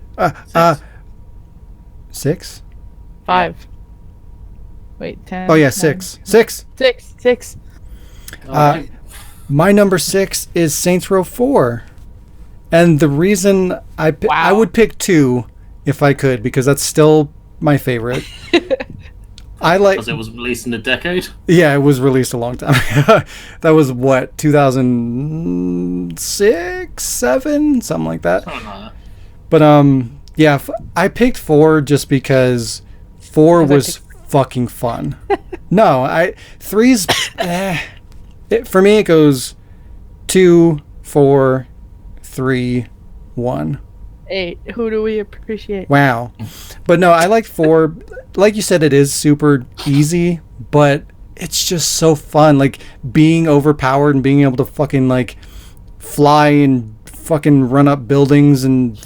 6? 5. Wait, 10. Oh yeah, 9, 6. 6. My number 6 is Saints Row 4. And the reason I Wow. would pick 2 if I could, because that's still my favorite. I like. Because it was released in a decade. Yeah, it was released a long time. That was what, 2006, 7, something like that. Something like that. But yeah, I picked 4 just because 4 was fucking fun. No, 3's for me it goes 2, 4, 3, 1. 8. Who do we appreciate? Wow. But no, I like 4. Like you said, it is super easy, but it's just so fun. Like being overpowered and being able to fucking like fly and fucking run up buildings and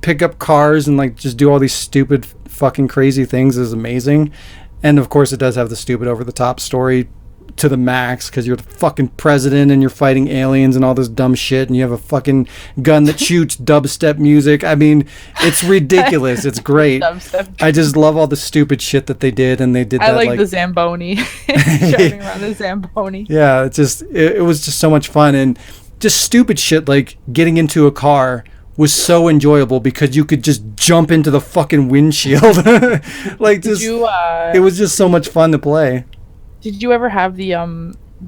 pick up cars and like just do all these stupid fucking crazy things is amazing. And of course it does have the stupid over the top story to the max, because you're the fucking president and you're fighting aliens and all this dumb shit, and you have a fucking gun that shoots dubstep music. I mean, it's ridiculous. It's great. I just love all the stupid shit that they did, and they did that. I like the Zamboni. Driving around the Zamboni. Yeah, it was just so much fun, and just stupid shit like getting into a car was so enjoyable because you could just jump into the fucking windshield. Like just it was just so much fun to play. Did you ever have the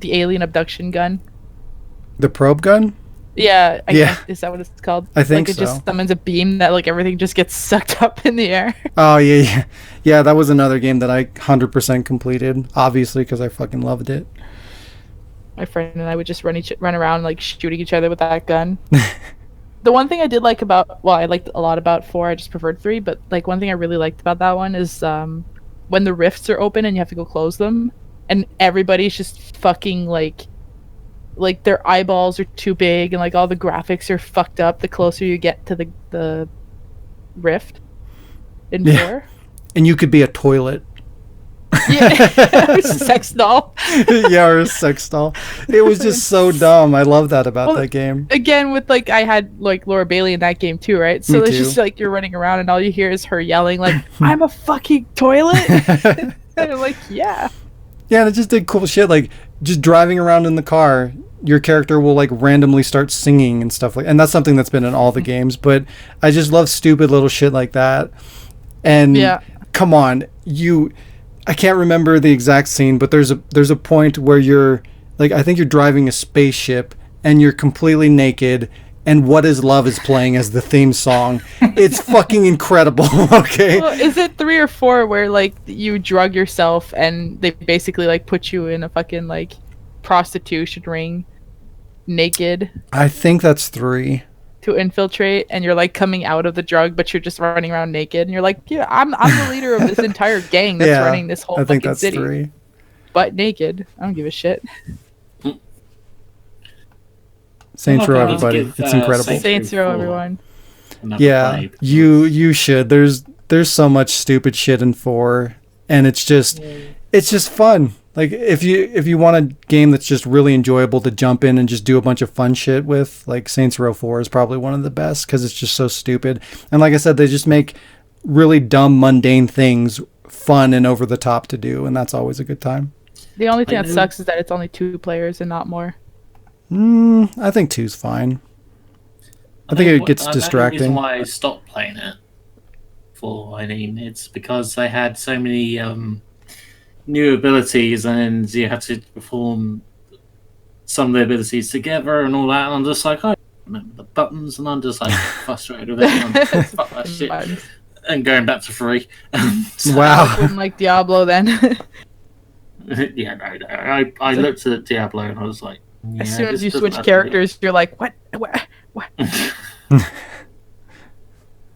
alien abduction gun? The probe gun? Yeah, I guess, is that what it's called? I think like it just summons a beam that like everything just gets sucked up in the air. Oh yeah. That was another game that I 100% completed, obviously, because I fucking loved it. My friend and I would just run around like shooting each other with that gun. The one thing I did like I liked a lot about 4. I just preferred 3, but like one thing I really liked about that one is when the rifts are open and you have to go close them. And everybody's just fucking like their eyeballs are too big and like all the graphics are fucked up the closer you get to the rift in 4. And you could be a toilet. Yeah, sex doll. Yeah, or a sex doll. It was just so dumb. I love that about that game. Again, with like I had like Laura Bailey in that game too, right? So it's just like you're running around and all you hear is her yelling like, "I'm a fucking toilet." And I'm like, yeah. Yeah, and it just did cool shit, like just driving around in the car, your character will like randomly start singing and stuff and that's something that's been in all the games, but I just love stupid little shit like that. And come on, I can't remember the exact scene, but there's a point where you're like, I think you're driving a spaceship and you're completely naked and What Is Love is playing as the theme song. It's fucking incredible. Okay. Well, is it 3 or 4 where like you drug yourself and they basically like put you in a fucking like prostitution ring naked? I think that's 3. To infiltrate, and you're like coming out of the drug, but you're just running around naked, and you're like, yeah, I'm the leader of this entire gang that's running this whole fucking city. I think that's 3. But naked. I don't give a shit. Saints Row, everybody. It's incredible. Saints Row, everyone. Yeah, you should. There's so much stupid shit in 4, and it's just fun. Like if you want a game that's just really enjoyable to jump in and just do a bunch of fun shit with, like Saints Row 4 is probably one of the best because it's just so stupid. And like I said, they just make really dumb, mundane things fun and over the top to do, and that's always a good time. The only thing that sucks is that it's only 2 players and not more. I think 2's fine. I think it gets distracting. The reason why I stopped playing it it's because they had so many new abilities and you had to perform some of the abilities together and all that, and I'm just like, I remember the buttons, and I'm just like frustrated with it. And fuck that shit. And going back to 3. Wow. Wouldn't like Diablo then. Yeah, no. I looked at Diablo and I was like, as soon as you switch characters, you're like, what?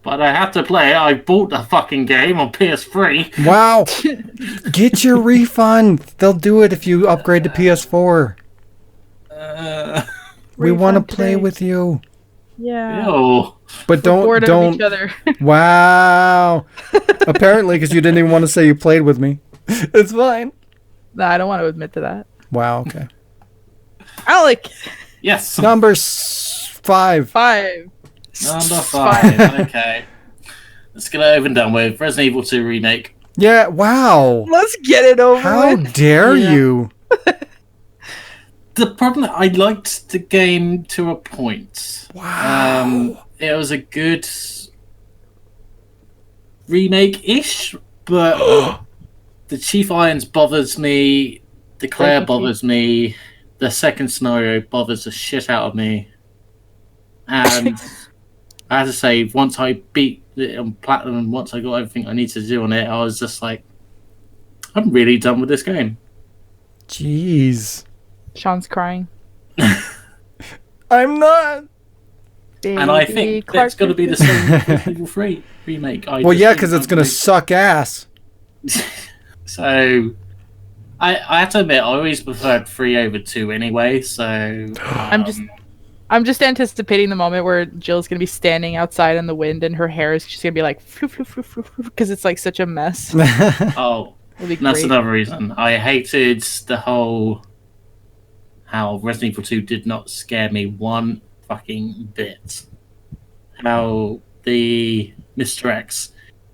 But I have to play it. I bought the fucking game on PS3. Wow. Get your refund. They'll do it if you upgrade to PS4. We want to play with you. Yeah. Ew. But don't. Of each other. Wow. Apparently, because you didn't even want to say you played with me. It's fine. No, I don't want to admit to that. Wow. Okay. Alec. Yes. Number 5. 5. Number 5. Okay. Let's get it over and done with. Resident Evil 2 Remake. Yeah, wow. Let's get it over How with. dare Yeah. you? The problem, I liked the game to a point. Wow. It was a good remake-ish, but the Chief Irons bothers me, the Claire bothers me, the second scenario bothers the shit out of me. And I have to say, once I beat it on Platinum and once I got everything I need to do on it, I was just like, I'm really done with this game. Jeez. Sean's crying. I'm not. And I think that's going to be the same with Resident Evil 3 remake. Well, yeah, because it's going to suck ass. So, I have to admit, I always preferred 3 over 2 anyway, so... I'm just anticipating the moment where Jill's gonna be standing outside in the wind and her hair is just gonna be like because it's like such a mess. Oh, It'll be that's great. another reason. I hated the whole... how Resident Evil 2 did not scare me one fucking bit. How the Mr. X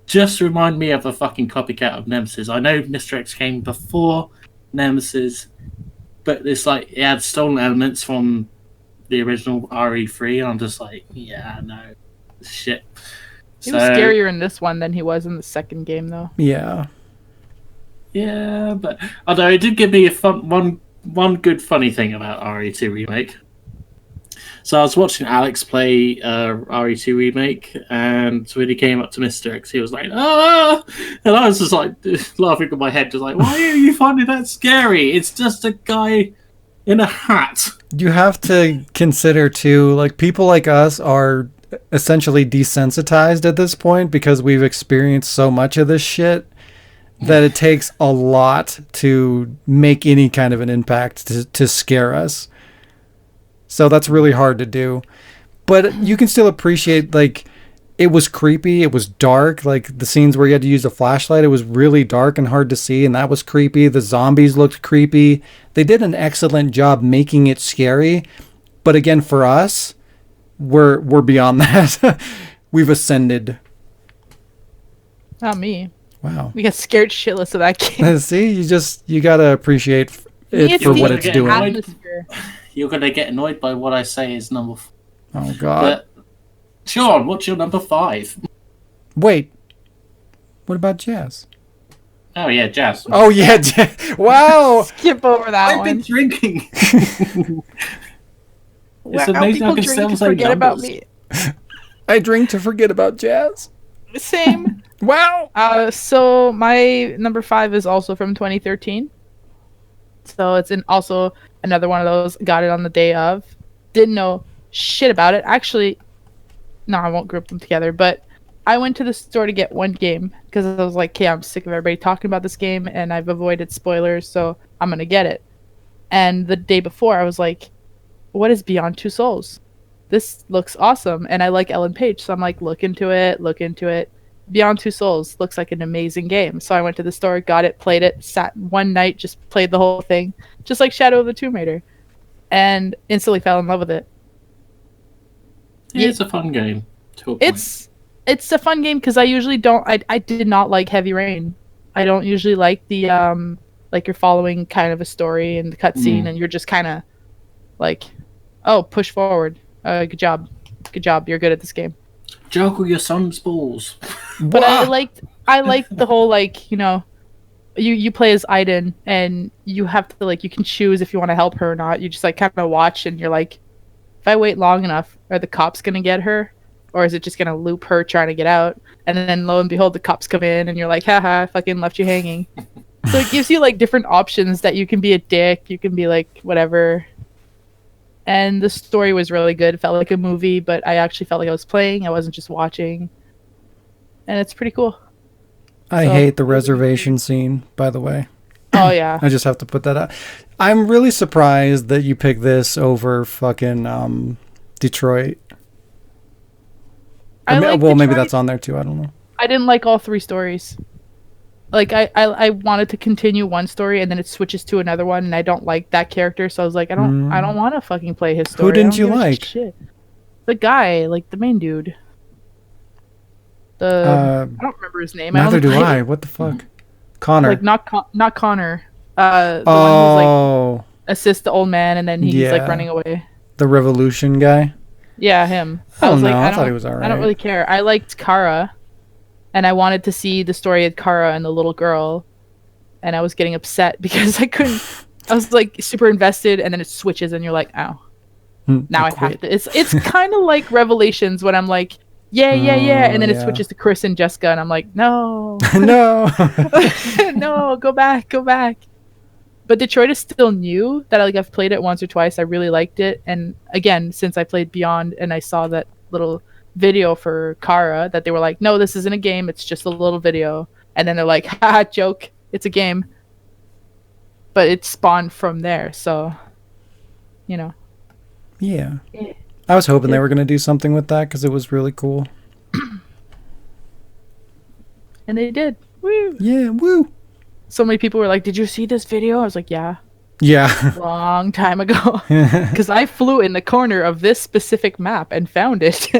just remind me of a fucking copycat of Nemesis. I know Mr. X came before Nemesis, but it's like it had stolen elements from the original RE3, and I'm just like, yeah, no, shit. He was scarier in this one than he was in the second game, though. Yeah. Yeah, but although it did give me a one good funny thing about RE2 remake. So I was watching Alex play RE2 remake, and when he came up to Mr. X, he was like, "Ah!" And I was just like laughing in my head, just like, "Why are you finding that scary? It's just a guy in a hat." You have to consider too, like, people like us are essentially desensitized at this point because we've experienced so much of this shit that it takes a lot to make any kind of an impact to scare us. So that's really hard to do. But you can still appreciate, like, it was creepy, it was dark, like the scenes where you had to use a flashlight, it was really dark and hard to see, and that was creepy. The zombies looked creepy. They did an excellent job making it scary. But again, for us, we're beyond that. We've ascended. Not me. Wow. We got scared shitless of that game. See, you gotta appreciate it for what it's doing. atmosphere. You're gonna get annoyed by what I say is number 4. Oh God. But Sean, what's your number 5? Wait. What about Jazz? Oh yeah, Jazz. Oh yeah, wow. Skip over that I've one. been drinking. It's Wow, amazing people I can drink still to say forget about numbers. me. I drink to forget about Jazz. Same. Wow. So my number 5 is also from 2013. So it's also another one of those. Got it on the day of. Didn't know shit about it. Actually, no, I won't group them together. But I went to the store to get one game because I was like, okay, I'm sick of everybody talking about this game, and I've avoided spoilers, so I'm gonna get it. And the day before, I was like, what is Beyond Two Souls? This looks awesome, and I like Ellen Page, so I'm like, look into it. Beyond Two Souls looks like an amazing game. So I went to the store, got it, played it, sat one night, just played the whole thing, just like Shadow of the Tomb Raider, and instantly fell in love with it. Yeah, it's a fun game. To a point. It's a fun game because I usually don't. I did not like Heavy Rain. I don't usually like the like you're following kind of a story and the cutscene, and you're just kind of like, oh, push forward. Good job, you're good at this game. Juggle your son's balls. But I liked the whole, like, you know, you play as Aiden and you have to, like, you can choose if you want to help her or not. You just like kind of watch and you're like, if I wait long enough, are the cops gonna get her, or is it just gonna loop her trying to get out? And then lo and behold, the cops come in and you're like, haha, I fucking left you hanging. So it gives you like different options that you can be a dick, you can be like whatever. And the story was really good. It felt like a movie, but I actually felt like I was playing. I wasn't just watching. And it's pretty cool. I hate the reservation scene, by the way. Oh, yeah. I just have to put that out. I'm really surprised that you picked this over fucking Detroit. Well, maybe Detroit. that's on there too. I don't know. I didn't like all 3 stories. Like, I wanted to continue one story, and then it switches to another one, and I don't like that character, so I was like, I don't want to fucking play his story. Who didn't I you don't give a like? shit. The guy, like, the main dude. I don't remember his name. Neither do played I. it. What the fuck? Connor. Like not Connor. The one who's like Oh, assists the old man and then he's Yeah. like running away. the Revolution guy. Yeah, him. I don't know. Like, I thought he was alright. I don't really care. I liked Kara, and I wanted to see the story of Kara and the little girl, and I was getting upset because I couldn't. I was like super invested, and then it switches, and you're like, oh, now I have to. It's kind of like Revelations when I'm like, yeah, and then it switches to Chris and Jessica, and I'm like, no, No. no, go back. But Detroit is still new. That I've played it once or twice. I really liked it, and again, since I played Beyond and I saw that little video for Kara, that they were like, no, this isn't a game. It's just a little video, and then they're like, haha, joke, it's a game. But it spawned from there, so Yeah. I was hoping they were going to do something with that because it was really cool. And they did. Woo! Yeah, woo. So many people were like, did you see this video? I was like, yeah. Yeah. Long time ago. Because I flew in the corner of this specific map and found it.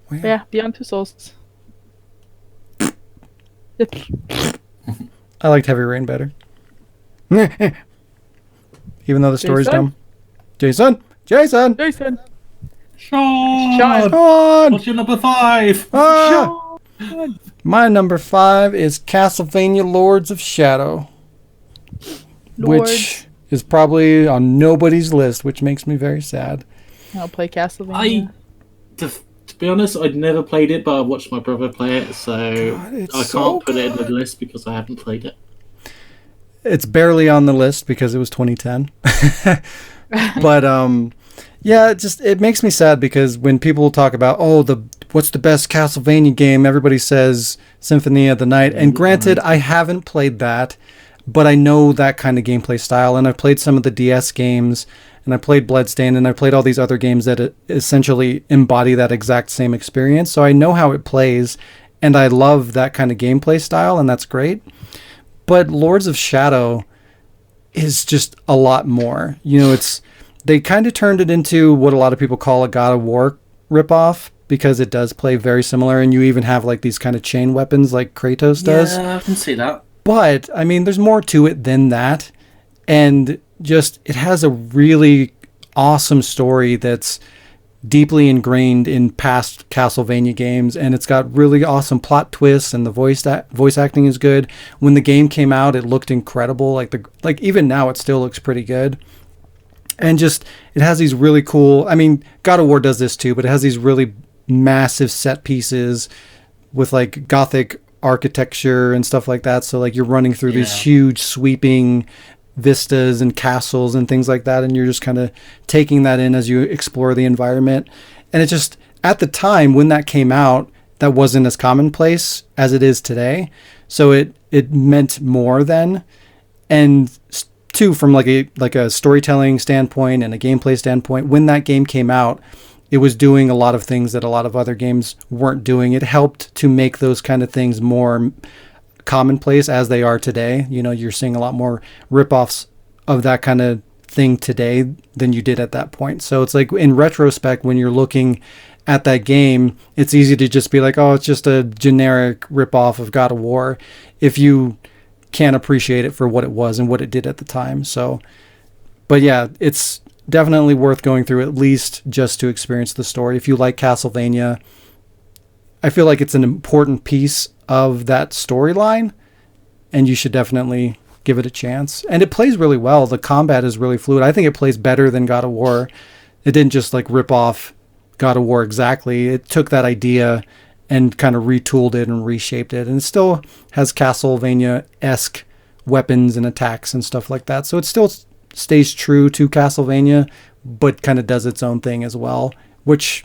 Yeah, Beyond Two Souls. I liked Heavy Rain better. Even though the story's dumb. Jason! Sean! Sean! What's your number 5? Ah! My number 5 is Castlevania Lords of Shadow. Which is probably on nobody's list, which makes me very sad. I'll play Castlevania. To be honest, I'd never played it, but I watched my brother play it, so I can't put it in the list because I haven't played it. It's barely on the list because it was 2010. But yeah, it makes me sad because when people talk about what's the best Castlevania game, everybody says Symphony of the Night. And granted, I haven't played that, but I know that kind of gameplay style, and I've played some of the DS games, and I played Bloodstained, and I played all these other games that essentially embody that exact same experience. So I know how it plays, and I love that kind of gameplay style, and that's great. But Lords of Shadow is just a lot more. They kind of turned it into what a lot of people call a God of War ripoff, because it does play very similar, and you even have like these kind of chain weapons like Kratos does. Yeah, I can see that. But I mean, there's more to it than that, and just it has a really awesome story that's deeply ingrained in past Castlevania games, and it's got really awesome plot twists, and the voice acting is good. When the game came out, it looked incredible. Like even now, it still looks pretty good. And just it has these really cool. I mean, God of War does this too, but it has these really massive set pieces with like Gothic architecture and stuff like that. So like you're running through these huge sweeping vistas and castles and things like that, and you're just kind of taking that in as you explore the environment. And it just, at the time when that came out, that wasn't as commonplace as it is today, so it meant more then. And two, from like a storytelling standpoint and a gameplay standpoint, when that game came out, it was doing a lot of things that a lot of other games weren't doing. It helped to make those kind of things more commonplace as they are today. You're seeing a lot more ripoffs of that kind of thing today than you did at that point. So it's like, in retrospect, when you're looking at that game, it's easy to just be like, oh, it's just a generic ripoff of God of War, if you can't appreciate it for what it was and what it did at the time. So, but yeah, it's definitely worth going through, at least just to experience the story. If you like Castlevania, I feel like it's an important piece of that storyline, and you should definitely give it a chance. And it plays really well. The combat is really fluid. I think it plays better than God of War. It didn't just like rip off God of War exactly. It took that idea and kind of retooled it and reshaped it, and it still has Castlevania-esque weapons and attacks and stuff like that. So it still stays true to Castlevania, but kind of does its own thing as well, which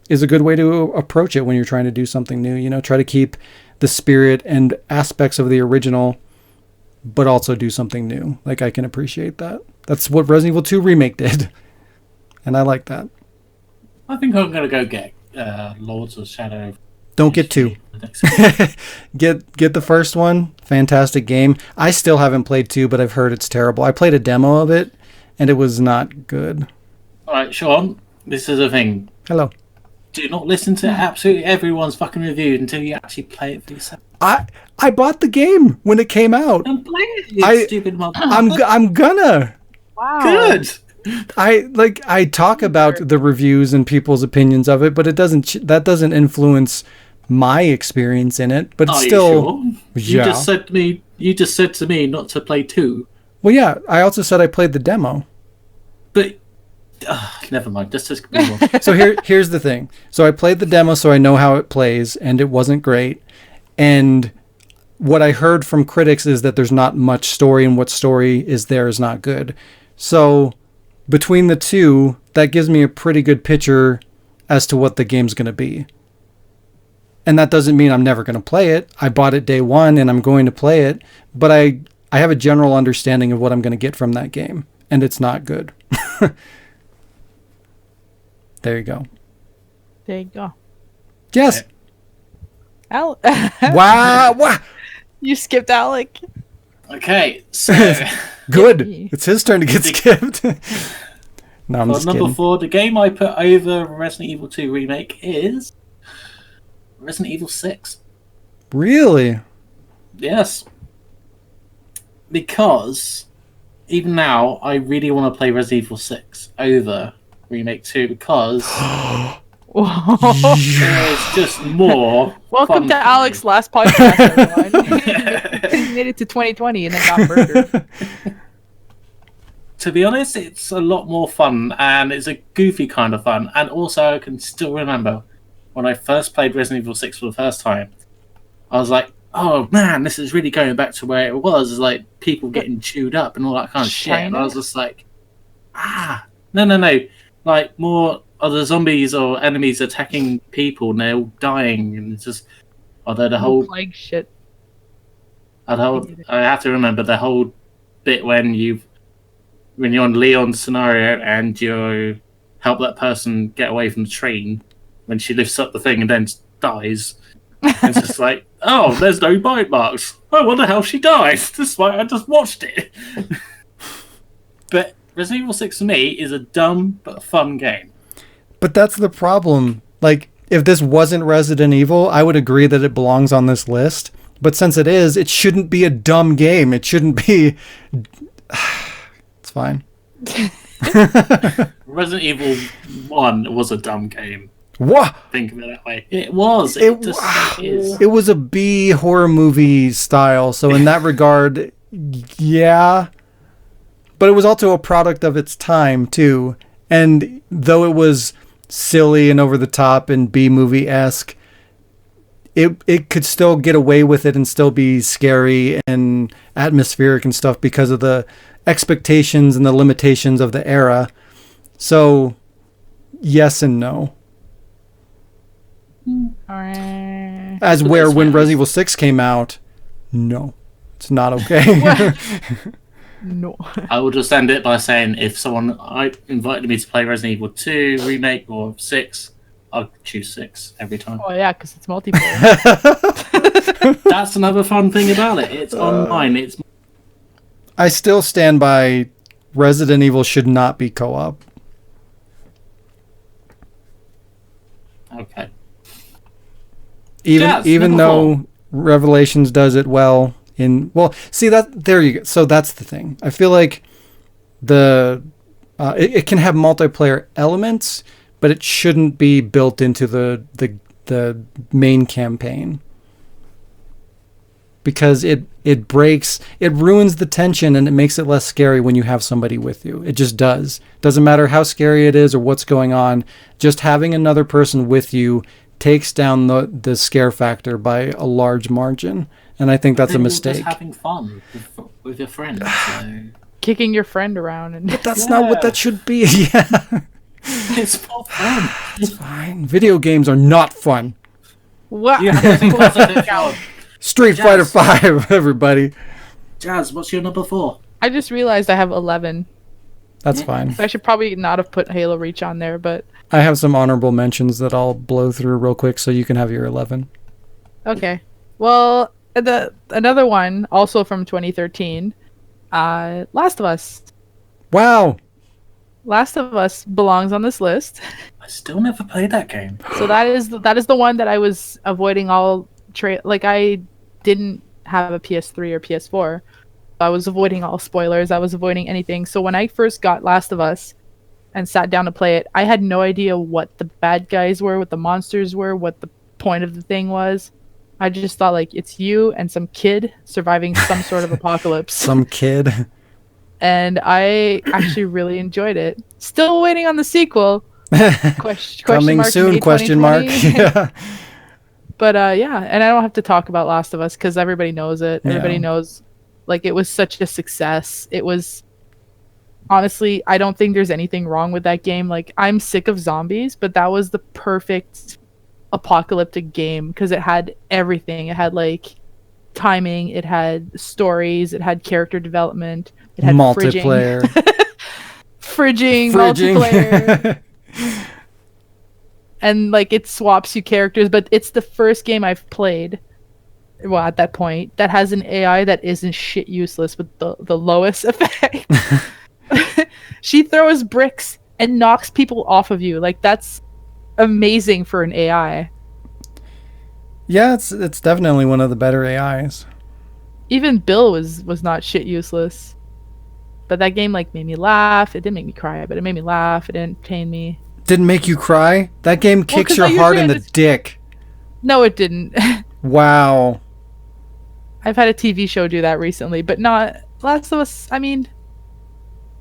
is a good way to approach it when you're trying to do something new. Try to keep the spirit and aspects of the original, but also do something new. Like, I can appreciate that. That's what Resident Evil 2 Remake did, and I like that. I think I'm going to go get Lords of Shadow. Don't get 2. Get the first one. Fantastic game. I still haven't played 2, but I've heard it's terrible. I played a demo of it, and it was not good. All right, Sean, this is the thing. Hello. Do not listen to absolutely everyone's fucking review until you actually play it for yourself. I bought the game when it came out. Don't play it, you stupid mother. I'm gonna. Wow. Good. I talk about the reviews and people's opinions of it, but that doesn't influence my experience in it. But it's still, you sure? yeah. You just said to me not to play 2. Well, yeah. I also said I played the demo. But never mind. Let's just move on. So here's the thing. So I played the demo, so I know how it plays, and it wasn't great. And what I heard from critics is that there's not much story, and what story is there is not good. So between the two, that gives me a pretty good picture as to what the game's going to be. And that doesn't mean I'm never going to play it. I bought it day one, and I'm going to play it. But I have a general understanding of what I'm going to get from that game, and it's not good. There you go. There you go. Yes. Wow. Wow. You skipped Alec. Okay, so Good. It's his turn to get skipped. No, I'm for just number kidding. 4, the game I put over Resident Evil 2 Remake is Resident Evil 6. Really? Yes. Because even now, I really want to play Resident Evil 6 over Remake 2 because there's just more. Welcome fun to Alec's last podcast, everyone. He made it to 2020 and then got murdered. To be honest, it's a lot more fun, and it's a goofy kind of fun. And also, I can still remember when I first played Resident Evil 6 for the first time, I was like, oh man, this is really going back to where it was, like people getting chewed up and all that kind of shit. And I was just like, no. Like, more other zombies or enemies attacking people and they're all dying, and it's just, although the whole plague shit. I have to remember the whole bit when you're on Leon's scenario and you help that person get away from the train when she lifts up the thing and then dies. It's just like, oh, there's no bite marks. I wonder how she died. Despite I just watched it. But Resident Evil 6 for me is a dumb but fun game. But that's the problem. Like, if this wasn't Resident Evil, I would agree that it belongs on this list. But since it is, it shouldn't be a dumb game. It shouldn't be... It's fine. Resident Evil 1 was a dumb game. What? Think of it that way. It was. It just is. It was a B horror movie style. So in that regard, yeah. But it was also a product of its time, too. And though it was silly and over the top and B-movie-esque, it could still get away with it and still be scary and atmospheric and stuff because of the expectations and the limitations of the era. So, yes and no. As where when Resident Evil 6 came out, no, it's not okay. No. I will just end it by saying if someone invited me to play Resident Evil 2 Remake or 6, I'll choose 6 every time. Oh yeah, because it's multiplayer. That's another fun thing about it. It's online. It's I still stand by Resident Evil should not be co-op. okay. Even though Revelations does it well see that there you go. So that's the thing. I feel like it can have multiplayer elements, but it shouldn't be built into the main campaign. Because it ruins the tension and it makes it less scary when you have somebody with you. It just does. Doesn't matter how scary it is or what's going on. Just having another person with you takes down the scare factor by a large margin. And I think that's a mistake. Just having fun with your friends. So. Kicking your friend around. And But that's not what that should be. Yeah. It's for fun. It's fine. Video games are not fun. What? Yeah, Street Fighter 5, everybody. Jazz, what's your number 4? I just realized I have 11. That's fine. I should probably not have put Halo Reach on there, but... I have some honorable mentions that I'll blow through real quick so you can have your 11. Okay. Well, another one, also from 2013, Last of Us. Wow. Last of Us belongs on this list. I still never played that game. So that is the one that I was avoiding all like I didn't have a PS3 or PS4. I was avoiding all spoilers. I was avoiding anything. So when I first got Last of Us and sat down to play it, I had no idea what the bad guys were, what the monsters were, what the point of the thing was. I just thought like it's you and some kid surviving some sort of apocalypse. Some kid. And I actually really enjoyed it. Still waiting on the sequel. Coming soon, May question mark. 2020. Yeah. But yeah, and I don't have to talk about Last of Us because everybody knows it. Everybody knows, like, it was such a success. It was, honestly, I don't think there's anything wrong with that game. Like, I'm sick of zombies, but that was the perfect apocalyptic game because it had everything. It had, like, timing, it had stories, it had character development, it had multiplayer. Fridging, multiplayer. And like it swaps you characters, but it's the first game I've played, well, at that point, that has an AI that isn't shit useless with the lowest effect. She throws bricks and knocks people off of you. Like, that's amazing for an AI. Yeah, it's definitely one of the better AIs. Even Bill was not shit useless. But that game like made me laugh. It didn't make me cry, but it made me laugh. It entertained me. Didn't make you cry? That game kicks your heart in the dick. No, it didn't. Wow. I've had a TV show do that recently, but not Last of Us. I mean,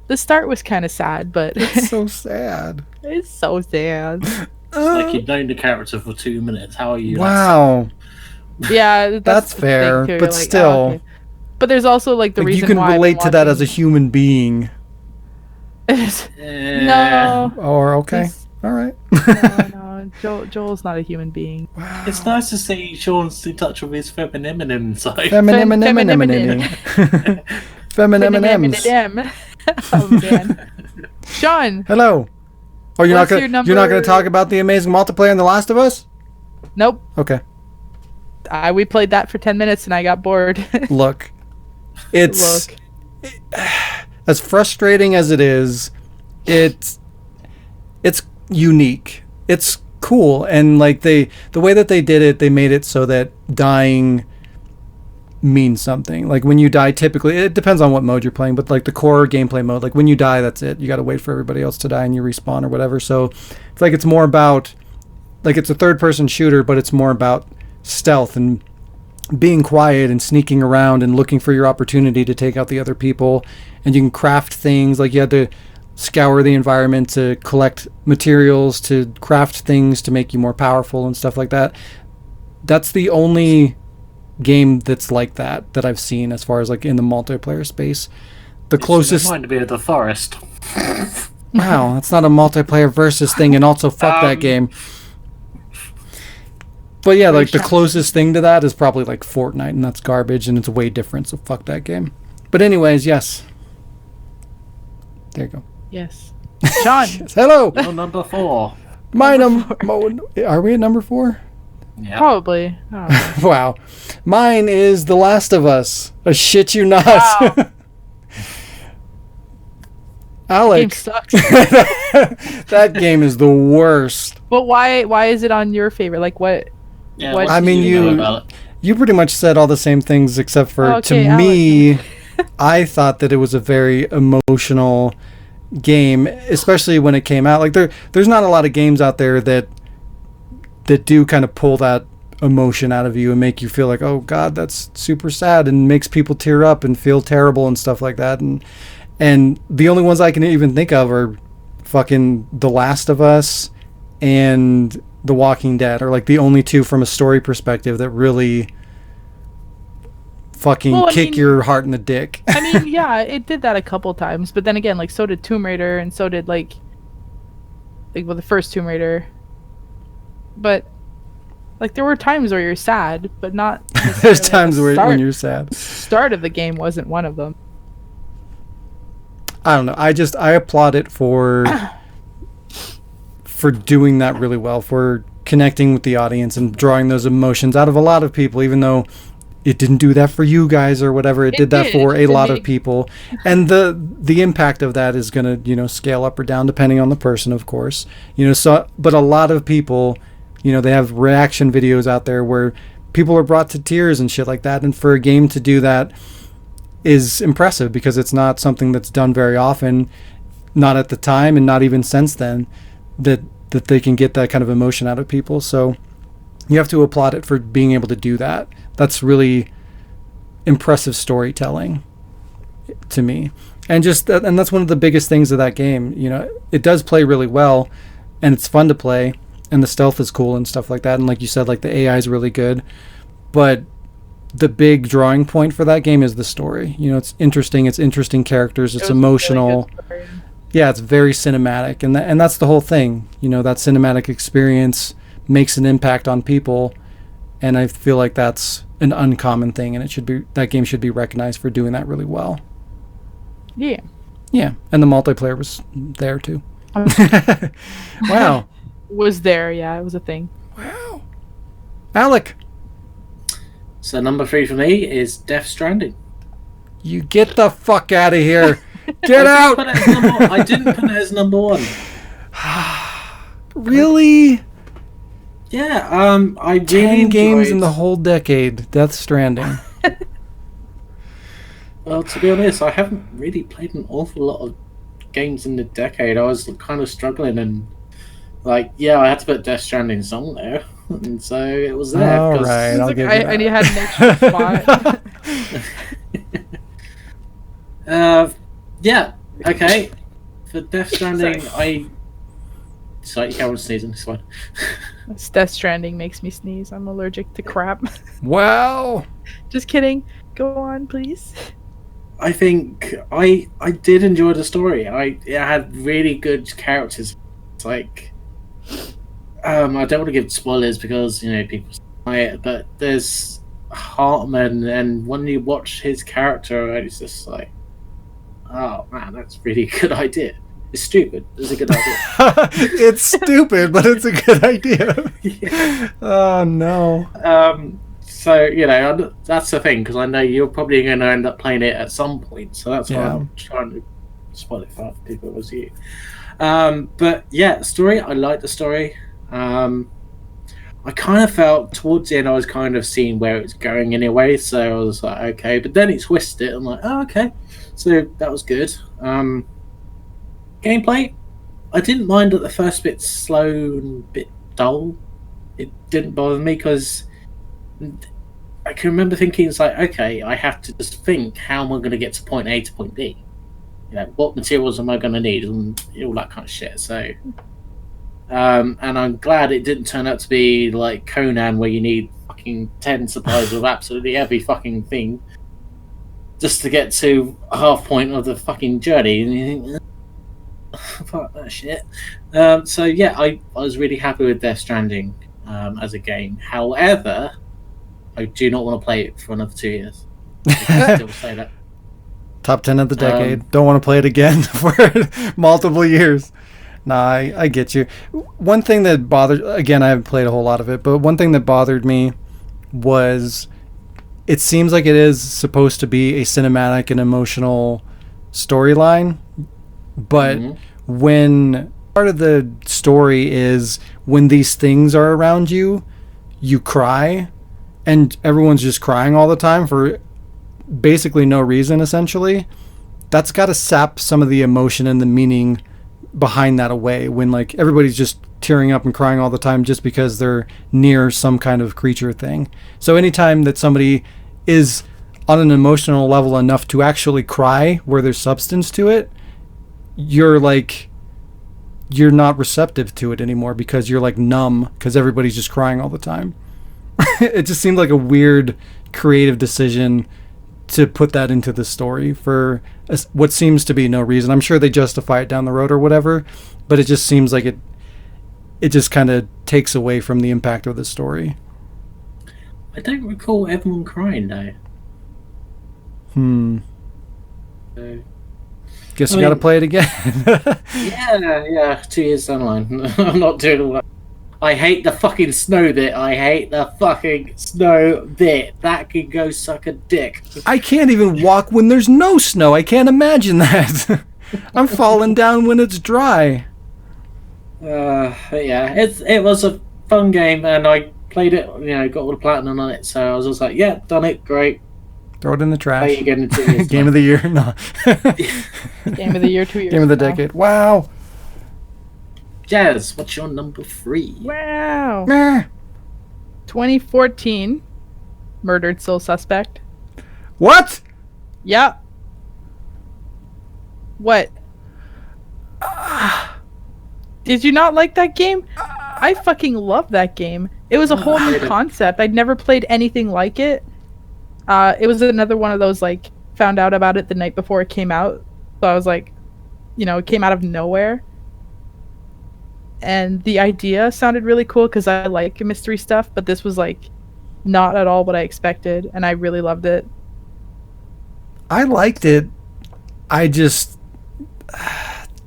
the start was kind of sad, but It's so sad. it's so sad. It's like you've known the character for 2 minutes. How are you? Wow. Yeah, That's the fair, thing, too. but Like, still. oh, okay. But there's also like the Like, reason you can why relate to that as a human being. No. Or okay. He's- All right. No. Joel's not a human being. It's nice to see Sean's in touch with his feminine side. Feminine. Oh man. Sean. Hello. Oh, you're What's not your gonna you're not gonna number- talk about the amazing multiplayer in The Last of Us? Nope. Okay. We played that for 10 minutes and I got bored. Look. It's as frustrating as it is, it's unique. It's cool, and like the way that they did it, they made it so that dying means something. Like when you die, typically it depends on what mode you're playing, but like the core gameplay mode, like when you die, that's it. You got to wait for everybody else to die and you respawn or whatever. So it's like it's more about, like, it's a third person shooter, but it's more about stealth and being quiet and sneaking around and looking for your opportunity to take out the other people. And you can craft things, like you had to scour the environment to collect materials to craft things to make you more powerful and stuff like that. That's the only game that's like that I've seen as far as like in the multiplayer space. The closest It might be the forest. Wow, that's not a multiplayer versus thing, and also fuck that game. But yeah, like the closest thing to that is probably like Fortnite, and that's garbage, and it's way different, so fuck that game. But anyways, yes. There you go. Yes. Sean. Yes, hello. You're number 4. My are we at number 4? Yeah. Probably. I don't know. Wow. Mine is The Last of Us. I shit you not. Wow. Alec. Game sucks. That game is the worst. But why is it on your favorite? Like what? Yeah, What- I mean, do know about it? you pretty much said all the same things except for, Okay, to me, I thought that it was a very emotional game, especially when it came out. Like there's not a lot of games out there that do kind of pull that emotion out of you and make you feel like, oh god, that's super sad, and makes people tear up and feel terrible and stuff like that. And the only ones I can even think of are fucking The Last of Us and The Walking Dead, are like the only two from a story perspective that really fucking kick your heart in the dick. I mean, yeah, it did that a couple times, but then again, like so did Tomb Raider, and so did like the first Tomb Raider. But like there were times where you're sad, but not. There's times when you're sad. Start of the game wasn't one of them. I don't know. I applaud it for doing that really well, for connecting with the audience and drawing those emotions out of a lot of people, even though it didn't do that for you guys or whatever. It did that for a lot of people. And the impact of that is going to, scale up or down depending on the person, of course. But a lot of people, they have reaction videos out there where people are brought to tears and shit like that. And for a game to do that is impressive because it's not something that's done very often, not at the time and not even since then, that they can get that kind of emotion out of people. So you have to applaud it for being able to do that. That's really impressive storytelling to me. And and that's one of the biggest things of that game. It does play really well and it's fun to play and the stealth is cool and stuff like that. And like you said, like the AI is really good, but the big drawing point for that game is the story. It's interesting characters. It's emotional. Really yeah, it's very cinematic, and that's the whole thing. That cinematic experience makes an impact on people, and I feel like that's an uncommon thing, and that game should be recognized for doing that really well. Yeah. Yeah, and the multiplayer was there too. Wow. Was there? Yeah, it was a thing. Wow. Alec. So number 3 for me is Death Stranding. You get the fuck out of here. Get out! I didn't put it as number 1. Really? Yeah, I really 10 games in the whole decade. Death Stranding. Well, to be honest, I haven't really played an awful lot of games in the decade. I was kind of struggling and I had to put Death Stranding somewhere. And so it was there. All right, I'll give you that. And you had an extra spot. Yeah, okay. For Death Stranding, Sorry, you can't sneezing, it's fine. Death Stranding makes me sneeze. I'm allergic to crap. Wow. Just kidding. Go on, please. I think I did enjoy the story. It had really good characters. It's like... I don't want to give spoilers because, people say it, but there's Hartman, and when you watch his character, it's just like, oh man, that's a really good idea. It's stupid. It's a good idea. It's stupid, but it's a good idea. Yeah. Oh no. So, that's the thing, because I know you're probably going to end up playing it at some point, so that's why I'm trying to spoil it for people as you. But yeah, story, I like the story. I kind of felt towards the end I was kind of seeing where it's going anyway, so I was like, okay, but then it twisted. I'm like, oh, okay, so that was good. Gameplay, I didn't mind that the first bit slow and a bit dull. It didn't bother me because I can remember thinking, it's like, okay, I have to just think, how am I going to get to point A to point B? What materials am I going to need and all that kind of shit. So and I'm glad it didn't turn out to be like Conan, where you need fucking 10 supplies of absolutely every fucking thing just to get to a half point of the fucking journey. And you think, fuck that shit. So yeah, I was really happy with Death Stranding as a game. However, I do not want to play it for another 2 years. I still say that. Top 10 of the decade. Don't want to play it again for multiple years. Nah, I get you. One thing that bothered... Again, I haven't played a whole lot of it, but one thing that bothered me was it seems like it is supposed to be a cinematic and emotional storyline, but when part of the story is when these things are around you, you cry, and everyone's just crying all the time for basically no reason, essentially. That's got to sap some of the emotion and the meaning behind that away, when like everybody's just tearing up and crying all the time just because they're near some kind of creature thing. So anytime that somebody is on an emotional level enough to actually cry where there's substance to it, you're not receptive to it anymore because you're like numb because everybody's just crying all the time. It just seemed like a weird creative decision to put that into the story for what seems to be no reason. I'm sure they justify it down the road or whatever, but it just seems like it just kind of takes away from the impact of the story. I don't recall everyone crying though. Guess we got to play it again. Yeah, 2 years down the line. I'm not doing all that. I hate the fucking snow bit. I hate the fucking snow bit. That can go suck a dick. I can't even walk when there's no snow. I can't imagine that. I'm falling down when it's dry. But yeah, it was a fun game, and I played it. Got all the platinum on it, so I was just like, yeah, done it, great. Throw it in the trash. Play it again in 2 years. Game of the year? No. Game of the year, 2 years. Game of the from now. decade. Wow. Jazz, what's your number 3? Wow. Meh. 2014, Murdered Soul Suspect. What? Yep. What? Did you not like that game? I fucking love that game. It was a whole new concept. I'd never played anything like it. It was another one of those, like, found out about it the night before it came out. So I was like, it came out of nowhere. And the idea sounded really cool because I like mystery stuff, but this was, like, not at all what I expected, and I really loved it. I liked it. I just...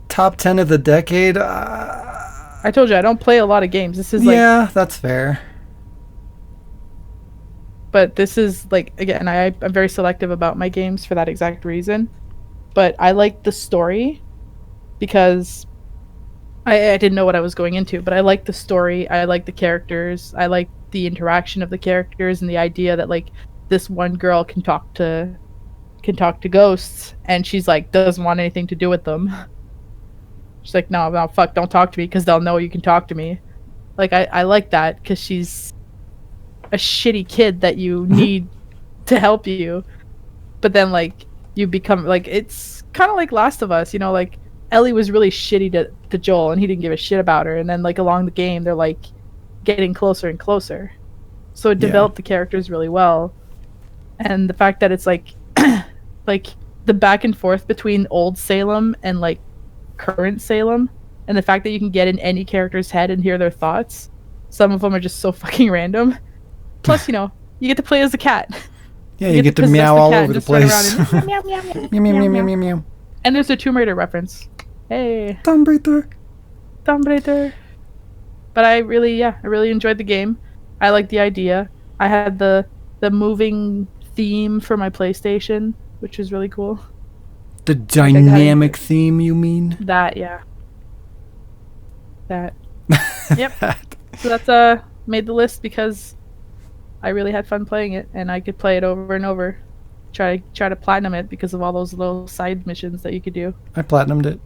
top 10 of the decade? I told you, I don't play a lot of games. This is, like... Yeah, that's fair. But this is, like, again, I'm very selective about my games for that exact reason. But I like the story because I didn't know what I was going into, but I like the story. I like the characters. I like the interaction of the characters and the idea that, like, this one girl can talk to ghosts, and she's like, doesn't want anything to do with them. She's like, no, fuck, don't talk to me because they'll know you can talk to me. Like, I like that because she's a shitty kid that you need to help you, but then, like, you become, like, it's kind of like Last of Us, like, Ellie was really shitty to Joel, and he didn't give a shit about her, and then, like, along the game, they're, like, getting closer and closer. So it developed the characters really well, and the fact that it's, like, like, the back and forth between old Salem and, like, current Salem, and the fact that you can get in any character's head and hear their thoughts. Some of them are just so fucking random. Plus, you get to play as a cat. Yeah, you get to meow all over the place. And meow, meow, meow, Meow, meow, meow, meow, meow, meow. And there's a Tomb Raider reference. Hey, Tomb Raider. Tomb Raider. But I really enjoyed the game. I liked the idea. I had the moving theme for my PlayStation, which was really cool. The dynamic theme, you mean? That, yeah. That. Yep. So that's made the list because I really had fun playing it, and I could play it over and over. Try to platinum it because of all those little side missions that you could do. I platinumed it.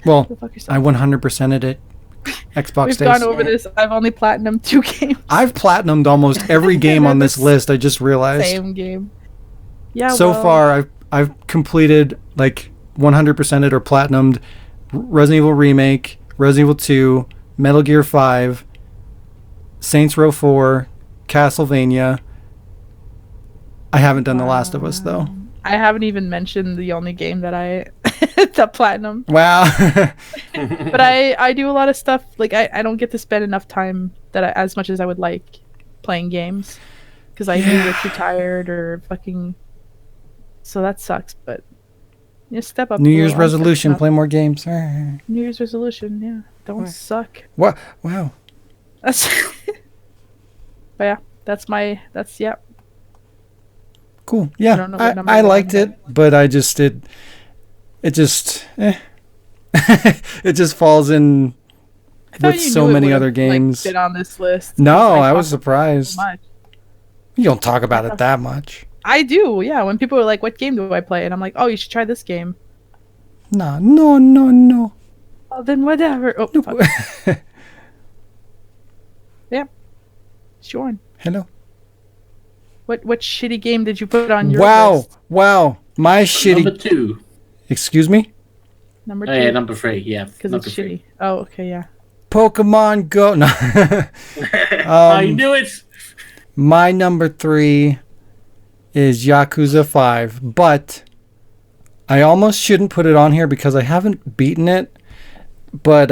Well, Go fuck yourself. I 100%ed it. Xbox We've days. gone over this. I've only platinumed 2 games. I've platinumed almost every game on this list. I just realized. Same game. Yeah. So far, I've completed, like, 100%ed or platinumed Resident Evil Remake, Resident Evil 2, Metal Gear 5, Saints Row 4, Castlevania. I haven't done The Last of Us, though. I haven't even mentioned the only game that I that platinum. Wow. But I do a lot of stuff. Like, I don't get to spend enough time as much as I would like playing games because I either get too tired or fucking. So that sucks. But step up. New Year's resolution: play more games. New Year's resolution, yeah. Don't suck. What? Wow. That's. But yeah, that's yeah. Cool. Yeah, don't know what number I you're liked on, it, but it just it just falls in I thought with you so knew it many would've, other games. Like, fit on this list. No, because I was talk surprised. so much. You don't talk about it that much. I do, yeah. When people are like, "What game do I play?" and I'm like, "Oh, you should try this game." No. Oh, then whatever. Oh, fuck. Yeah. Shaun. Hello. What shitty game did you put on your list? Wow. My shitty. Number 2. Excuse me? Number 2. Oh, yeah, number 3. Yeah, Because number it's 3. shitty. Oh, okay, yeah. Pokemon Go. No. I knew it. My number 3 is Yakuza 5, but I almost shouldn't put it on here because I haven't beaten it. But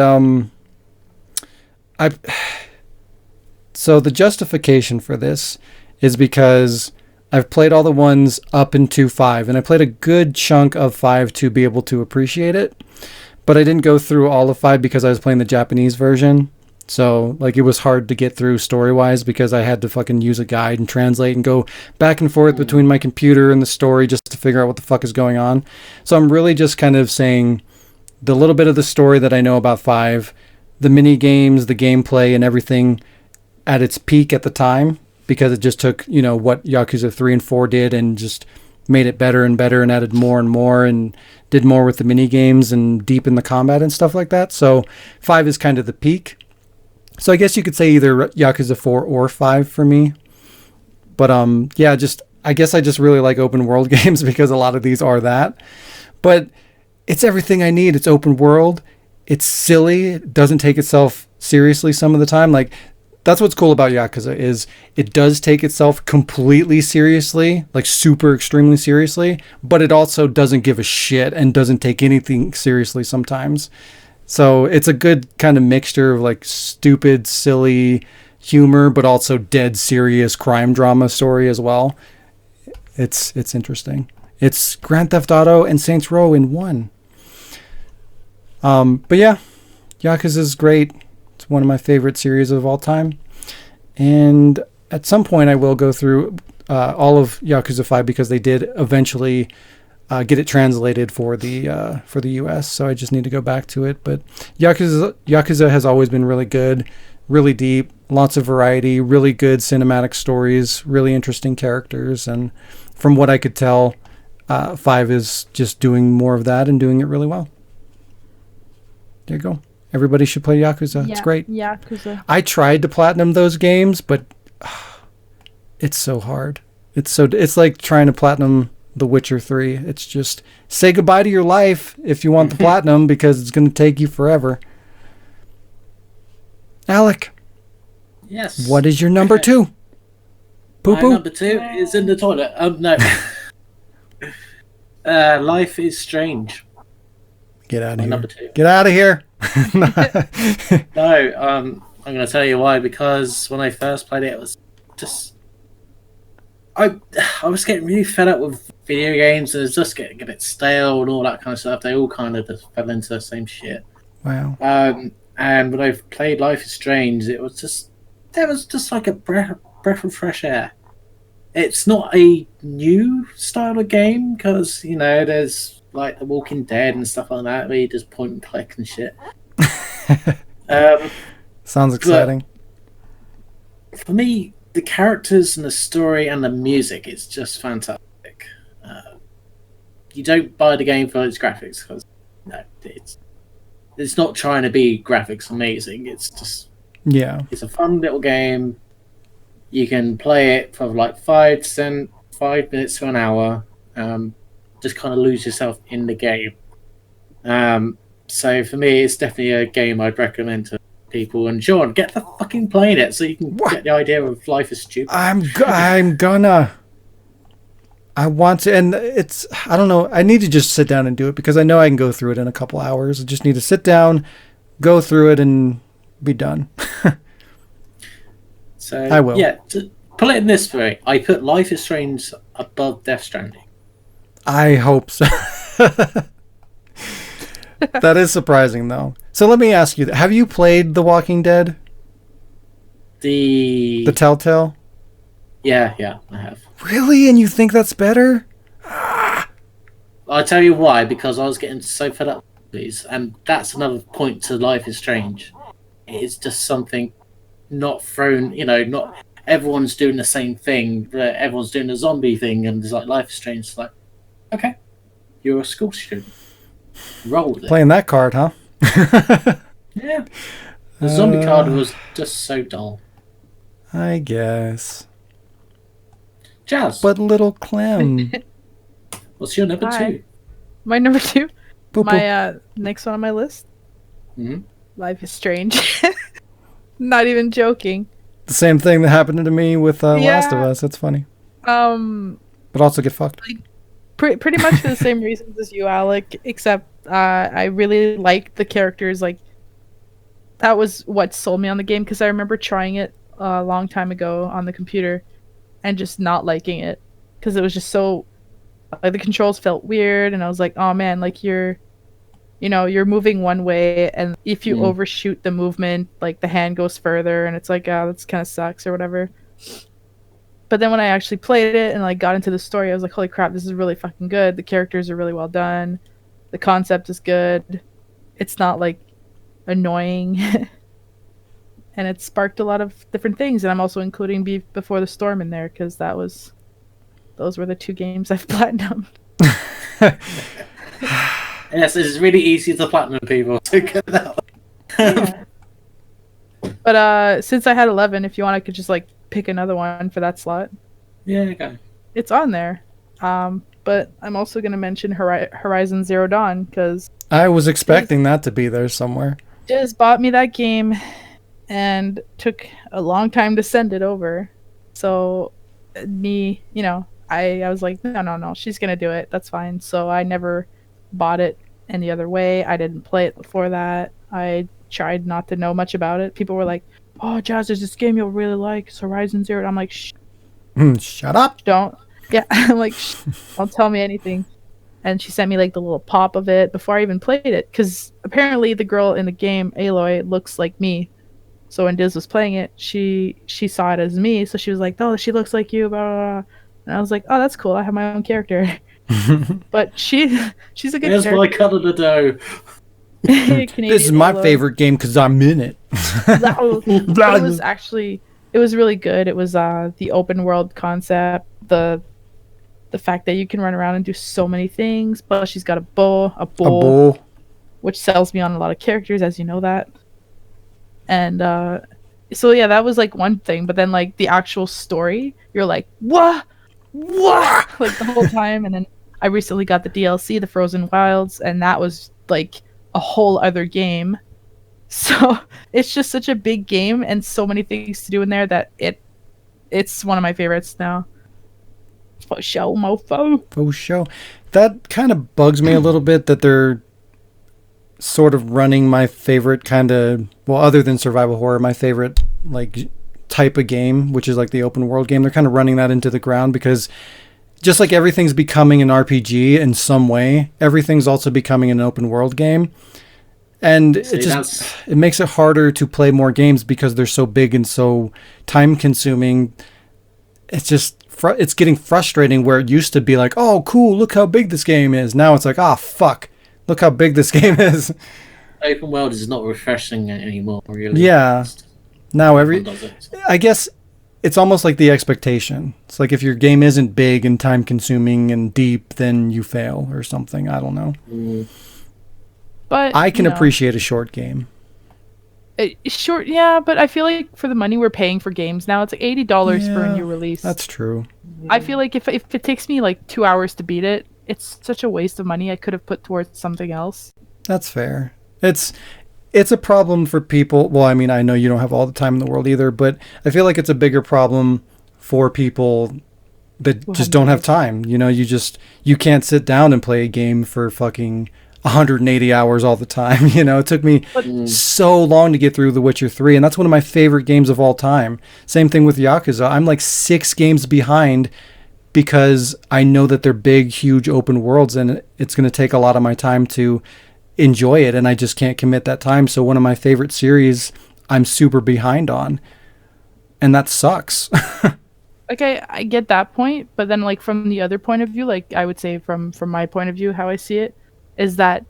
so the justification for this is because I've played all the ones up into 5, and I played a good chunk of 5 to be able to appreciate it. But I didn't go through all of 5 because I was playing the Japanese version. So, like, it was hard to get through story-wise because I had to fucking use a guide and translate and go back and forth between my computer and the story just to figure out what the fuck is going on. So I'm really just kind of saying the little bit of the story that I know about 5, the mini games, the gameplay, and everything at its peak at the time, because it just took, what Yakuza 3 and 4 did and just made it better and better and added more and more and did more with the mini games and deepen the combat and stuff like that. So 5 is kind of the peak. So I guess you could say either Yakuza 4 or 5 for me. But I guess I just really like open world games because a lot of these are that. But it's everything I need. It's open world. It's silly. It doesn't take itself seriously some of the time. Like, that's what's cool about Yakuza is it does take itself completely seriously, like super extremely seriously, but it also doesn't give a shit and doesn't take anything seriously sometimes. So it's a good kind of mixture of like stupid, silly humor, but also dead serious crime drama story as well. It's interesting. It's Grand Theft Auto and Saints Row in one. But yeah, Yakuza is great. It's one of my favorite series of all time. And at some point I will go through all of Yakuza 5 because they did eventually get it translated for the US, so I just need to go back to it. But Yakuza has always been really good, really deep, lots of variety, really good cinematic stories, really interesting characters, and from what I could tell, 5 is just doing more of that and doing it really well. There you go. Everybody should play Yakuza. It's great. Yakuza. I tried to platinum those games, but it's so hard. It's like trying to platinum The Witcher 3. It's just say goodbye to your life if you want the platinum because it's going to take you forever. Alec. Yes. What is your number 2? Poo My poo. number 2 is in the toilet. No. Life is Strange. Get out of My here. number 2. Get out of here. No, I'm going to tell you why. Because when I first played it, it was just... I was getting really fed up with video games, and it was just getting a bit stale and all that kind of stuff. They all kind of just fell into the same shit. Wow. And when I played Life is Strange, it was just like a breath of fresh air. It's not a new style of game because there's like The Walking Dead and stuff like that where you just point and click and shit. Sounds exciting. For me, the characters and the story and the music is just fantastic. You don't buy the game for its graphics because it's not trying to be graphics amazing. It's just it's a fun little game. You can play it for like 5 minutes to an hour. Just kind of lose yourself in the game. So for me, it's definitely a game I'd recommend to people. And Shaun, get the fucking playing it so you can get the idea of life is stupid. I'm gonna. I want to, and I don't know. I need to just sit down and do it because I know I can go through it in a couple hours. I just need to sit down, go through it, and be done. So I will. Yeah, to put it in this way, I put Life is Strange above Death Stranding. I hope so. That is surprising, though. So let me ask you: have you played The Walking Dead? The Telltale? Yeah, I have. Really? And you think that's better? I'll tell you why, because I was getting so fed up with these, and that's another point to Life is Strange. It's just something not thrown, not everyone's doing the same thing, everyone's doing the zombie thing, and it's like Life is Strange. It's like, okay, you're a school student. Roll with it. Playing that card, huh? Yeah. The zombie card was just so dull. I guess. Jazz, But little Clem. what's your number Hi. 2? My number 2. Poo-poo. My next one on my list. Mhm. Life is Strange. Not even joking. The same thing that happened to me with Last of Us. That's funny. But also get fucked. Pretty much for the same reasons as you, Alec, except I really liked the characters. Like, that was what sold me on the game, because I remember trying it a long time ago on the computer and just not liking it because it was just so, like, the controls felt weird, and I was like, oh man, like, you're you're moving one way, and if you overshoot the movement, like the hand goes further, and it's like, oh, that's kind of sucks or whatever. But then when I actually played it and like got into the story, I was like, holy crap, this is really fucking good. The characters are really well done. The concept is good. It's not like annoying. And it sparked a lot of different things. And I'm also including Before the Storm in there because those were the 2 games I've platinumed. Yes, it's really easy to platinum people to get that one. Yeah. But since I had 11, if you want, I could just like pick another one for that slot. Yeah, okay. It's on there. But I'm also going to mention Horizon Zero Dawn because I was expecting that to be there somewhere. Just bought me that game and took a long time to send it over. So me, I was like, no, she's going to do it. That's fine. So I never bought it any other way. I didn't play it before that. I tried not to know much about it. People were like, oh, Jazz, there's this game you'll really like. It's Horizon Zero. I'm like, shh. Shut up. Don't. Yeah, I'm like, shh, don't tell me anything. And she sent me like the little pop of it before I even played it. Because apparently the girl in the game, Aloy, looks like me. So when Diz was playing it, she saw it as me. So she was like, oh, she looks like you, blah, blah, blah. And I was like, oh, that's cool. I have my own character. But she's a good character. Here's my color to do. This is my favorite game because I'm in it. It was really good. It was the open world concept, the fact that you can run around and do so many things. Plus, she's got a bow, which sells me on a lot of characters, as you know that. And so yeah, that was like one thing. But then like the actual story, you're like, what, like the whole time. And then I recently got the DLC, the Frozen Wilds, and that was like a whole other game. So it's just such a big game and so many things to do in there that it's one of my favorites now. For show, mofo. For show. That kind of bugs me a little bit that they're sort of running my favorite kind of, well, other than survival horror, my favorite like type of game, which is like the open world game. They're kind of running that into the ground because just like everything's becoming an RPG in some way, everything's also becoming an open world game. And it makes it harder to play more games because they're so big and so time consuming. It's just, it's getting frustrating where it used to be like, oh, cool, look how big this game is. Now it's like, ah, fuck, look how big this game is. Open world is not refreshing anymore, really. Yeah. Now I guess it's almost like the expectation. It's like if your game isn't big and time consuming and deep, then you fail or something. I don't know. But I can appreciate a short game. Short, yeah, but I feel like for the money we're paying for games now, it's like $80 for a new release. That's true. I feel like if it takes me like 2 hours to beat it, it's such a waste of money I could have put towards something else. That's fair. It's a problem for people. Well, I mean, I know you don't have all the time in the world either, but I feel like it's a bigger problem for people that just don't have time. You can't sit down and play a game for fucking 180 hours all the time. It took me so long to get through The Witcher 3, and that's one of my favorite games of all time. Same thing with Yakuza. I'm like 6 games behind because I know that they're big, huge open worlds, and it's going to take a lot of my time to enjoy it, and I just can't commit that time. So one of my favorite series I'm super behind on, and that sucks. Like I get that point, but then like from the other point of view, like I would say from my point of view, how I see it is that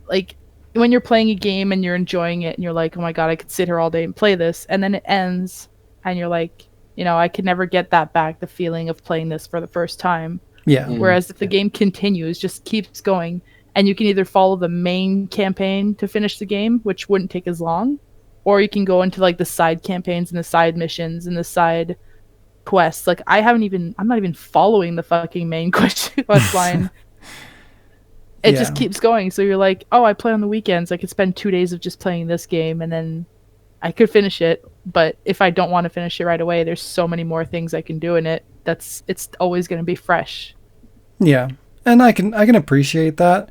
like when you're playing a game and you're enjoying it and you're like, oh my god, I could sit here all day and play this, and then it ends and you're like, I could never get that back, the feeling of playing this for the first time. Yeah. Whereas if the game continues, just keeps going, and you can either follow the main campaign to finish the game, which wouldn't take as long, or you can go into like the side campaigns and the side missions and the side quests. Like I'm not even following the fucking main quest line. It just keeps going. So you're like, oh, I play on the weekends. I could spend 2 days of just playing this game and then I could finish it. But if I don't want to finish it right away, there's so many more things I can do in it. It's always going to be fresh. Yeah. And I can appreciate that.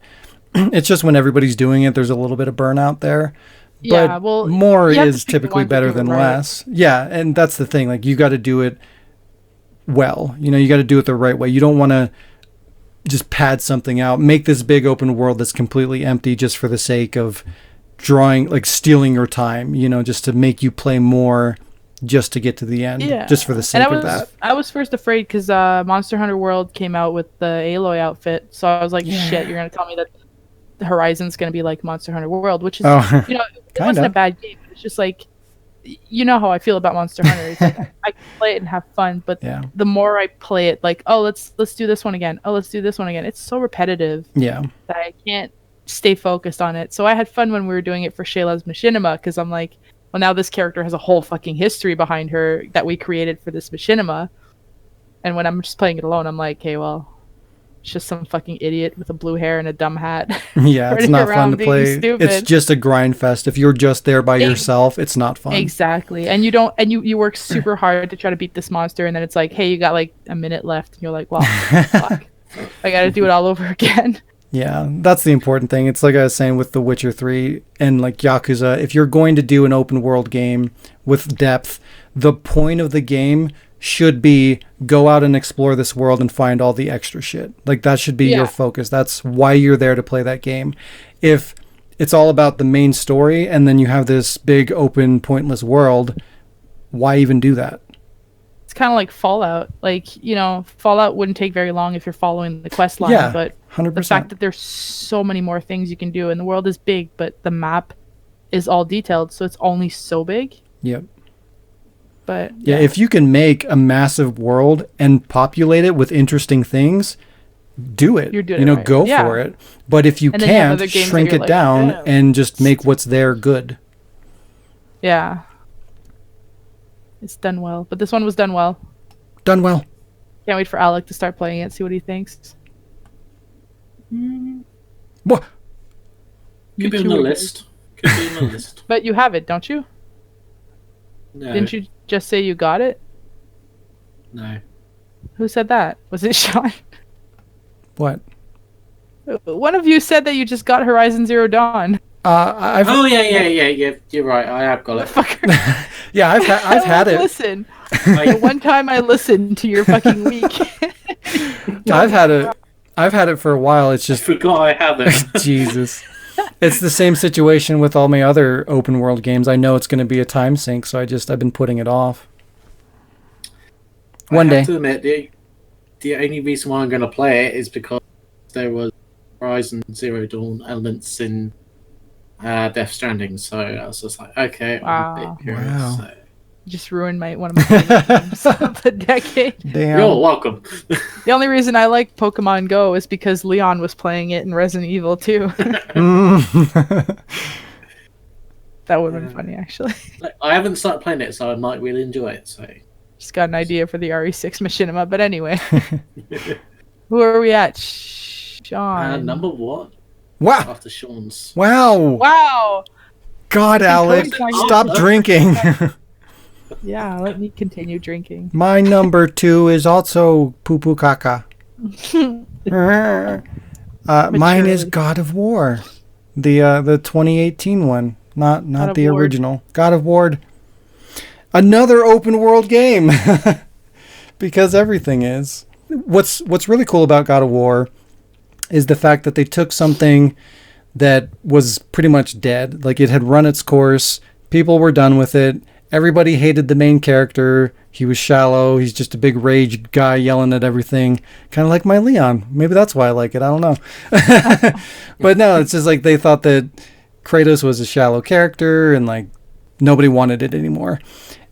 It's just when everybody's doing it, there's a little bit of burnout there. But yeah, well, more is typically better than less. Yeah. And that's the thing. Like you got to do it well. You got to do it the right way. You don't want to just pad something out, make this big open world that's completely empty just for the sake of drawing, like stealing your time, just to make you play more, just to get to the end, just for the sake of that. I was first afraid because Monster Hunter World came out with the Aloy outfit, so I was like, shit, you're gonna tell me that the Horizon's gonna be like Monster Hunter World, which is, it wasn't a bad game. It's just like, you know how I feel about Monster Hunter. It's like, I can play it and have fun, but the more I play it, like, oh, let's do this one again. Oh, let's do this one again. It's so repetitive. Yeah. That I can't stay focused on it. So I had fun when we were doing it for Shayla's Machinima, because I'm like, well, now this character has a whole fucking history behind her that we created for this Machinima. And when I'm just playing it alone, I'm like, hey, well, it's just some fucking idiot with a blue hair and a dumb hat. Yeah, it's not fun to play. It's just a grind fest. If you're just there by yourself, it's not fun. Exactly. And you work super hard to try to beat this monster, and then it's like, hey, you got like a minute left, and you're like, well, fuck. I gotta do it all over again. Yeah, that's the important thing. It's like I was saying with The Witcher 3 and like Yakuza, if you're going to do an open world game with depth, the point of the game should be go out and explore this world and find all the extra shit. Like that should be your focus. That's why you're there to play that game. If it's all about the main story and then you have this big open pointless world, why even do that? It's kind of like Fallout. Like, Fallout wouldn't take very long if you're following the quest line, but 100%. The fact that there's so many more things you can do and the world is big, but the map is all detailed, so it's only so big. Yep. But yeah, if you can make a massive world and populate it with interesting things, do it. You're doing it right. Go for it. But if you can't, shrink it down and just make what's there good. Yeah. It's done well. But this one was done well. Done well. Can't wait for Alec to start playing it, see what he thinks. What? Could be on the list. Could be on the list. But you have it, don't you? No. Didn't you just say you got it? No. Who said that? Was it Shaun? What? One of you said that you just got Horizon Zero Dawn. Yeah. You're right. I have got it. Yeah, I've had it. Listen, the one time I listened to your fucking week. I've had it for a while. It's just I forgot I have it. Jesus. It's the same situation with all my other open world games. I know it's going to be a time sink, so I've been putting it off. One day. I have to admit, the only reason why I'm going to play it is because there was Horizon Zero Dawn elements in Death Stranding, so I was just like, okay, I'm a bit curious. Wow. So. Just ruined one of my favorite games of the decade. Damn. You're welcome. The only reason I like Pokemon Go is because Leon was playing it in Resident Evil 2. That would have been funny, actually. I haven't started playing it, so I might really enjoy it. So just got an idea for the RE6 Machinima, but anyway. Who are we at? Shaun. Number one. Wow. After Shaun's. Wow. God, Alec, stop drinking. Yeah, let me continue drinking. My number 2 is also poo poo caca. Mine is God of War, the 2018 one, not the original. God of War, another open world game, because everything is. What's really cool about God of War is the fact that they took something that was pretty much dead, like it had run its course, people were done with it. Everybody hated the main character. He was shallow. He's just a big rage guy yelling at everything. Kind of like my Leon. Maybe that's why I like it. I don't know. But no, it's just like they thought that Kratos was a shallow character and like nobody wanted it anymore.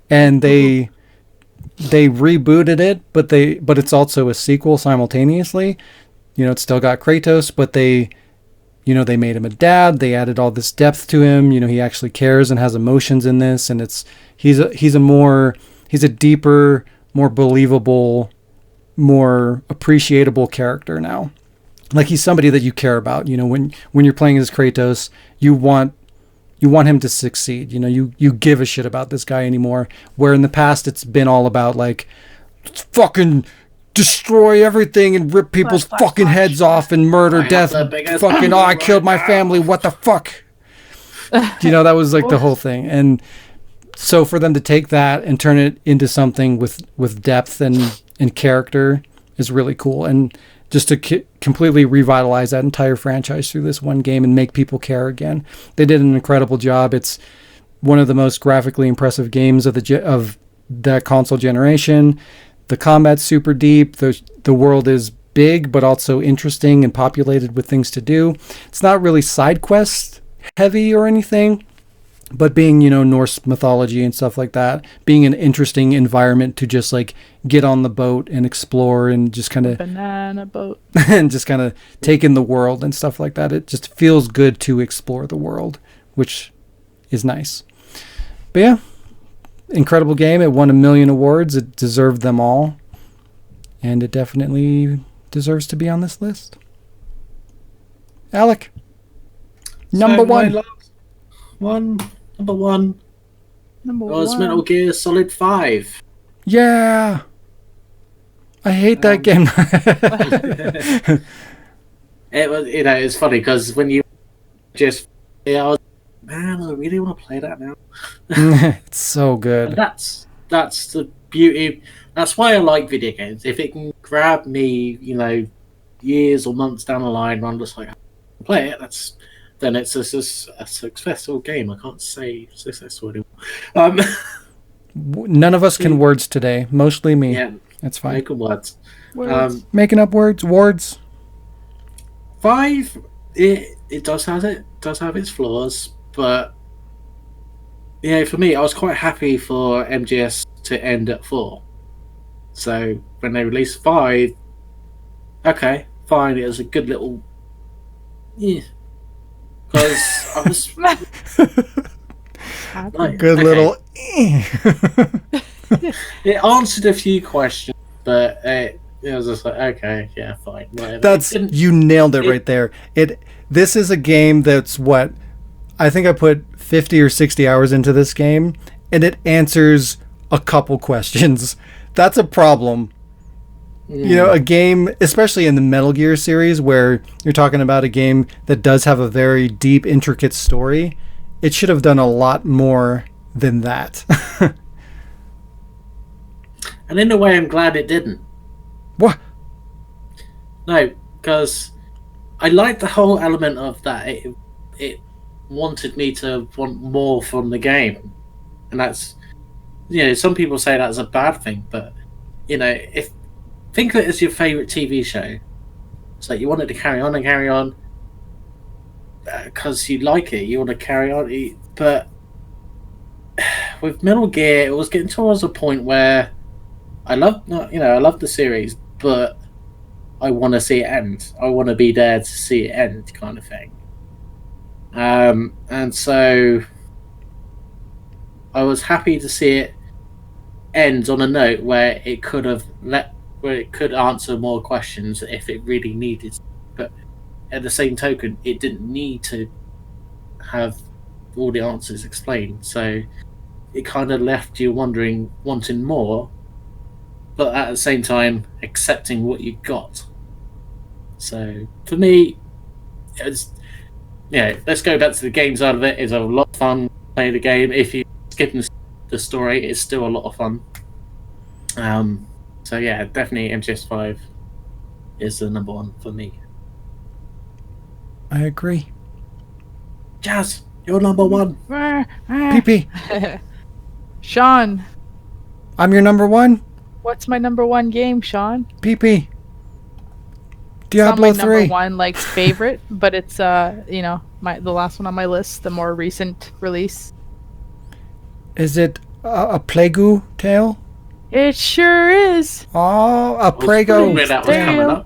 And they rebooted it, but it's also a sequel simultaneously. It's still got Kratos, but they made him a dad. They added all this depth to him. He actually cares and has emotions in this, and he's a deeper, more believable, more appreciable character now. Like he's somebody that you care about. When you're playing as Kratos, you want him to succeed. You give a shit about this guy anymore. Where in the past it's been all about like fucking destroy everything and rip people's fucking heads off and murder, death, fucking, I killed my family, what the fuck? That was like the whole thing. And so for them to take that and turn it into something with depth and character is really cool. And just to completely revitalize that entire franchise through this one game and make people care again. They did an incredible job. It's one of the most graphically impressive games of that console generation. The combat's super deep. The world is big, but also interesting and populated with things to do. It's not really side quest heavy or anything, but being, Norse mythology and stuff like that, being an interesting environment to just like get on the boat and explore and just kind of banana boat and just kind of take in the world and stuff like that. It just feels good to explore the world, which is nice. But yeah, incredible game. It won 1 million awards. It deserved them all. And it definitely deserves to be on this list. Alec, number one. Number one was Metal Gear Solid 5. Yeah. I hate that game. It was, it's funny because when you just, I was, man, I really want to play that now. It's so good. And that's the beauty. That's why I like video games. If it can grab me, years or months down the line, and I'm just like, play it. Then it's a successful game. I can't say successful anymore. None of us can words today. Mostly me. Yeah, that's fine. Making words. Making up words. Wards. 5. It does have its flaws, but for me, I was quite happy for MGS to end at 4. So when they released 5, okay, fine. It was a good little. Yeah. Because I was good little. It answered a few questions, but it was just like, okay, yeah, fine, whatever. You nailed it right there. This is a game that's what I think I put 50 or 60 hours into this game, and it answers a couple questions. That's a problem. A game, especially in the Metal Gear series, where you're talking about a game that does have a very deep, intricate story, it should have done a lot more than that. And in a way, I'm glad it didn't. What? No, because I liked the whole element of that. It wanted me to want more from the game. And that's, some people say that's a bad thing, but, if think of it as your favourite TV show. It's like you wanted to carry on because you like it. You want to carry on. But with Metal Gear, it was getting towards a point where I love the series, but I want to see it end. I want to be there to see it end, kind of thing. And so I was happy to see it end on a note where it could answer more questions if it really needed. But at the same token, it didn't need to have all the answers explained. So it kind of left you wanting more, but at the same time accepting what you got. So for me, it's let's go back to the game side of it. It's a lot of fun playing the game. If you skip the story, it's still a lot of fun. So yeah, definitely MGS5 is the number one for me. I agree. Jazz, you're number one. PP. Shaun. I'm your number one. What's my number one game, Shaun? PP. Diablo 3. It's not my number one favorite, but it's the last one on my list, the more recent release. Is it a Plague Tale? It sure is. Oh, a Plague Tale.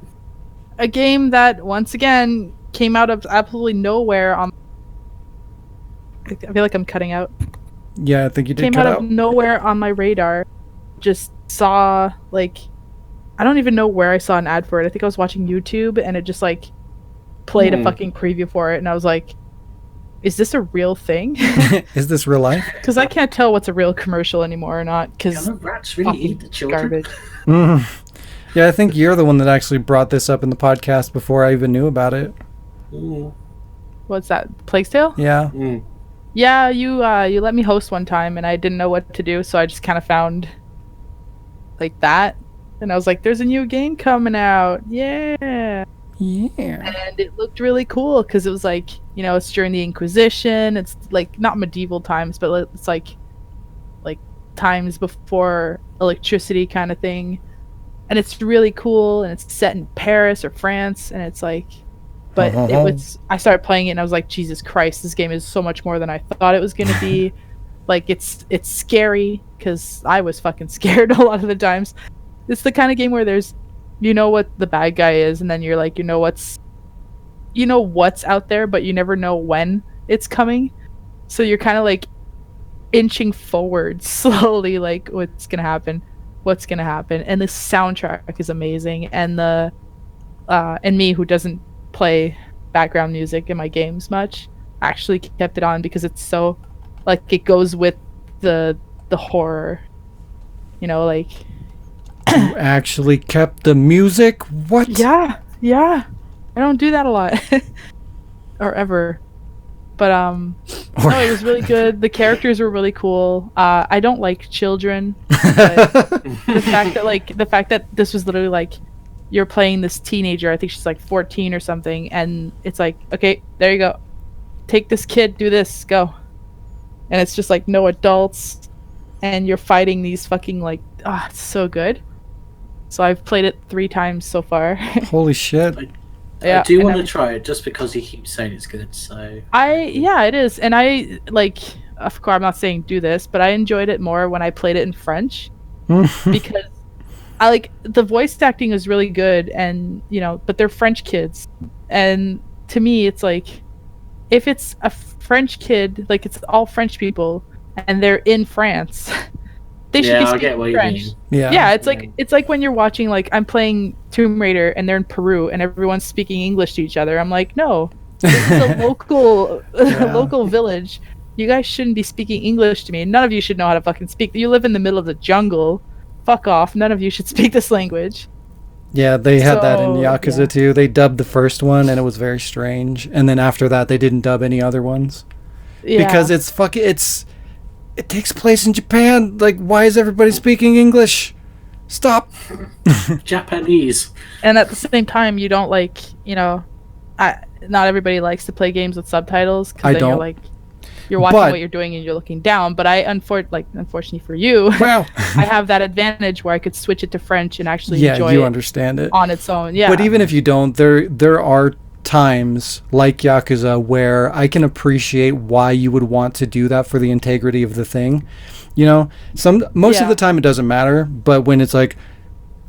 A game that once again came out of absolutely nowhere on. I feel like I'm cutting out. Yeah, I think you did. Came out of nowhere on my radar. Just saw I don't even know where I saw an ad for it. I think I was watching YouTube and it just played a fucking preview for it, and I was like, is this a real thing? Is this real life? Because I can't tell what's a real commercial anymore or not. Because rats really eat the children. Garbage. Yeah, I think you're the one that actually brought this up in the podcast before I even knew about it. What's that? Plague's Tale? Yeah. Yeah, you let me host one time and I didn't know what to do, so I just kind of found that. and I was like, "There's a new game coming out, yeah!" Yeah. And it looked really cool because it was like, you know, it's during the Inquisition. It's like not medieval times, but it's like times before electricity kind of thing. And it's really cool, and it's set in Paris or France, and it's like, but it was. I started playing it, and I was like, Jesus Christ, this game is so much more than I thought it was gonna be. Like it's scary because I was fucking scared a lot of the times. It's the kind of game where there's, you know what the bad guy is, and then you're like, you know what's out there, but you never know when it's coming. So you're kind of like inching forward slowly, like what's gonna happen, and the soundtrack is amazing, and the and me, who doesn't play background music in my games much, actually kept it on because it's so like it goes with the horror, you know, like You actually kept the music? What? yeah, I don't do that a lot or ever, but no, it was really good. The characters were really cool. I don't like children, but the fact that this was literally like you're playing this teenager, I think she's like 14 or something, and it's like, okay, there you go, take this kid, do this, go. And it's just like no adults, and you're fighting these fucking like, it's so good. So I've played it 3 times so far. Holy shit. I do want to try it just because he keeps saying it's good. So it is, and I like. Of course, I'm not saying do this, but I enjoyed it more when I played it in French because I like the voice acting is really good, and you know, but they're French kids, and to me, it's like if it's a French kid, like it's all French people, and they're in France. They should be speaking French. Yeah, it's like when you're watching, like I'm playing Tomb Raider and they're in Peru and everyone's speaking English to each other. I'm like, no, this is a local village. You guys shouldn't be speaking English to me. None of you should know how to fucking speak. You live in the middle of the jungle. Fuck off. None of you should speak this language. Yeah, they had that in Yakuza too. They dubbed the first one and it was very strange. And then after that, they didn't dub any other ones. Yeah. Because it takes place in Japan. Like, why is everybody speaking English? Stop. Japanese. And at the same time, you don't like, you know, not everybody likes to play games with subtitles. I don't. You're like, you're watching what you're doing and you're looking down. But unfortunately for you, wow. I have that advantage where I could switch it to French and actually enjoy you it understand it on its own. Yeah. But even if you don't, there are times like Yakuza where I can appreciate why you would want to do that for the integrity of the thing. You know, most of the time it doesn't matter, but when it's like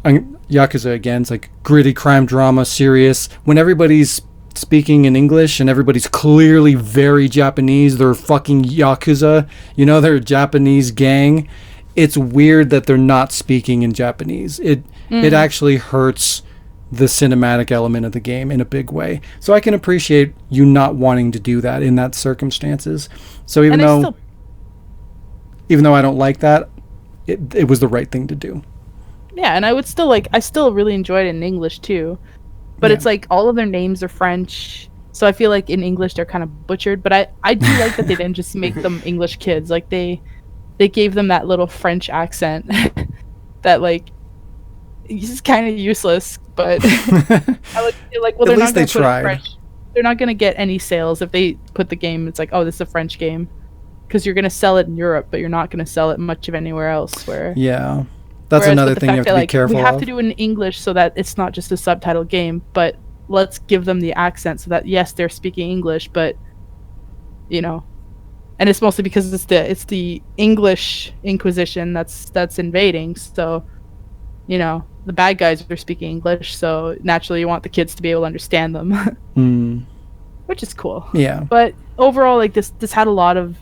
Yakuza again, it's like gritty crime drama, serious, when everybody's speaking in English and everybody's clearly very Japanese, they're fucking Yakuza, you know, they're a Japanese gang. It's weird that they're not speaking in Japanese. It actually hurts the cinematic element of the game in a big way. So I can appreciate you not wanting to do that in that circumstances. So even though I don't like that, it was the right thing to do. Yeah, and I still really enjoyed it in English too. But it's like all of their names are French. So I feel like in English they're kind of butchered, but I do like that they didn't just make them English kids. Like they gave them that little French accent that like is kind of useless, but I like well, at least they tried. They're not going to get any sales if they put the game. It's like, oh, this is a French game, because you're going to sell it in Europe, but you're not going to sell it much of anywhere else. That's another thing you have to be careful of. We have to do it in English so that it's not just a subtitle game, but let's give them the accent so that yes, they're speaking English, but you know, and it's mostly because it's the English Inquisition that's invading, so you know, the bad guys are speaking English, so naturally you want the kids to be able to understand them. Which is cool. Yeah. But overall, like this had a lot of,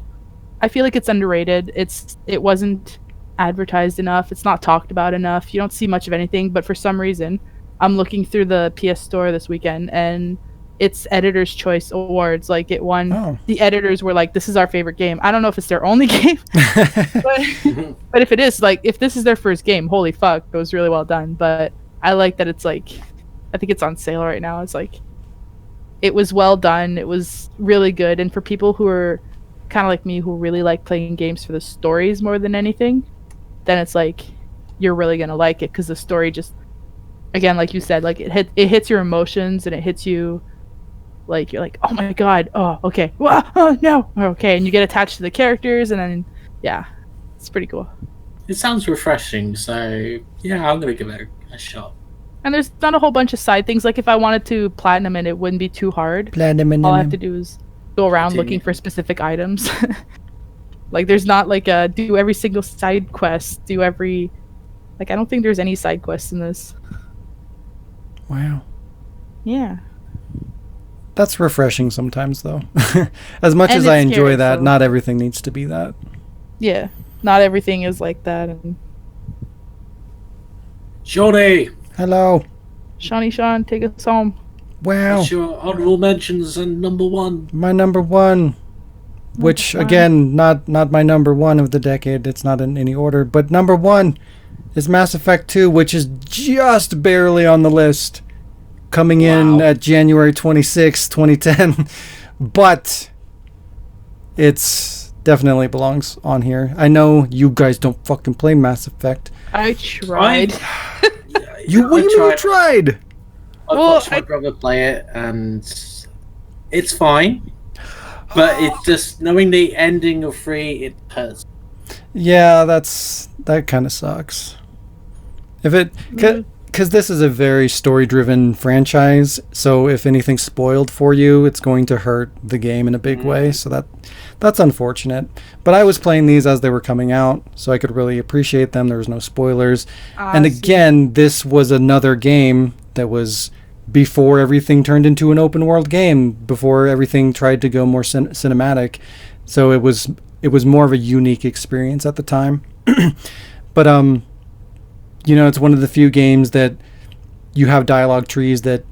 I feel like it's underrated. It wasn't advertised enough. It's not talked about enough. You don't see much of anything, but for some reason, I'm looking through the PS Store this weekend and it's Editor's Choice Awards. Like it won. The editors were like, "This is our favorite game." I don't know if it's their only game, but if it is, like, if this is their first game, holy fuck, it was really well done. But I like that it's like, I think it's on sale right now. It's like, it was well done. It was really good, and for people who are kind of like me, who really like playing games for the stories more than anything, then it's like, you're really gonna like it, because the story just, again, like you said, like it hits your emotions, and it hits you, like you're like, oh my god, oh okay, oh no, okay, and you get attached to the characters, and then yeah, it's pretty cool. It sounds refreshing, so yeah, I'm gonna give it a shot. And there's not a whole bunch of side things. Like if I wanted to platinum it, it wouldn't be too hard. All I have to do is go around looking for specific items. Like there's not like a do every single side quest, do every, like I don't think there's any side quests in this. Wow. Yeah. That's refreshing sometimes, though. As much And as I it's enjoy scary, that, so- not everything needs to be that. Yeah. Not everything is like that. And Johnny, Hello. Shaun, take us home. Wow. what's your honorable mentions and number one? My number one, which one. again, not my number one of the decade. It's not in any order, but number one is Mass Effect 2, which is just barely on the list, coming in at January 26, 2010. But it's definitely belongs on here. I know you guys don't fucking play Mass Effect. I tried. What do you mean you tried? I Well, watched my brother play it, and it's fine. But it's just knowing the ending of 3, it hurts. Yeah, that kind of sucks. If it, because this is a very story-driven franchise, so if anything's spoiled for you, it's going to hurt the game in a big way. So that's unfortunate. But I was playing these as they were coming out, so I could really appreciate them. There was no spoilers. And again, this was another game that was before everything turned into an open world game, before everything tried to go more cinematic. So it was more of a unique experience at the time. But you know, it's one of the few games that you have dialogue trees that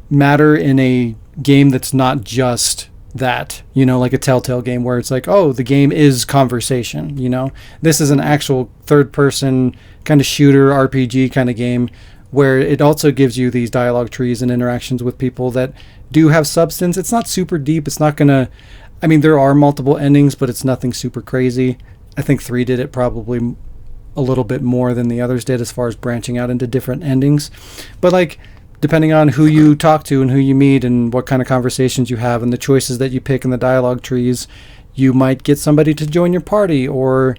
matter in a game that's not just that, you know, like a Telltale game where it's like, oh, the game is conversation, you know. This is an actual third person kind of shooter RPG kind of game where it also gives you these dialogue trees and interactions with people that do have substance. It's not super deep. It's not gonna, I mean, there are multiple endings, but it's nothing super crazy. I think 3 did it probably a little bit more than the others did as far as branching out into different endings. But like, depending on who you talk to and who you meet and what kind of conversations you have and the choices that you pick in the dialogue trees, you might get somebody to join your party, or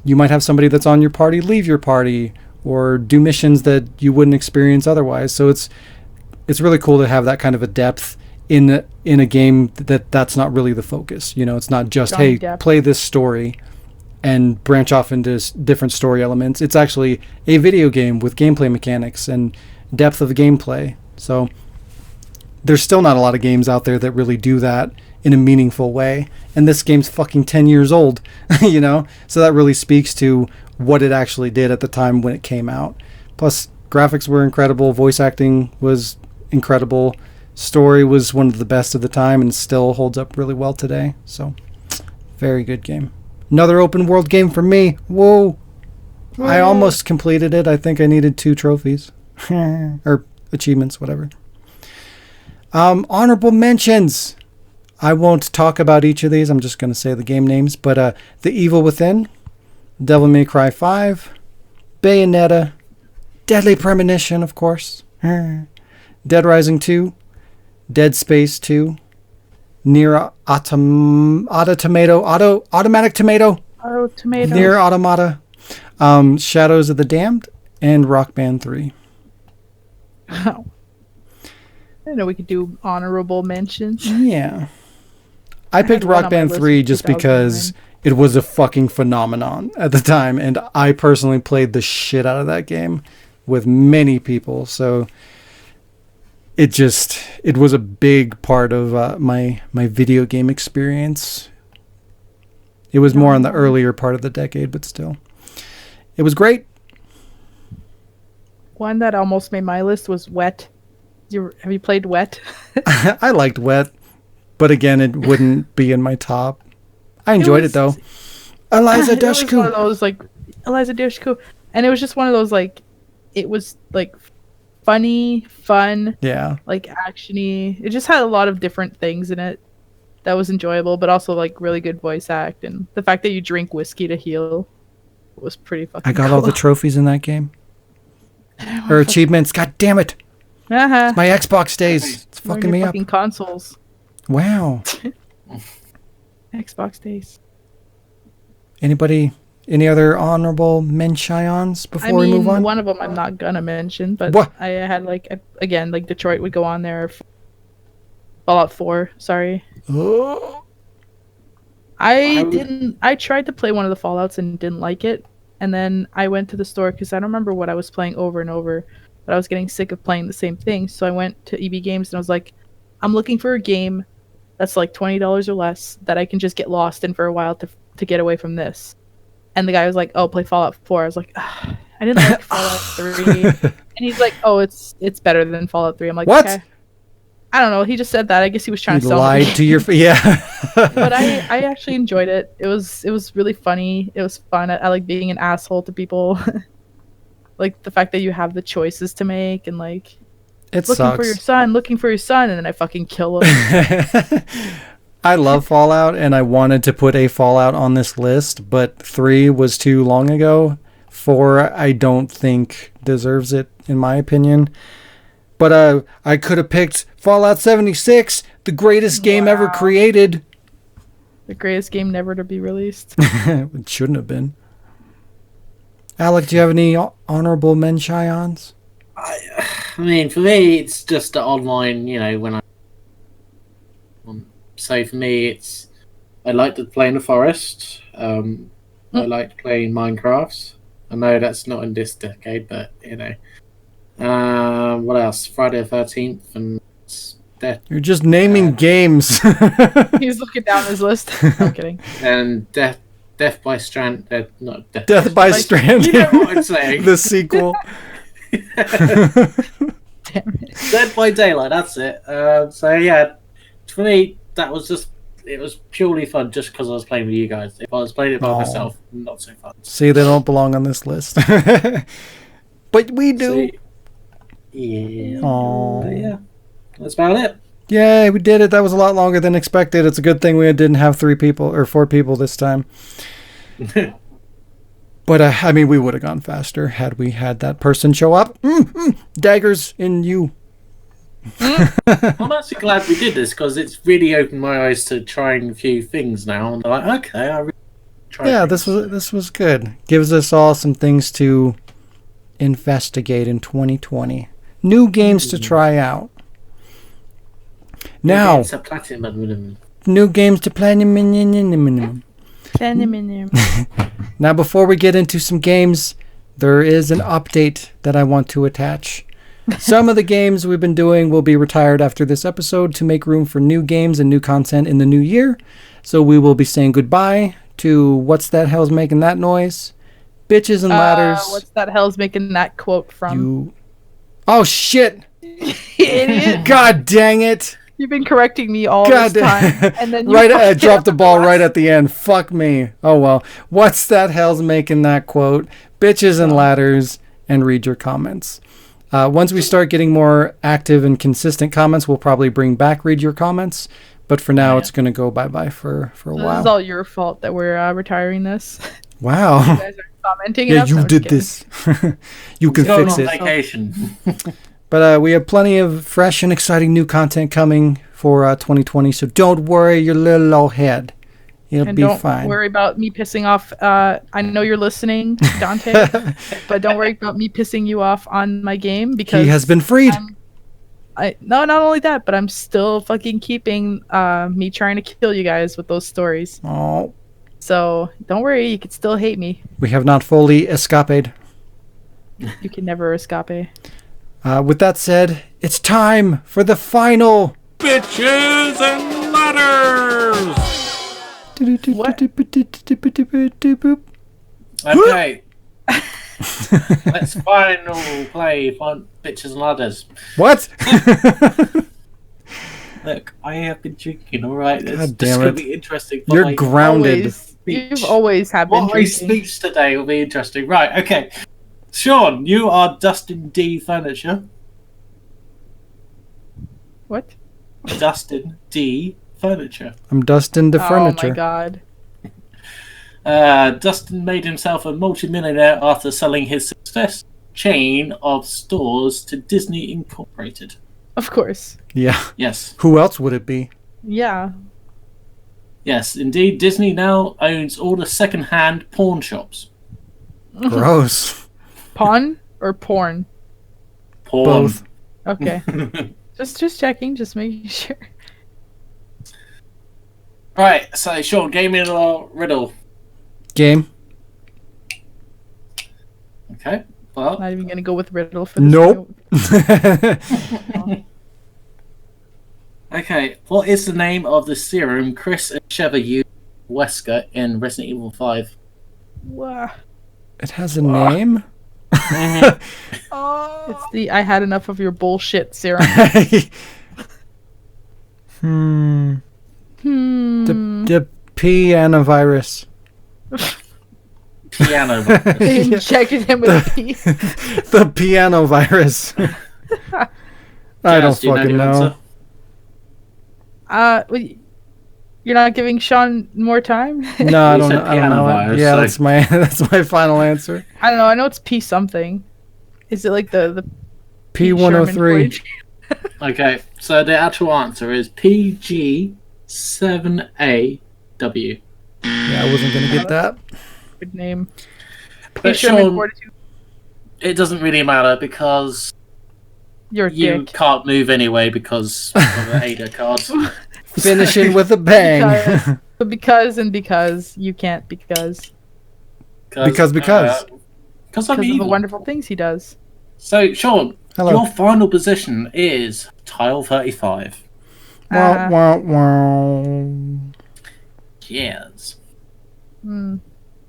you might have somebody that's on your party leave your party, or do missions that you wouldn't experience otherwise. So it's really cool to have that kind of a depth in a game that's not really the focus. You know, it's not just, hey, play this story and branch off into different story elements. It's actually a video game with gameplay mechanics and depth of gameplay. So there's still not a lot of games out there that really do that in a meaningful way. And this game's fucking 10 years old, you know? So that really speaks to what it actually did at the time when it came out. Plus, graphics were incredible. Voice acting was incredible. Story was one of the best of the time and still holds up really well today. So, very good game. Another open world game for me. Whoa. I almost completed it. I think I needed 2 trophies. Or achievements, whatever. Honorable mentions. I won't talk about each of these. I'm just going to say the game names. But The Evil Within, Devil May Cry 5, Bayonetta, Deadly Premonition, of course, Dead Rising 2, Dead Space 2, Nier Automatic Tomato, Nier Automata, Shadows of the Damned, and Rock Band 3. I didn't know we could do honorable mentions. Yeah. I picked Rock Band 3 just because it was a fucking phenomenon at the time, and I personally played the shit out of that game with many people, so it was a big part of my video game experience. It was more on the earlier part of the decade, but still. It was great. One that almost made my list was Wet. Have you played Wet? I liked Wet, but again, it wouldn't be in my top. I enjoyed it though. Eliza Dushku. It was one of those, like, Eliza Dushku. And it was just one of those, like, it was, like, funny, fun, yeah, like, action-y. It just had a lot of different things in it that was enjoyable, but also, like, really good voice act. And the fact that you drink whiskey to heal. was pretty fucking I got cool. all the trophies in that game. Or achievements. God damn it. Uh-huh. My Xbox days. It's Learn fucking your me up. fucking consoles. Wow. Xbox days. Anybody, any other honorable mentions before I we mean, move on? one of them I'm not gonna mention, but What? I had again, Detroit would go on there. Fallout 4, sorry. Oh. I tried to play one of the Fallouts and didn't like it. And then I went to the store because I don't remember what I was playing over and over, but I was getting sick of playing the same thing. So I went to EB Games and I was like, I'm looking for a game that's like $20 or less that I can just get lost in for a while to get away from this. And the guy was like, oh, play Fallout 4. I was like, I didn't like Fallout 3. And he's like, oh, it's better than Fallout 3. I'm like, What? okay. I don't know. He just said that. I guess he was trying He to sell lied me. to your yeah. But I actually enjoyed it. It was really funny. It was fun. I like being an asshole to people. Like the fact that you have the choices to make and like It looking sucks. for your son, and then I fucking kill him. I love Fallout, and I wanted to put a Fallout on this list, but 3 was too long ago. 4, I don't think deserves it, in my opinion. But I could have picked Fallout 76, the greatest game ever created. The greatest game never to be released. It shouldn't have been. Alec, do you have any honorable mentions? I mean, for me, it's just the online, when I... so for me, I like to play in the forest. I like playing Minecraft. I know that's not in this decade, but, what else? Friday the 13th and Death. You're just naming games. He's looking down his list. No, I'm kidding. And Death by Strand. Not Death. Death by Stranding. You know what I'm saying. The sequel. Damn it. Dead by Daylight, that's it. So yeah, for me, it was purely fun just because I was playing with you guys. If I was playing it by myself, not so fun. See, they don't belong on this list. But we do. So, yeah. Aw. But yeah, that's about it. Yay, we did it. That was a lot longer than expected. It's a good thing we didn't have 3 people or 4 people this time. But, I mean, we would have gone faster had we had that person show up. Daggers in you. I'm actually glad we did this because it's really opened my eyes to trying a few things now. And I'm like, okay, I really try. Yeah, things. this was good. Gives us all some things to investigate in 2020. New games to try out. Now, It's a platinum. new games to platinum. Send him in there. Now, before we get into some games, there is an update that I want to attach. Some of the games we've been doing will be retired after this episode to make room for new games and new content in the new year. So we will be saying goodbye to What's That Hell's Making That Noise, Bitches and Ladders. What's that hell's making that quote from? You... Oh, shit! Idiot. God dang it! You've been correcting me all God this time. And then you right, fucked it dropped up the at ball last. right at the end. Fuck me. Oh well. What's that hell's making that quote? Bitches and ladders, and read your comments. Once we start getting more active and consistent comments, we'll probably bring back read your comments. But for now, it's going to go bye-bye for a This while. is all your fault that we're retiring this. Wow. You guys are commenting. Yeah, enough? No, you I'm did just this. You can Going fix on it. vacation. But we have plenty of fresh and exciting new content coming for 2020. So don't worry your little old head. It'll And be don't fine. worry about me pissing off. I know you're listening, Dante, but don't worry about me pissing you off on my game because He has been freed. not only that, but I'm still fucking keeping me trying to kill you guys with those stories. Oh, So don't worry, you can still hate me. we have not fully escaped. You can never escape. With that said, it's time for the final Bitches and Ladders! Okay. Let's final play Fun Bitches and Ladders. What? Look, I have been drinking, alright? This God is damn going it. to be interesting. You're My- grounded. You've always have been What my drinking. speech today will be interesting. Right, okay. Sean, you are Dustin D. Furniture. What? Dustin D. Furniture. I'm dusting the furniture. Oh my god. Dustin made himself a multimillionaire after selling his success chain of stores to Disney Incorporated. Of course. Yeah. Yes. Who else would it be? Yeah. Yes, indeed. Disney now owns all the second-hand pawn shops. Gross. Pawn or porn? Pawn. Both. Okay. just checking, just making sure. Right, so Sean, game in or riddle? Game. Okay, well, Not even gonna go with riddle for this. Nope. okay. What is the name of the serum Chris and Sheva used Wesker in Resident Evil 5? Wow. It has a name? It's the I had enough of your bullshit serum. Hmm. Hmm. The pianovirus. Piano. They injected him with a pee. The piano virus. I don't Do you fucking the know. answer? Wait, you're not giving Sean more time? No, I You don't said know. I don't know. pianovirus, Yeah, so- that's my final answer. I don't know. I know it's P something. Is it like the P103. Okay, so the actual answer is PG7AW. Yeah, I wasn't gonna get that. good name? But Sherman Sean, 42. it doesn't really matter because You're a you dick. can't move anyway because of the Ada card. Finishing with a bang. Because you can't because Because. Because I'm of the evil. wonderful things he does. So, Sean, Hello. your final position is tile 35. Wah, wah, wah. Yes. Hmm.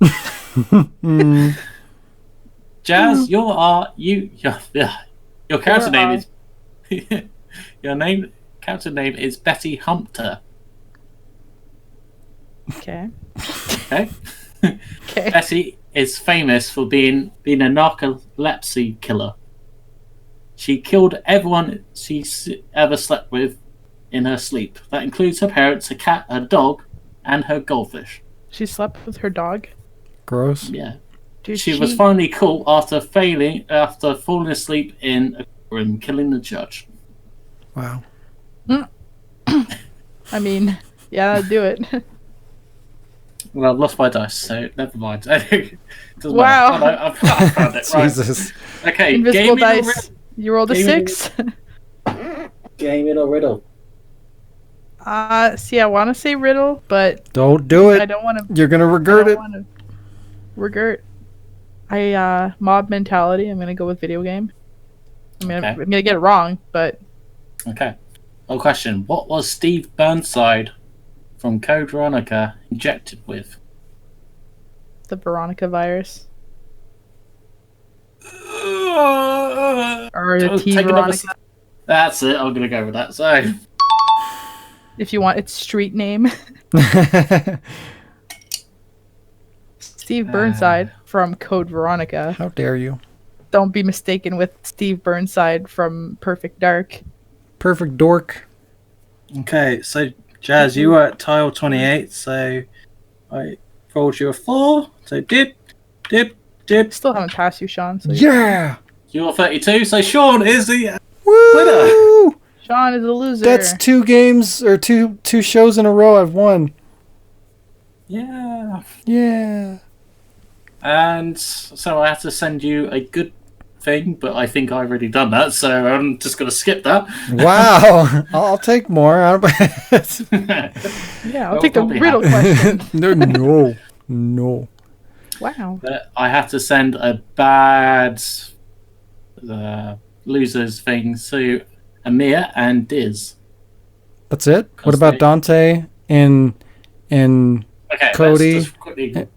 Mm. Jazz, your character name I? is character name is Betty Humpter. Okay. Okay. Okay. Betty is famous for being a narcolepsy killer. She killed everyone she ever slept with in her sleep. That includes her parents, her cat, her dog, and her goldfish. She slept with her dog. Gross. Yeah. Dude, She was finally caught after falling asleep in a room, killing the judge. Wow. I mean, yeah, do it. Well, I've lost my dice, so never mind. Doesn't Wow. matter. I found it. Right. Jesus. Okay, Invisible game in or dice. You rolled a Game 6. Game in or riddle? See, I want to say riddle, but Don't do I it. don't want to. You're gonna regret it. Regret. Mob mentality. I'm gonna go with video game. I mean, Okay. I'm gonna get it wrong, but Okay. One question. What was Steve Burnside from Code Veronica injected with? the Veronica virus or the T Take another Veronica. That's it. I'm going to go with that. So, If you want its street name, Steve Burnside from Code Veronica. How dare you? Don't be mistaken with Steve Burnside from Perfect Dark. Perfect dork. Okay, so Jazz, you were at tile 28, so I rolled you a 4. So dip. Still haven't passed you, Sean. So Yeah. you're 32. So, Sean is the Woo! Sean is a loser. That's 2 games or two shows in a row I've won. Yeah. Yeah. And so I have to send you a good thing, but I think I've already done that, so I'm just going to skip that. Wow. I'll take more. Yeah, I'll Well, take the probably riddle question. No. Wow. But I have to send a bad losers thing to Amir and Diz. That's it. What Because about they- Dante and Okay, Cody? let's just quickly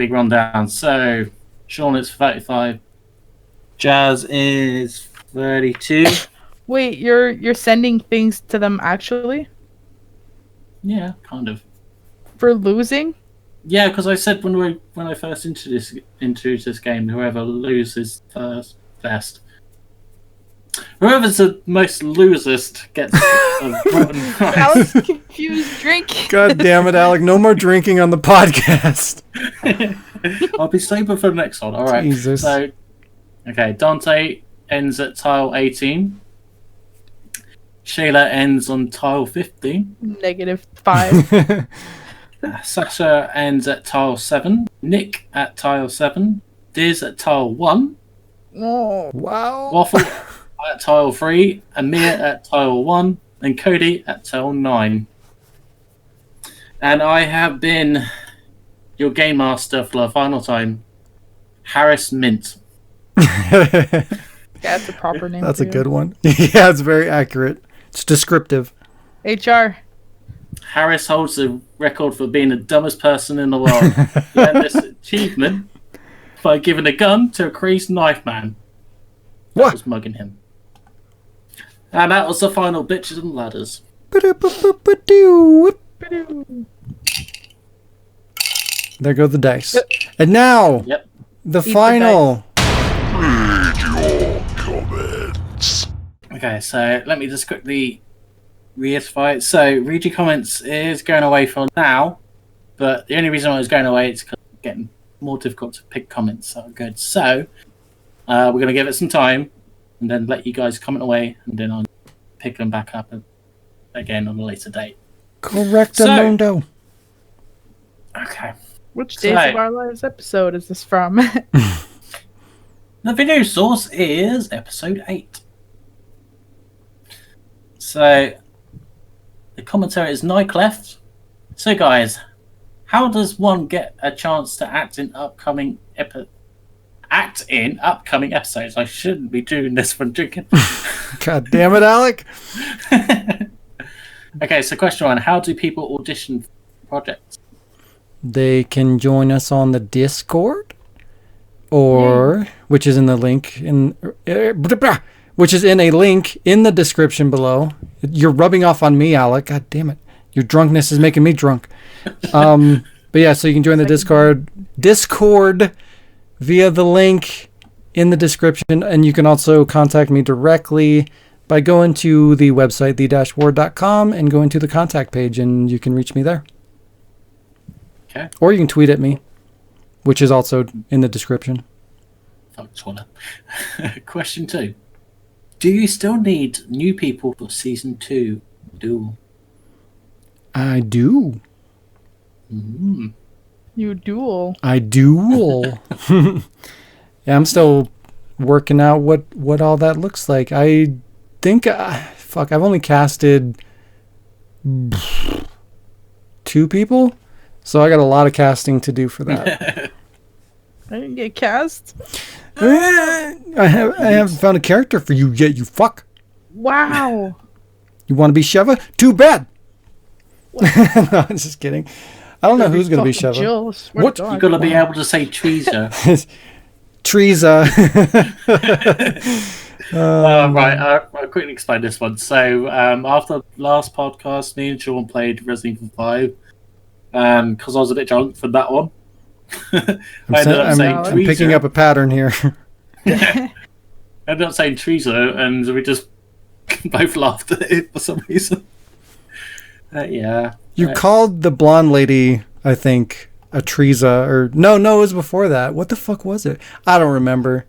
run down. So, Sean is 35. Jazz is 32. Wait, you're sending things to them actually Yeah, kind of. for losing? Yeah, because I said when I first introduced this game, whoever loses first, Whoever's the most losest gets a rotten prize. Alex confused drink. God damn it, Alec. No more drinking on the podcast. I'll be sober for the next one. All right. Jesus. So, okay, Dante ends at tile 18. Shayla ends on tile 15. -5. Sasha ends at tile 7. Nick at tile 7. Diz at tile 1. Oh. Wow. Waffle at tile 3. Amir at tile 1. And Cody at tile 9. And I have been your game master for the final time, Harris Mint. Yeah, that's a proper name. That's a for good one. Yeah, it's very accurate. It's descriptive. you. HR. Harris holds the record for being the dumbest person in the world. He had this achievement by giving a gun to a crazed knife man that What? was mugging him. And that was the final Bitches and Ladders. There go the dice. And now, Yep. the the final. Okay, so let me just quickly reiterate. So, read your comments is going away for now, but the only reason why it's going away is because it's getting more difficult to pick comments that are good. So, we're going to give it some time and then let you guys comment away, and then I'll pick them back up again on a later date. Correctamundo. Okay. Which Days So- of Our Lives episode is this from? The video source is episode 8. So, the commentary is Nycleft. So, guys, how does one get a chance to act in upcoming episodes? I shouldn't be doing this when drinking. God damn it, Alec. Okay, so question 1: how do people audition for projects? They can join us on the Discord, or which is in the link which is in a link in the description below. You're rubbing off on me, Alec. God damn it. Your drunkenness is making me drunk. But yeah, so you can join the Discord via the link in the description, and you can also contact me directly by going to the website the-ward.com and going to the contact page, and you can reach me there. Okay. Or you can tweet at me, which is also in the description. Fuck, wanna. Question 2: do you still need new people for season 2? I do. You duel. I duel. Yeah, I'm still working out what all that looks like. I think, I've only casted 2 people, so I got a lot of casting to do for that. I didn't get cast. I haven't found a character for you yet, you fuck. Wow. You want to be Sheva? Too bad. No, I'm just kidding. I don't know who's going to be Fucking Sheva. Jill, swear What? to You've God. got to be able to say Treaser. Teresa. Right, I'll quickly explain this one. So, after last podcast, me and Sean played Resident Evil 5. Because I was a bit drunk for that one. I ended up saying I'm Treaser. picking up a pattern here. I ended up saying Treaser, and we just both laughed at it for some reason. Yeah. You called the blonde lady, I think, a Teresa, or no, it was before that. What the fuck was it? I don't remember.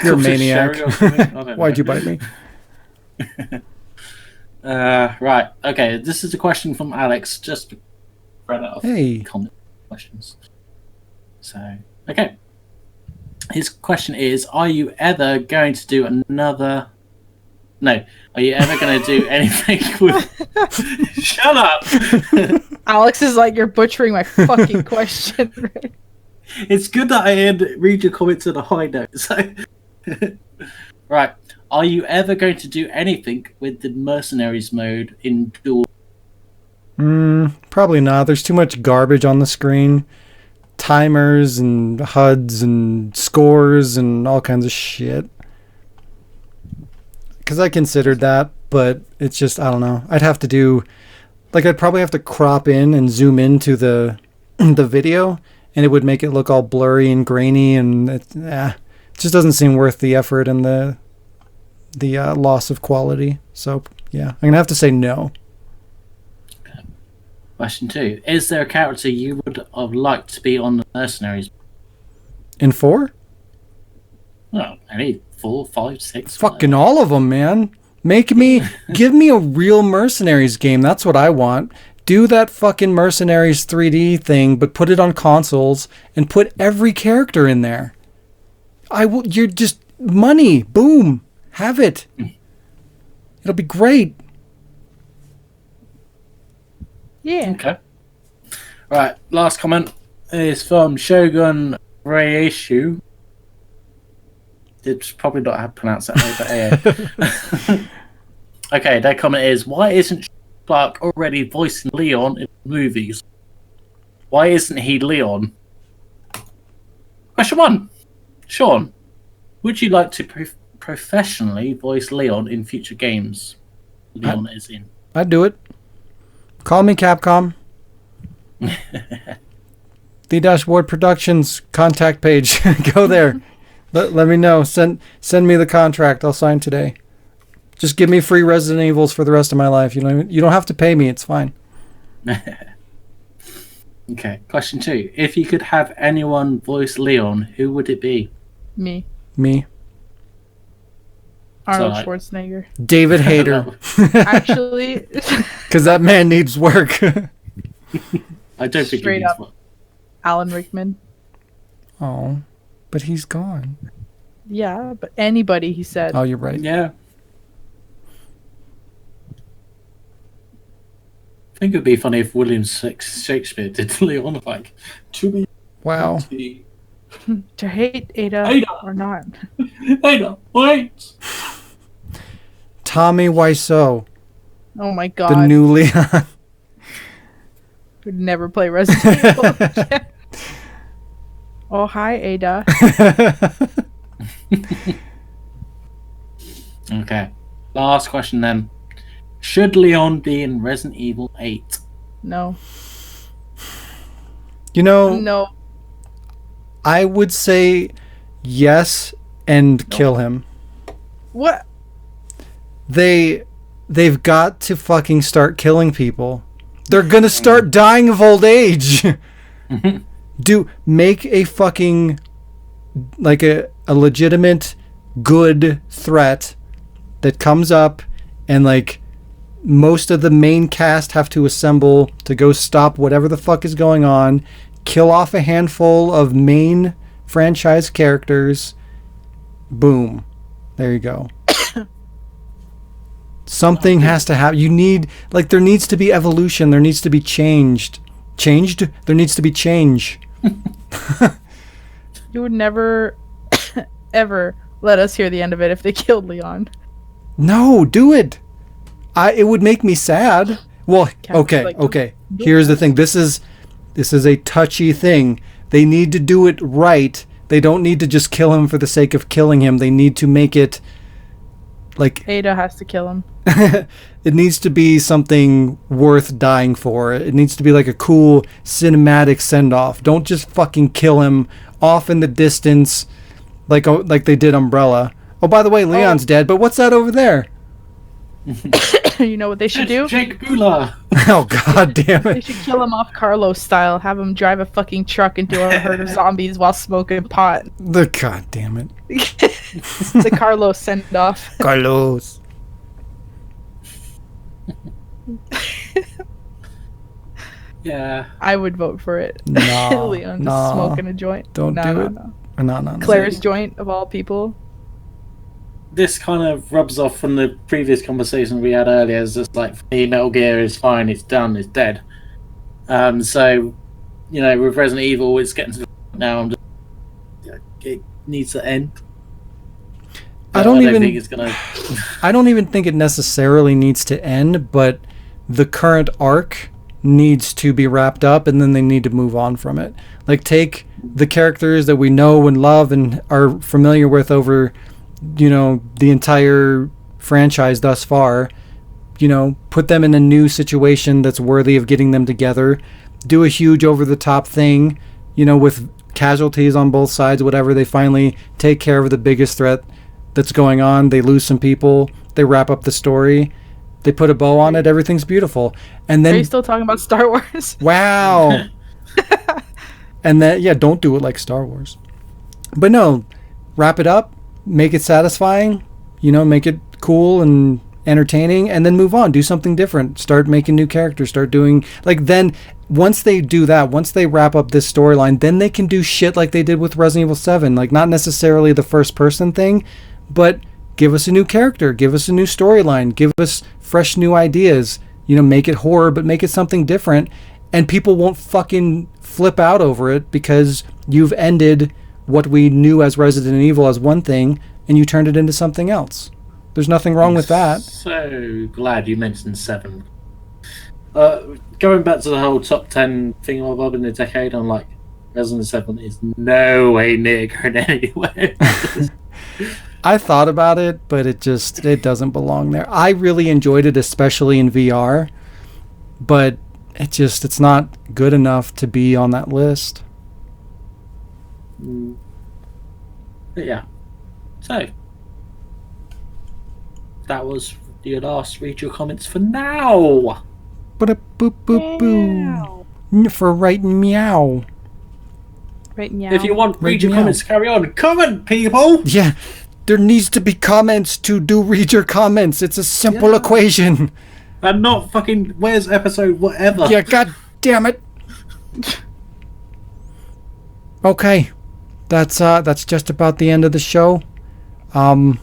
You're a Was it maniac. Sherry or something? I don't Why'd know. you bite me? Right. Okay. This is a question from Alex. Just read out of Hey. comment questions. So, okay. His question is: are you ever going to do another? No. Are you ever going to do anything with? Shut up. Alex is like, you're butchering my fucking question. Right? It's good that I read your comments on a high note. So, right. Are you ever going to do anything with the mercenaries mode in Duel? Probably not. There's too much garbage on the screen. Timers and HUDs and scores and all kinds of shit. Because I considered that, but it's just, I don't know. I'd have to do, I'd probably have to crop in and zoom into the video, and it would make it look all blurry and grainy, and it just doesn't seem worth the effort and the the loss of quality. So yeah, I'm gonna have to say no. Question 2. Is there a character you would have liked to be on the Mercenaries? In 4? Well, any 4, 5, 6. Fucking all of them, man. Give me a real Mercenaries game. That's what I want. Do that fucking Mercenaries 3D thing, but put it on consoles and put every character in there. You're just money. Boom. Have it. It'll be great. Yeah. Okay. Right, last comment is from Shogun Reishu. It's probably not how to pronounce that, but yeah. Okay, their comment is, why isn't Shaun Clark already voicing Leon in movies? Why isn't he Leon? Question 1. Sean, would you like to professionally voice Leon in future games Leon is in? I'd do it. Call me Capcom. The Dashboard Productions contact page. Go there. Let me know. Send me the contract. I'll sign today. Just give me free Resident Evils for the rest of my life. You don't have to pay me. It's fine. Okay. Question 2. If you could have anyone voice Leon, who would it be? Me. Arnold Schwarzenegger. David Hayter. Actually. Because that man needs work. I don't think Straight he needs up. one. Alan Rickman. Oh, but he's gone. Yeah, but anybody, he said. Oh, you're right. Yeah. I think it would be funny if William Shakespeare did Leon, like, to be. Wow. To hate Ada, or not. Ada, wait! Tommy Wiseau. Oh my god. The new Leon. Would never play Resident Evil again. Oh, hi, Ada. Okay. Last question then. Should Leon be in Resident Evil 8? No. No. I would say yes and kill him. What? They've got to fucking start killing people. They're gonna start dying of old age. Make a fucking, like a legitimate good threat that comes up, and like most of the main cast have to assemble to go stop whatever the fuck is going on, kill off a handful of main franchise characters. Boom. There you go. Something has to happen. There needs to be evolution. There needs to be changed. Changed? There needs to be change. You would never, ever let us hear the end of it if they killed Leon. No, do it. It would make me sad. Well, okay. Here's the thing. This is a touchy thing. They need to do it right. They don't need to just kill him for the sake of killing him. They need to make it like Ada has to kill him. It needs to be something worth dying for. It needs to be like a cool cinematic send-off. Don't just fucking kill him off in the distance like they did Umbrella. Oh, by the way, Leon's dead, but what's that over there? You know what they should do? Jake Bula. Oh, god damn They it. should kill him off Carlos style. Have him drive a fucking truck into a herd of zombies while smoking pot. God damn it. It's a Carlos send-off. Carlos. Yeah. I would vote for it. No, Leon no. just smoking a joint. Don't do it. No. Claire's joint, of all people. This kind of rubs off from the previous conversation we had earlier. It's just like, for me, Metal Gear is fine, it's done, it's dead. So, with Resident Evil, it's getting to the point now. It needs to end. I don't even think it's gonna. I don't even think it necessarily needs to end, but the current arc needs to be wrapped up, and then they need to move on from it. Like, take the characters that we know and love and are familiar with over, the entire franchise thus far, put them in a new situation that's worthy of getting them together, do a huge over-the-top thing, with casualties on both sides, whatever. They finally take care of the biggest threat that's going on. They lose some people. They wrap up the story. They put a bow on it. Everything's beautiful. And then Are you still talking about Star Wars? wow. And then don't do it like Star Wars. But no, wrap it up, make it satisfying, make it cool and entertaining, and then move on. Do something different. Start making new characters. Start doing then once they do that, once they wrap up this storyline, then they can do shit like they did with Resident Evil 7. Like, not necessarily the first person thing, but give us a new character, give us a new storyline, give us fresh new ideas. Make it horror, but make it something different, and people won't fucking flip out over it because you've ended what we knew as Resident Evil as one thing and you turned it into something else. There's nothing wrong with that. So glad you mentioned 7. Going back to the whole top 10 thing of in the decade, I'm like, Resident 7 is no way near going anywhere. I thought about it, but it doesn't belong there. I really enjoyed it, especially in VR, but it's not good enough to be on that list. But yeah. So, that was your last read your comments for now. But a boop boop boo. For right meow. Right now. If you want Right read your meow. comments to carry on, comment, people! Yeah, there needs to be comments to do read your comments. It's a simple equation. And not fucking, where's episode whatever. Yeah, god damn it. Okay. That's just about the end of the show. No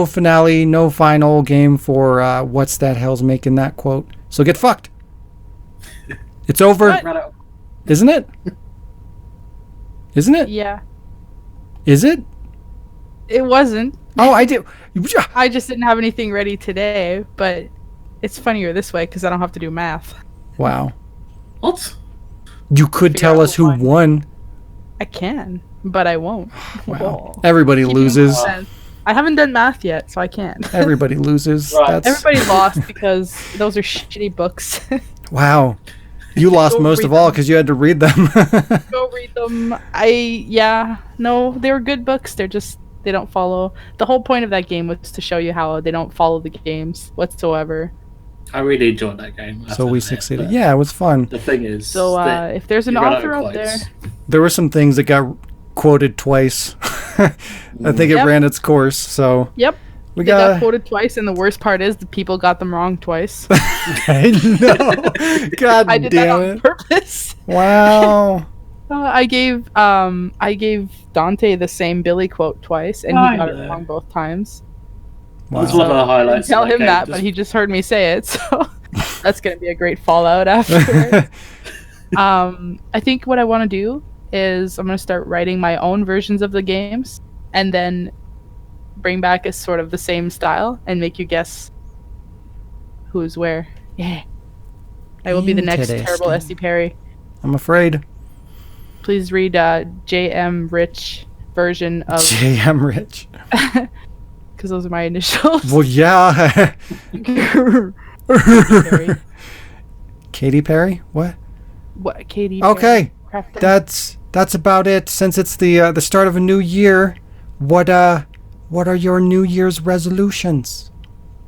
finale, no final game for what's that hell's making that quote. So get fucked. It's over. What? Isn't it? Isn't it? Yeah. Is it? It wasn't. Oh, I do. I just didn't have anything ready today, but it's funnier this way because I don't have to do math. Wow. What? You could tell us who won. I can, but I won't. Wow. Everybody loses. I haven't done math yet, so I can't. Everybody loses. Right. Everybody lost because those are shitty books. Wow. You lost Go most read of all them. because you had to read them. Go read them. No, they were good books. They don't follow. The whole point of that game was to show you how they don't follow the games whatsoever. I really enjoyed that game. So we succeeded. Yeah, it was fun. The thing is, So if there's an you run author of out there, quotes. There were some things that got quoted twice. I think it Yep. ran its course. So yep, we they got got. quoted twice, and the worst part is the people got them wrong twice. I know. God I did that damn on it! purpose. Wow. I gave Dante the same Billy quote twice, and he got it wrong both times. That's Wow. one of the highlights. Tell of him game, that, just- but he just heard me say it, so that's gonna be a great fallout afterwards. I think what I want to do is I'm gonna start writing my own versions of the games, and then bring back a sort of the same style and make you guess who's where. Yeah, I will be the next terrible Interesting. SD Perry. I'm afraid. Please read JM Rich version of J.M. Rich. because those are my initials. Well, yeah. Perry. Katy Perry? What? What, Katie? Okay. Perry? Crafton? That's about it. Since it's the start of a new year, what are your New Year's resolutions?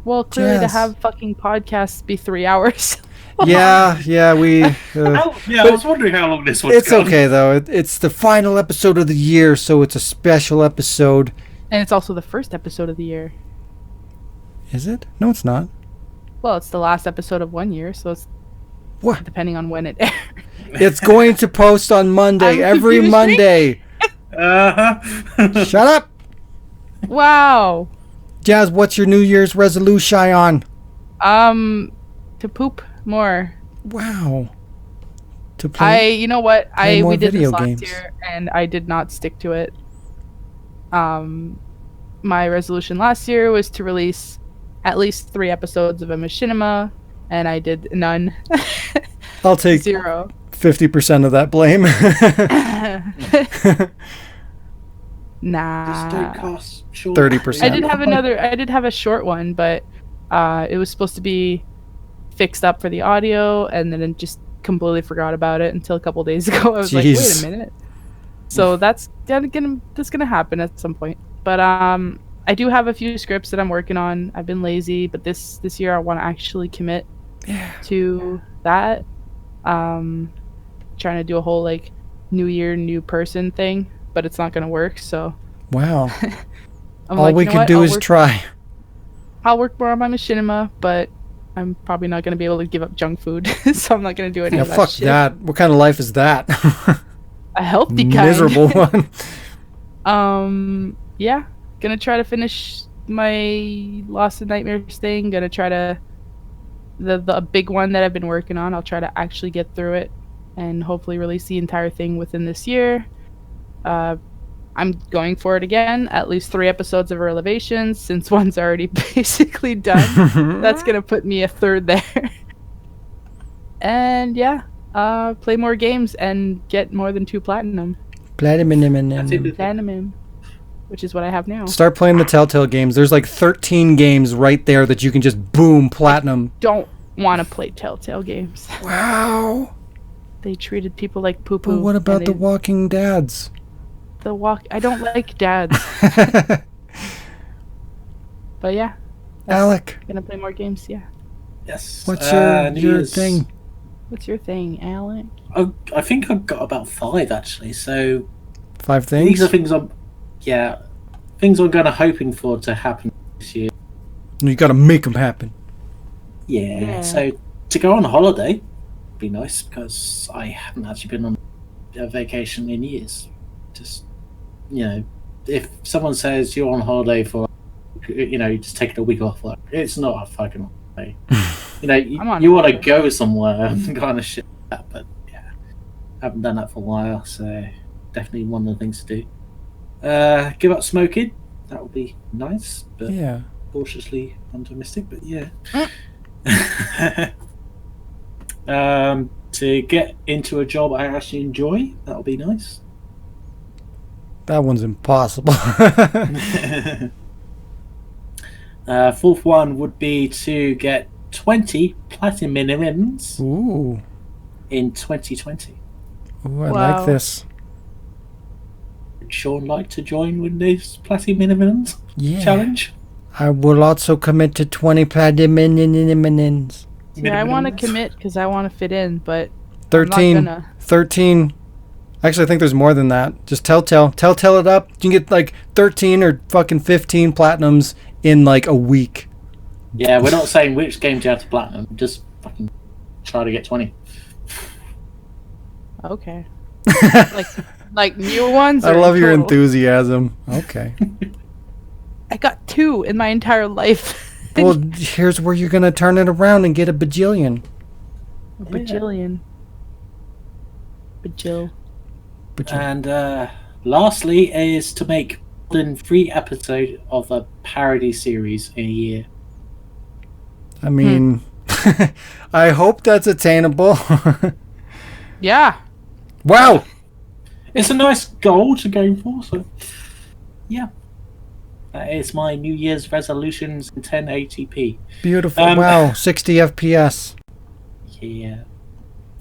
Well, clearly to Yes. have fucking podcasts be 3 hours. Yeah, we. I was wondering how long this one's It's gone. okay though. It's the final episode of the year, so it's a special episode. And it's also the first episode of the year. Is it? No, it's not. Well, it's the last episode of 1 year, so it's What? depending on when it airs. It's going to post on Monday, I'm every confusing. Monday. Uh-huh. Shut up, Wow. Jazz. What's your New Year's resolution on? To poop more. Wow. To play. You know what? play more We did video this last games. year, and I did not stick to it. My resolution last year was to release at least 3 episodes of a machinima, and I did none. I'll take 0. 50% of that blame. Nah. 30%. I did have a short one, but it was supposed to be fixed up for the audio, and then it just completely forgot about it until a couple days ago. I was like, Jeez. wait a minute. So that's gonna happen at some point. But I do have a few scripts that I'm working on. I've been lazy, but this year I want to actually commit to that. Trying to do a whole like new year, new person thing, but it's not gonna work. So Wow. I'm All like, we you know could what? do is try. I'll work more on my machinima, but I'm probably not gonna be able to give up junk food, so I'm not gonna do any Yeah, of that fuck shit. that. What kind of life is that? A healthy kind. Miserable one. Yeah, gonna try to finish my Lost in Nightmares thing. Gonna try to the big one that I've been working on. I'll try to actually get through it and hopefully release the entire thing within this year. I'm going for it again, at least 3 episodes of Revelations, since one's already basically done. That's gonna put me a third there. And yeah, play more games and get more than 2 platinum. Platinum, which is what I have now. Start playing the Telltale games. There's like 13 games right there that you can just boom platinum. Don't want to play Telltale games. Wow. They treated people like poo-poo. But what about the Walking Dads? I don't like dads. But yeah. Alec. Gonna play more games, yeah. Yes. What's your thing? What's your thing, Alec? I think I've got about 5 actually. So 5 things? these are things I'm kind of hoping for to happen this year. You gotta make them happen. Yeah. So to go on holiday would be nice because I haven't actually been on a vacation in years. Just, if someone says you're on holiday for, just taking a week off, like, it's not a fucking holiday. You want to go somewhere and kind of shit like that, but yeah, I haven't done that for a while, so definitely one of the things to do. Give up smoking, that would be nice, but yeah, cautiously optimistic, but yeah. To get into a job I actually enjoy, that would be nice. That one's impossible. 4th one would be to get 20 platinums Ooh. in 2020. Ooh, I like this. Would Shaun like to join with this platinums challenge? I will also commit to 20 platinums. Yeah, I want to commit because I want to fit in, but 13. I'm not gonna. 13. Actually, I think there's more than that. Just Telltale it up. You can get like 13 or fucking 15 platinums in like a week. Yeah, we're not saying which games you have to platinum. Just fucking try to get 20. Okay. like new ones. I or love your total? enthusiasm. Okay. I got 2 in my entire life. Well, here's where you're gonna turn it around and get a bajillion. A bajillion. Bajil. And lastly is to make more than 3 episodes of a parody series in a year. I mean, I hope that's attainable. Yeah. Wow. It's a nice goal to go for, so yeah. That is my New Year's resolutions in 1080p. Beautiful. Wow. 60 FPS. Yeah.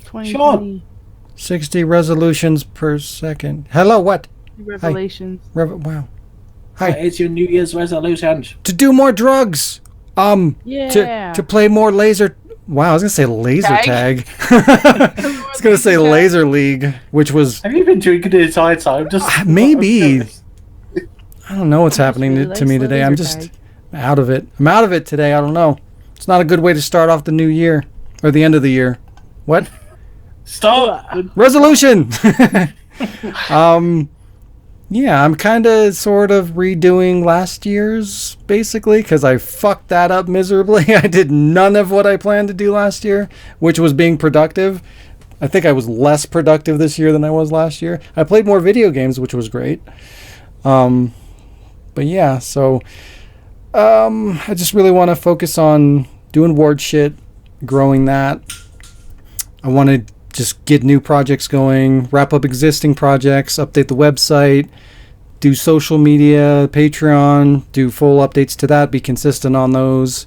2020. 60 resolutions per second. Hello, what? Revelations. Wow. Hi. That is your New Year's resolution. To do more drugs. Yeah. To play more laser. Wow, I was gonna say laser tag. I was gonna say laser league, which was. Have you been drinking the entire time? Just maybe. I don't know what's happening really to me likes today. laser I'm just tag. out of it. I'm out of it today. I don't know. It's not a good way to start off the new year or the end of the year. What? Stop. Resolution. Yeah, I'm kind of sort of redoing last year's basically because I fucked that up miserably. I did none of what I planned to do last year, which was being productive. I think I was less productive this year than I was last year. I played more video games, which was great. But yeah, so I just really want to focus on doing ward shit, growing that. I want to just get new projects going, wrap up existing projects, update the website, do social media, Patreon, do full updates to that, be consistent on those.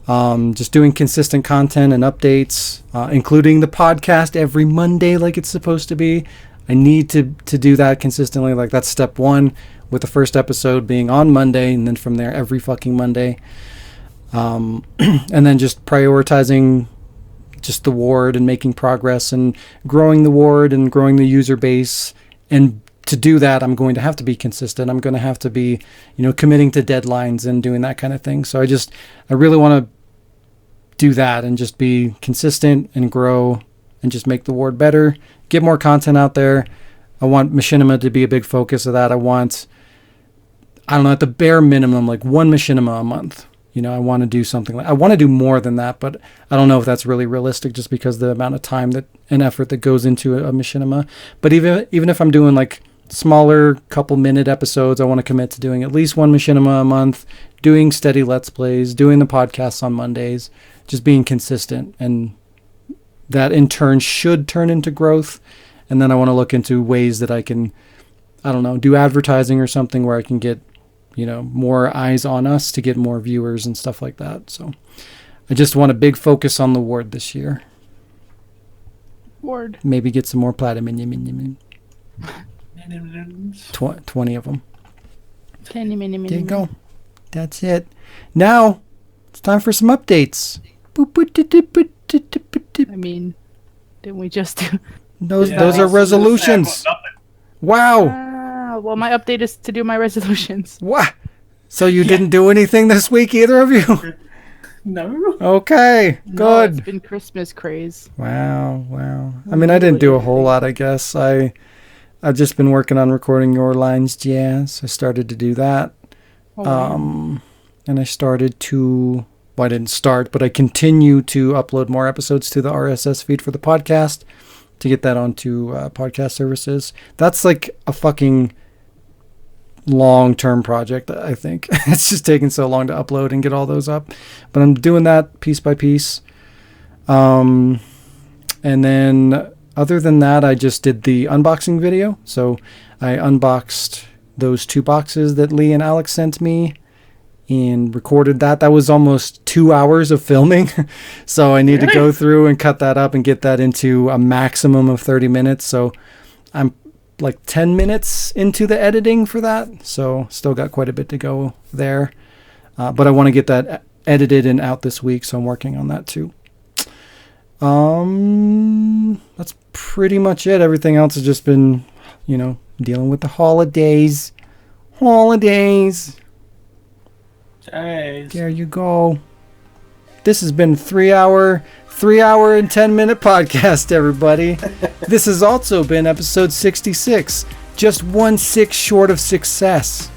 Just doing consistent content and updates, including the podcast every Monday like it's supposed to be. I need to do that consistently. Like, that's step one, with the first episode being on Monday, and then from there every fucking Monday. And then just prioritizing just the ward and making progress and growing the ward and growing the user base. And to do that, I'm going to have to be consistent. I'm going to have to be, committing to deadlines and doing that kind of thing. So I really want to do that and just be consistent and grow and just make the ward better, get more content out there. I want machinima to be a big focus of that. I want, at the bare minimum, like one machinima a month. I want to do something I want to do more than that, but I don't know if that's really realistic just because the amount of time and effort that goes into a machinima. But even if I'm doing like smaller couple minute episodes, I want to commit to doing at least one machinima a month, doing steady Let's Plays, doing the podcasts on Mondays, just being consistent. And that in turn should turn into growth. And then I want to look into ways that I can, do advertising or something where I can get, more eyes on us to get more viewers and stuff like that. So I just want a big focus on the ward this year. Ward. Maybe get some more platinum. 20 of them. There you go. That's it. Now it's time for some updates. I mean, didn't we just do... Those are resolutions. Wow. Well, my update is to do my resolutions. What? So you didn't do anything this week, either of you? No. Okay, No, good. it's been Christmas craze. Wow. I mean, I didn't do a whole lot, I guess. I've just been working on recording Your Lines Jazz. I started to do that. And I started to... Well, I didn't start, but I continue to upload more episodes to the RSS feed for the podcast to get that onto podcast services. That's like a fucking long-term project, I think. It's just taking so long to upload and get all those up. But I'm doing that piece by piece. And then other than that, I just did the unboxing video. So I unboxed those 2 boxes that Lee and Alex sent me and recorded that. That was almost 2 hours of filming. So I need to go through and cut that up and get that into a maximum of 30 minutes. So I'm like 10 minutes into the editing for that. So still got quite a bit to go there. But I want to get that edited and out this week. So I'm working on that too. That's pretty much it. Everything else has just been, dealing with the holidays. Jeez. There you go. This has been 3 hour and 10 minute podcast, everybody. This has also been episode 66. Just 1/6 short of success.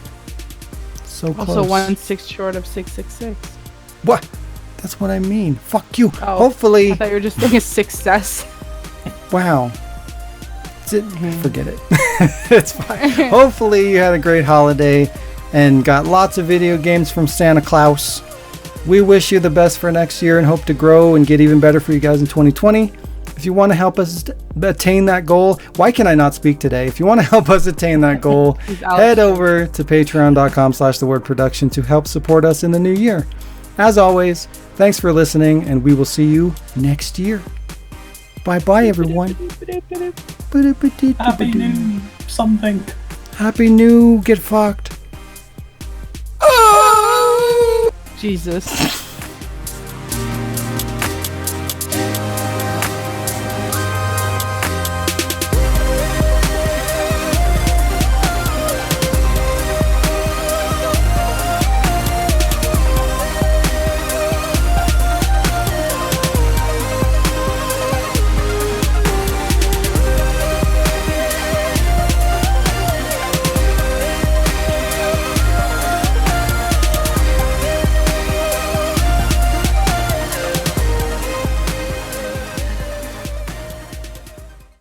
So close. Also 1/6 short of 666. What? That's what I mean. Fuck you. Oh, Hopefully. I thought you were just saying a success. Wow. Forget it. It's fine. Hopefully you had a great holiday and got lots of video games from Santa Claus. We wish you the best for next year and hope to grow and get even better for you guys in 2020. If you want to help us attain that goal, why can I not speak today? If you want to help us attain that goal, head over to patreon.com/thewordproduction to help support us in the new year. As always, thanks for listening, and we will see you next year. Bye-bye, everyone. Happy New something. Happy New Get Fucked. Jesus.